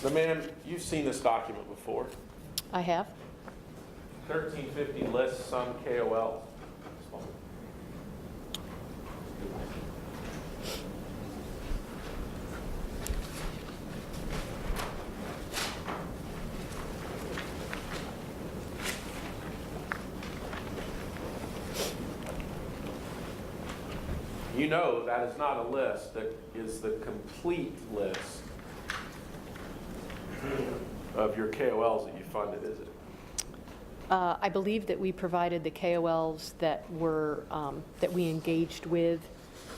Now, ma'am, you've seen this document before. I have. 1350 lists some KOLs. You know that is not a list that is the complete list of your KOLs that you funded, is it? I believe that we provided the KOLs that were, that we engaged with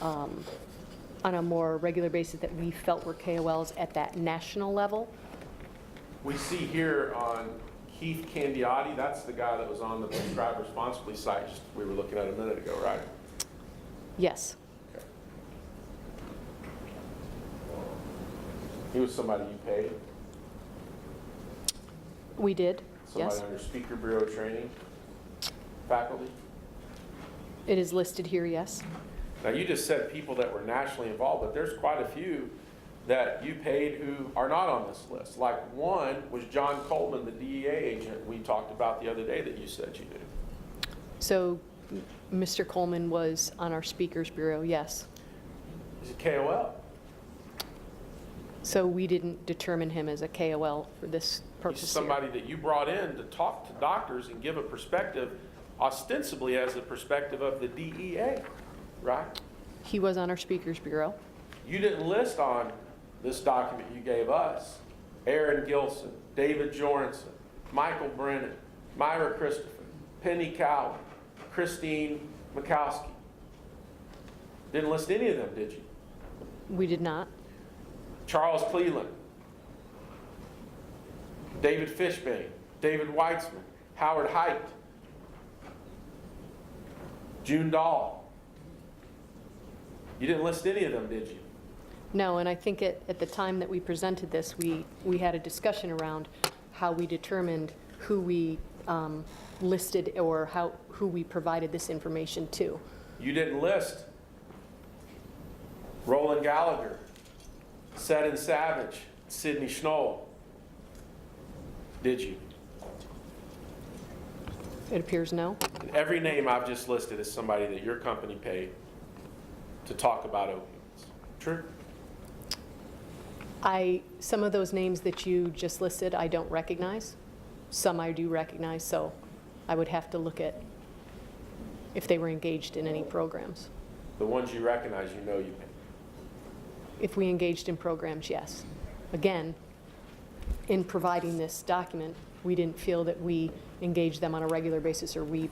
on a more regular basis that we felt were KOLs at that national level. We see here on Keith Candiotti, that's the guy that was on the Prescribe Responsibly site just we were looking at a minute ago, right? Yes, Okay. He was somebody you paid? we did, Somebody yes. under speaker bureau training, faculty? It is listed here, yes. Now, you just said people that were nationally involved, but there's quite a few that you paid who are not on this list. Like one was John Coleman, the DEA agent we talked about the other day that you said you knew. So Mr. Coleman was on our speakers bureau, yes. He's a KOL. So we didn't determine him as a KOL for this purpose He's here. somebody that you brought in to talk to doctors and give a perspective, ostensibly as a perspective of the DEA, right? He was on our speakers bureau. You didn't list on this document you gave us Aaron Gilson, David Joranson, Michael Brennan, Myra Christopher, Penny Cowan, Christine Mikowski. Didn't list any of them, did you? We did not. Charles Cleland, David Fishbane, David Weitzman, Howard Height, June Dahl. You didn't list any of them, did you? No, and I think at the time that we presented this, we had a discussion around how we determined who we listed or who we provided this information to. You didn't list Roland Gallagher, Seddon Savage, Sidney Schnoll, did you? It appears no. And every name I've just listed is somebody that your company paid to talk about opioids. True? Some of those names that you just listed, I don't recognize. Some I do recognize, so I would have to look at if they were engaged in any programs. The ones you recognize, you know you paid. If we engaged in programs, yes. Again, in providing this document, we didn't feel that we engaged them on a regular basis or we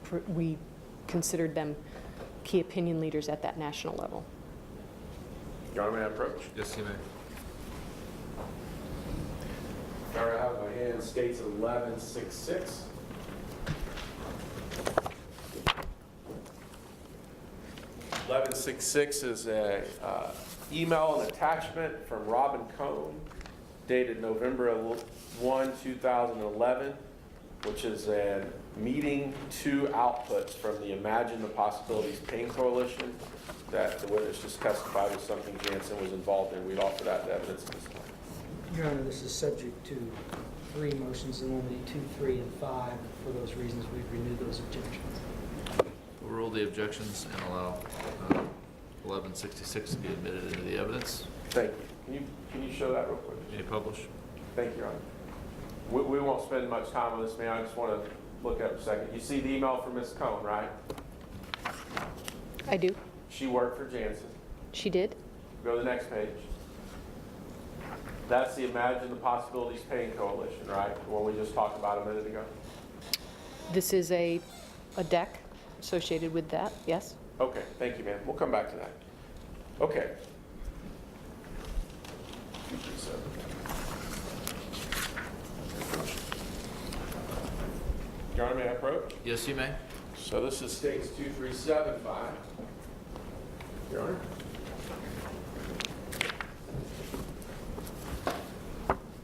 considered them key opinion leaders at that national level. Your Honor, may I approach? Yes, you may. Your Honor, I have my hand states 1166. Is a email and attachment from Robin Cohn dated November 1, 2011, which is a meeting 2 outputs from the Imagine the Possibilities Pain Coalition that the witness just testified was something Jansen was involved in. We'd offer that evidence at this time. Your Honor, this is subject to 3 motions in limine, 2, 3, and 5. For those reasons, we've renewed those objections. We'll rule the objections and allow 1166 to be admitted into the evidence. Thank you. Can you show that real quick? May you publish? Thank you, Your Honor. We won't spend much time on this, man. I just want to look at it for a second. You see the email from Ms. Cohn, right? I do. She worked for Jansen. She did. Go to the next page. That's the Imagine the Possibilities Pain Coalition, right? The one we just talked about a minute ago. This is a deck associated with that, yes? Okay, thank you, ma'am. We'll come back to that. Okay. Your Honor, may I approach? Yes, you may. So this is states 2375. Your Honor.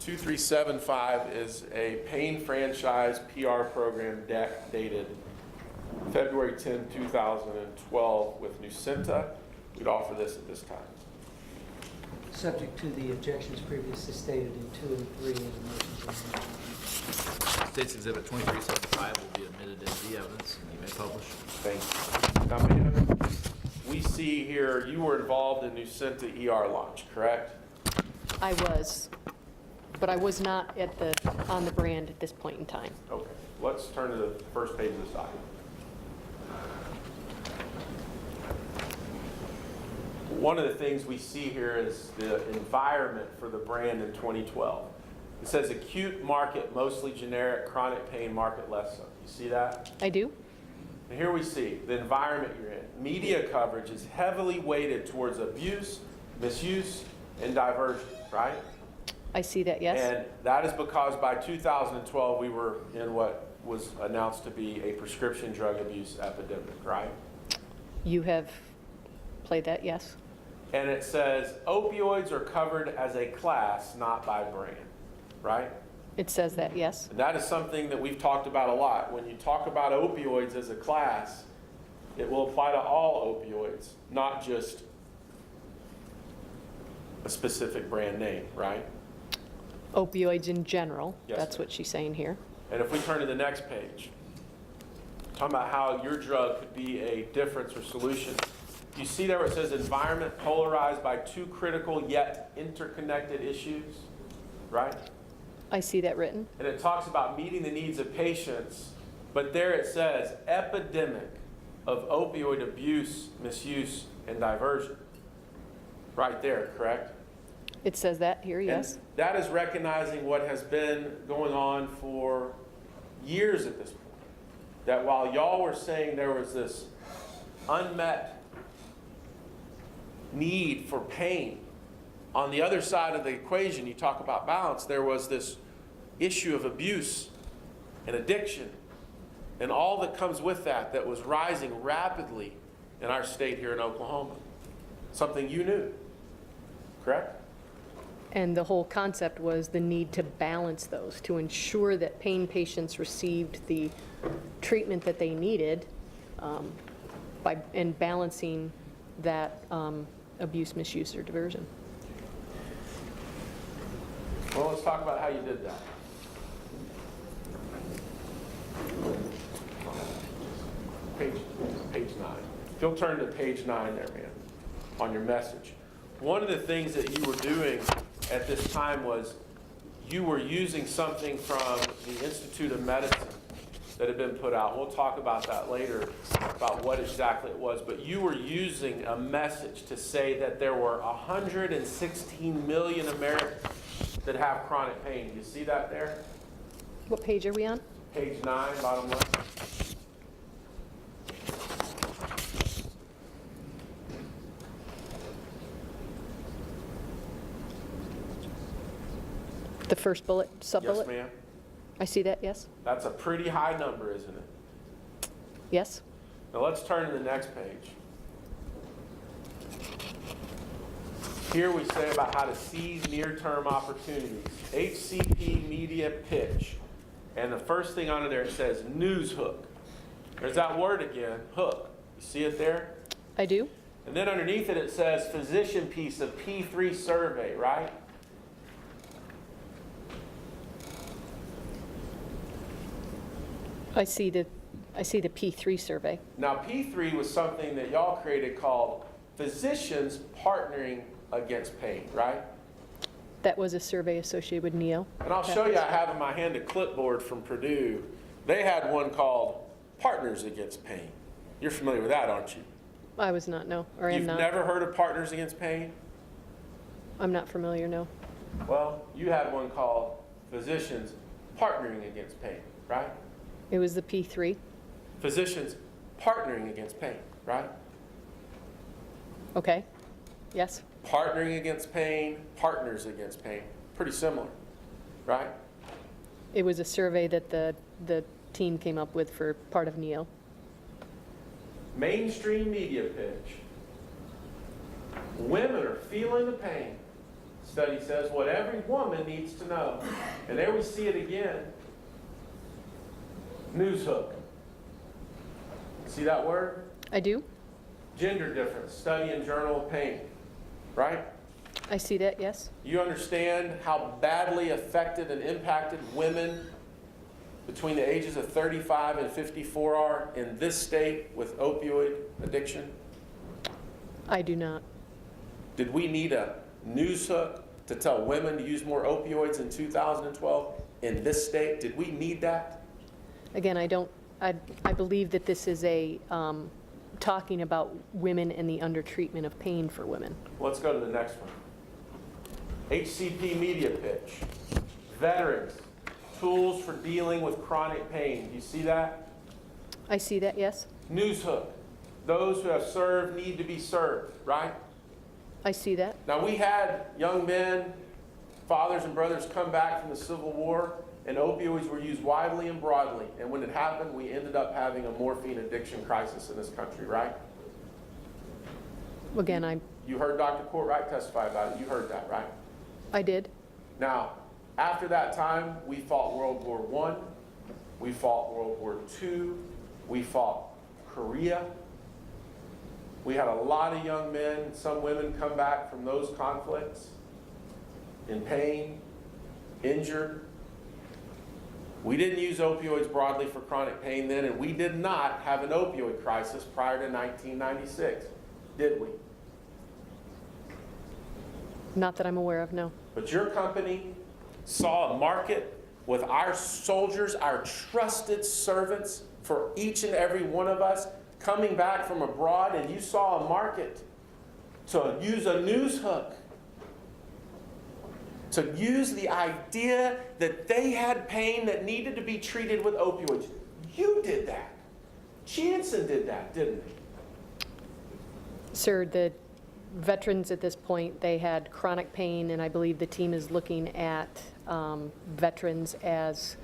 (2375) is a pain franchise PR program deck dated February 10, 2012 with Nucenta. We'd offer this at this time. Subject to the objections previously stated in 2 and 3 of the motions in limine. States Exhibit 2375 will be admitted into the evidence, and you may publish. Thank you. Now, ma'am, we see here you were involved in Nucenta ER launch, correct? I was, but I was not on the brand at this point in time. Okay. Let's turn to the first page of this document. One of the things we see here is the environment for the brand in 2012. It says acute market, mostly generic, chronic pain market, less so. You see that? I do. And here we see the environment you're in. Media coverage is heavily weighted towards abuse, misuse, and diversion, right? I see that, yes. And that is because by 2012, we were in what was announced to be a prescription drug abuse epidemic, right? You have played that, yes. And it says opioids are covered as a class, not by brand, right? It says that, yes. And that is something that we've talked about a lot. When you talk about opioids as a class, it will apply to all opioids, not just a specific brand name, right? Opioids in general, Yes, that's ma'am. what she's saying here. And if we turn to the next page, talking about how your drug could be a difference or solution. You see there where it says environment polarized by 2 critical yet interconnected issues, right? I see that written. And it talks about meeting the needs of patients, but there it says epidemic of opioid abuse, misuse, and diversion. Right there, correct? It says that here, yes. And that is recognizing what has been going on for years at this point. That while y'all were saying there was this unmet need for pain, on the other side of the equation, you talk about balance, there was this issue of abuse and addiction and all that comes with that that was rising rapidly in our state here in Oklahoma. Something you knew, correct? And the whole concept was the need to balance those, to ensure that pain patients received the treatment that they needed and balancing that abuse, misuse, or diversion. Well, let's talk about how you did that. Page 9. If you'll turn to page 9 there, man, on your message. One of the things that you were doing at this time was you were using something from the Institute of Medicine that had been put out. We'll talk about that later, about what exactly it was. But you were using a message to say that there were 116 million Americans that have chronic pain. You see that there? What page are we on? Page 9, bottom left. first bullet, sub-bullet? Yes, ma'am. I see that, yes? That's a pretty high number, isn't it? Yes? Now let's turn to the next page. Here we say about how to seize near-term opportunities. HCP media pitch. And the first thing under there says news hook. There's that word again, hook. You see it there? I do? And then underneath it, it says physician piece of P3 survey, right? I see the P3 survey. Now, P3 was something that y'all created called Physicians Partnering Against Pain, right? That was a survey associated with NEO. And I'll show you, I have in my hand a clipboard from Purdue. They had one called Partners Against Pain. You're familiar with that, aren't you? I was not, no, or am You've not. never heard of Partners Against Pain? I'm not familiar, no. Well, you had one called Physicians Partnering Against Pain, right? It was the P3. Physicians Partnering Against Pain, right? Okay. Yes? Partnering Against Pain, Partners Against Pain. Pretty similar, right? It was a survey that the team came up with for part of NEO. Mainstream media pitch. Women are feeling the pain. Study says what every woman needs to know. And there we see it again. News hook. See that word? I do? Gender difference. Study in Journal of Pain. Right? I see that, yes? You understand how badly affected and impacted women between the ages of 35 and 54 are in this state with opioid addiction? I do not. Did we need a news hook to tell women to use more opioids in 2012 in this state? Did we need that? Again, I believe that this is a, talking about women and the undertreatment of pain for women. Let's go to the next one. HCP media pitch. Veterans, tools for dealing with chronic pain. Do you see that? I see that, yes? News hook. Those who have served need to be served, right? I see that. Now, we had young men, fathers and brothers come back from the Civil War, and opioids were used widely and broadly. And when it happened, we ended up having a morphine addiction crisis in this country, right? Again, You heard Dr. Courtwright testify about it. You heard that, right? I did. Now, after that time, we fought World War I, we fought World War II, we fought Korea. We had a lot of young men, some women come back from those conflicts in pain, injured. We didn't use opioids broadly for chronic pain then, and we did not have an opioid crisis prior to 1996, did we? Not that I'm aware of, no. But your company saw a market with our soldiers, our trusted servants for each and every one of us coming back from abroad, and you saw a market to use a news hook, to use the idea that they had pain that needed to be treated with opioids. You did that. Janssen did that, didn't they? Sir, the veterans at this point, they had chronic pain, and I believe the team is looking at veterans as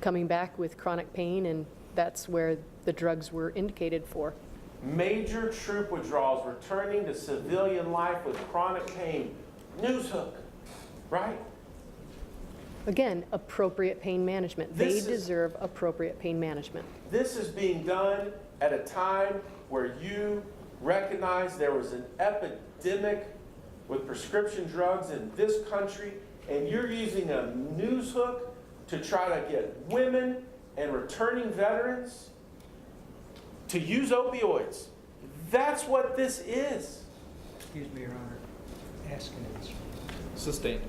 coming back with chronic pain, and that's where the drugs were indicated for. Major troop withdrawals, returning to civilian life with chronic pain. News hook, right? Again, appropriate pain management. They deserve appropriate pain management. This is being done at a time where you recognize there was an epidemic with prescription drugs in this country, and you're using a news hook to try to get women and returning veterans to use opioids. That's what this is. Excuse me, Your Honor, ask an answer. Sustained.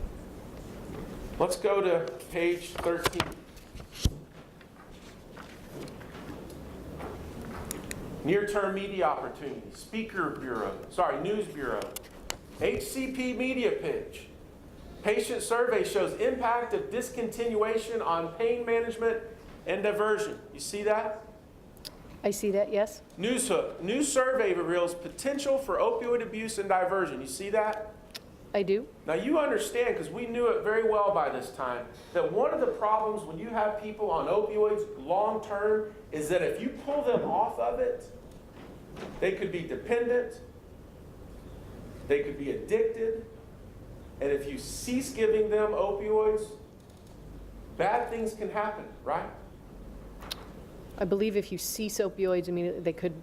Let's go to page 13. Near-term media opportunities, news bureau, HCP media pitch. Patient survey shows impact of discontinuation on pain management and diversion. You see that? I see that, yes? News hook, new survey reveals potential for opioid abuse and diversion. You see that? I do. Now you understand, because we knew it very well by this time, that one of the problems when you have people on opioids long term is that if you pull them off of it, they could be dependent, they could be addicted, and if you cease giving them opioids, bad things can happen, right? I believe if you cease opioids immediately, they could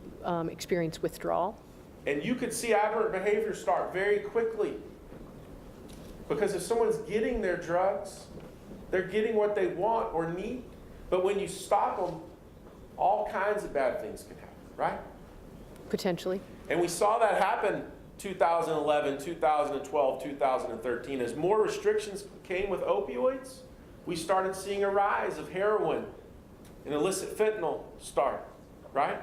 experience withdrawal. And you could see aberrant behavior start very quickly. Because if someone's getting their drugs, they're getting what they want or need. But when you stop them, all kinds of bad things can happen, right? Potentially. And we saw that happen 2011, 2012, 2013. As more restrictions came with opioids, we started seeing a rise of heroin and illicit fentanyl start, right?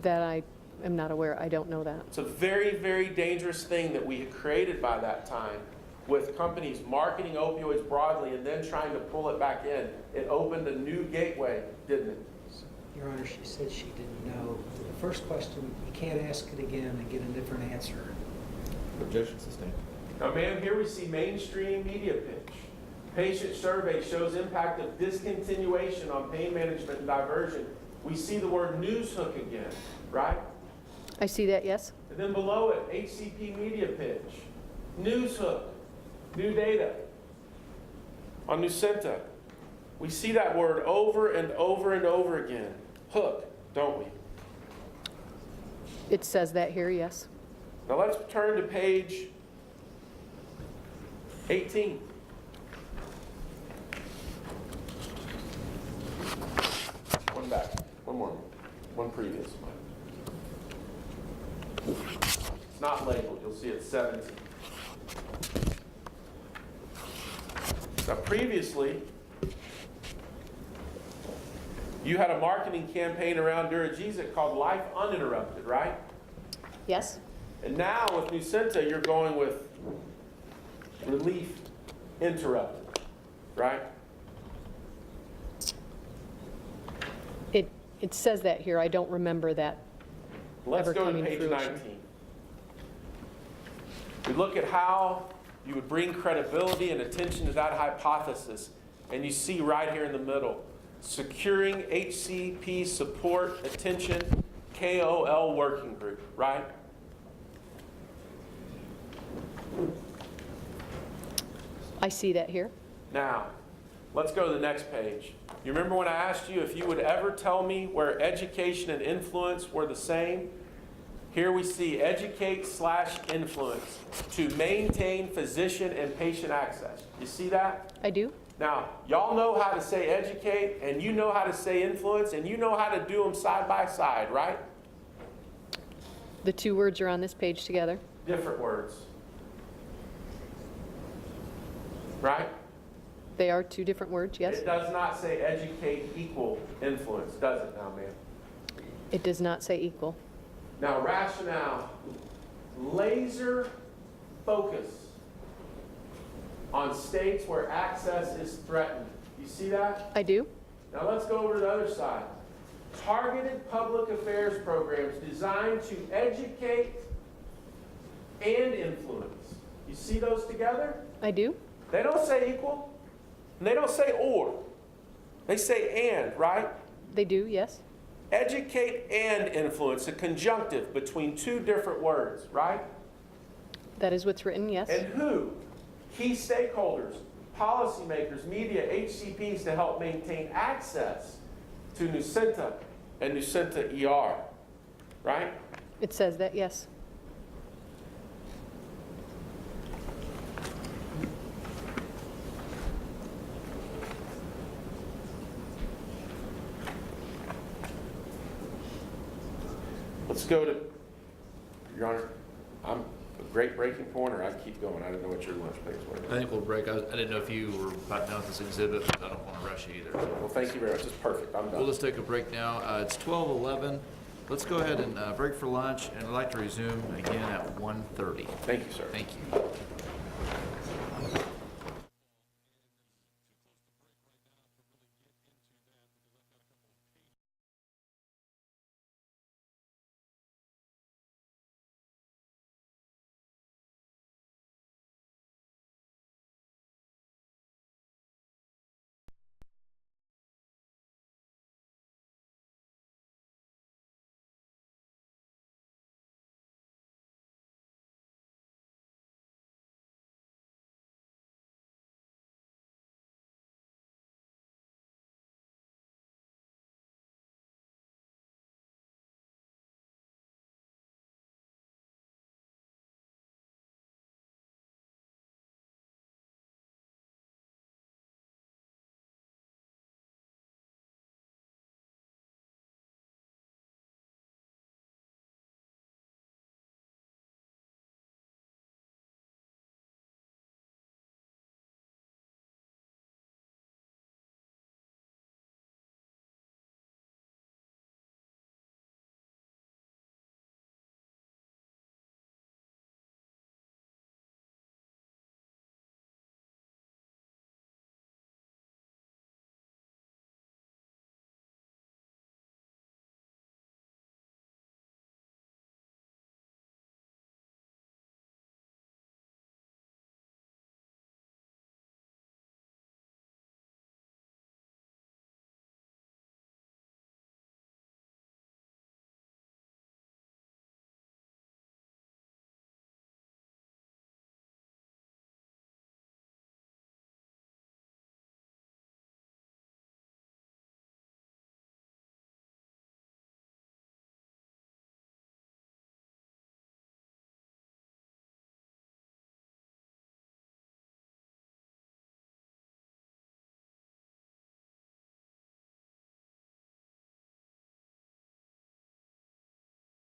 That I am not aware. I don't know that. It's a very, very dangerous thing that we had created by that time with companies marketing opioids broadly and then trying to pull it back in. It opened a new gateway, didn't it? Your Honor, she said she didn't know. The first question, you can't ask it again and get a different answer. Objection sustained. Now, ma'am, here we see mainstream media pitch. Patient survey shows impact of discontinuation on pain management and diversion. We see the word news hook again, right? I see that, yes. And then below it, HCP media pitch. News hook. New data on Nucynta. We see that word over and over and over again. Hook, don't we? It says that here, yes. Now let's turn to page 18. One back. One more. One previous. It's not labeled. You'll see it's 17. Now previously, you had a marketing campaign around Duragesic called Life Uninterrupted, right? Yes. And now with Nucynta, you're going with Relief Interrupted, right? It says that here. I don't remember that Let's ever go to coming to page fruition. 19. We look at how you would bring credibility and attention to that hypothesis. And you see right here in the middle, securing HCP support, attention, KOL working group, right? I see that here. Now, let's go to the next page. You remember when I asked you if you would ever tell me where education and influence were the same? Here we see educate/influence to maintain physician and patient access. You see that? I do. Now, y'all know how to say educate, and you know how to say influence, and you know how to do them side by side, right? The two words are on this page together. Different words. Right? They are two different words, yes. It does not say educate equal influence, does it now, ma'am? It does not say equal. Now, rationale, laser focus on states where access is threatened. You see that? I do. Now let's go over to the other side. Targeted public affairs programs designed to educate and influence. You see those together? I do. They don't say equal, and they don't say or. They say and, right? They do, yes. Educate and influence, a conjunctive between two different words, right? That is what's written, yes. And who? Key stakeholders, policymakers, media, HCPs to help maintain access to Nucynta and Nucynta ER, right? It says that, yes. Let's go to, Your Honor, I'm a great breaking point, or I keep going. I didn't know what your lunch breaks were. I think we'll break. I didn't know if you were about done with this exhibit, but I don't want to rush you either. Well, thank you very much. It's perfect. I'm We'll done. just take a break now. It's 12:11. Let's go ahead and break for lunch, and I'd like to resume again at 1:30. Thank you, sir. Thank you.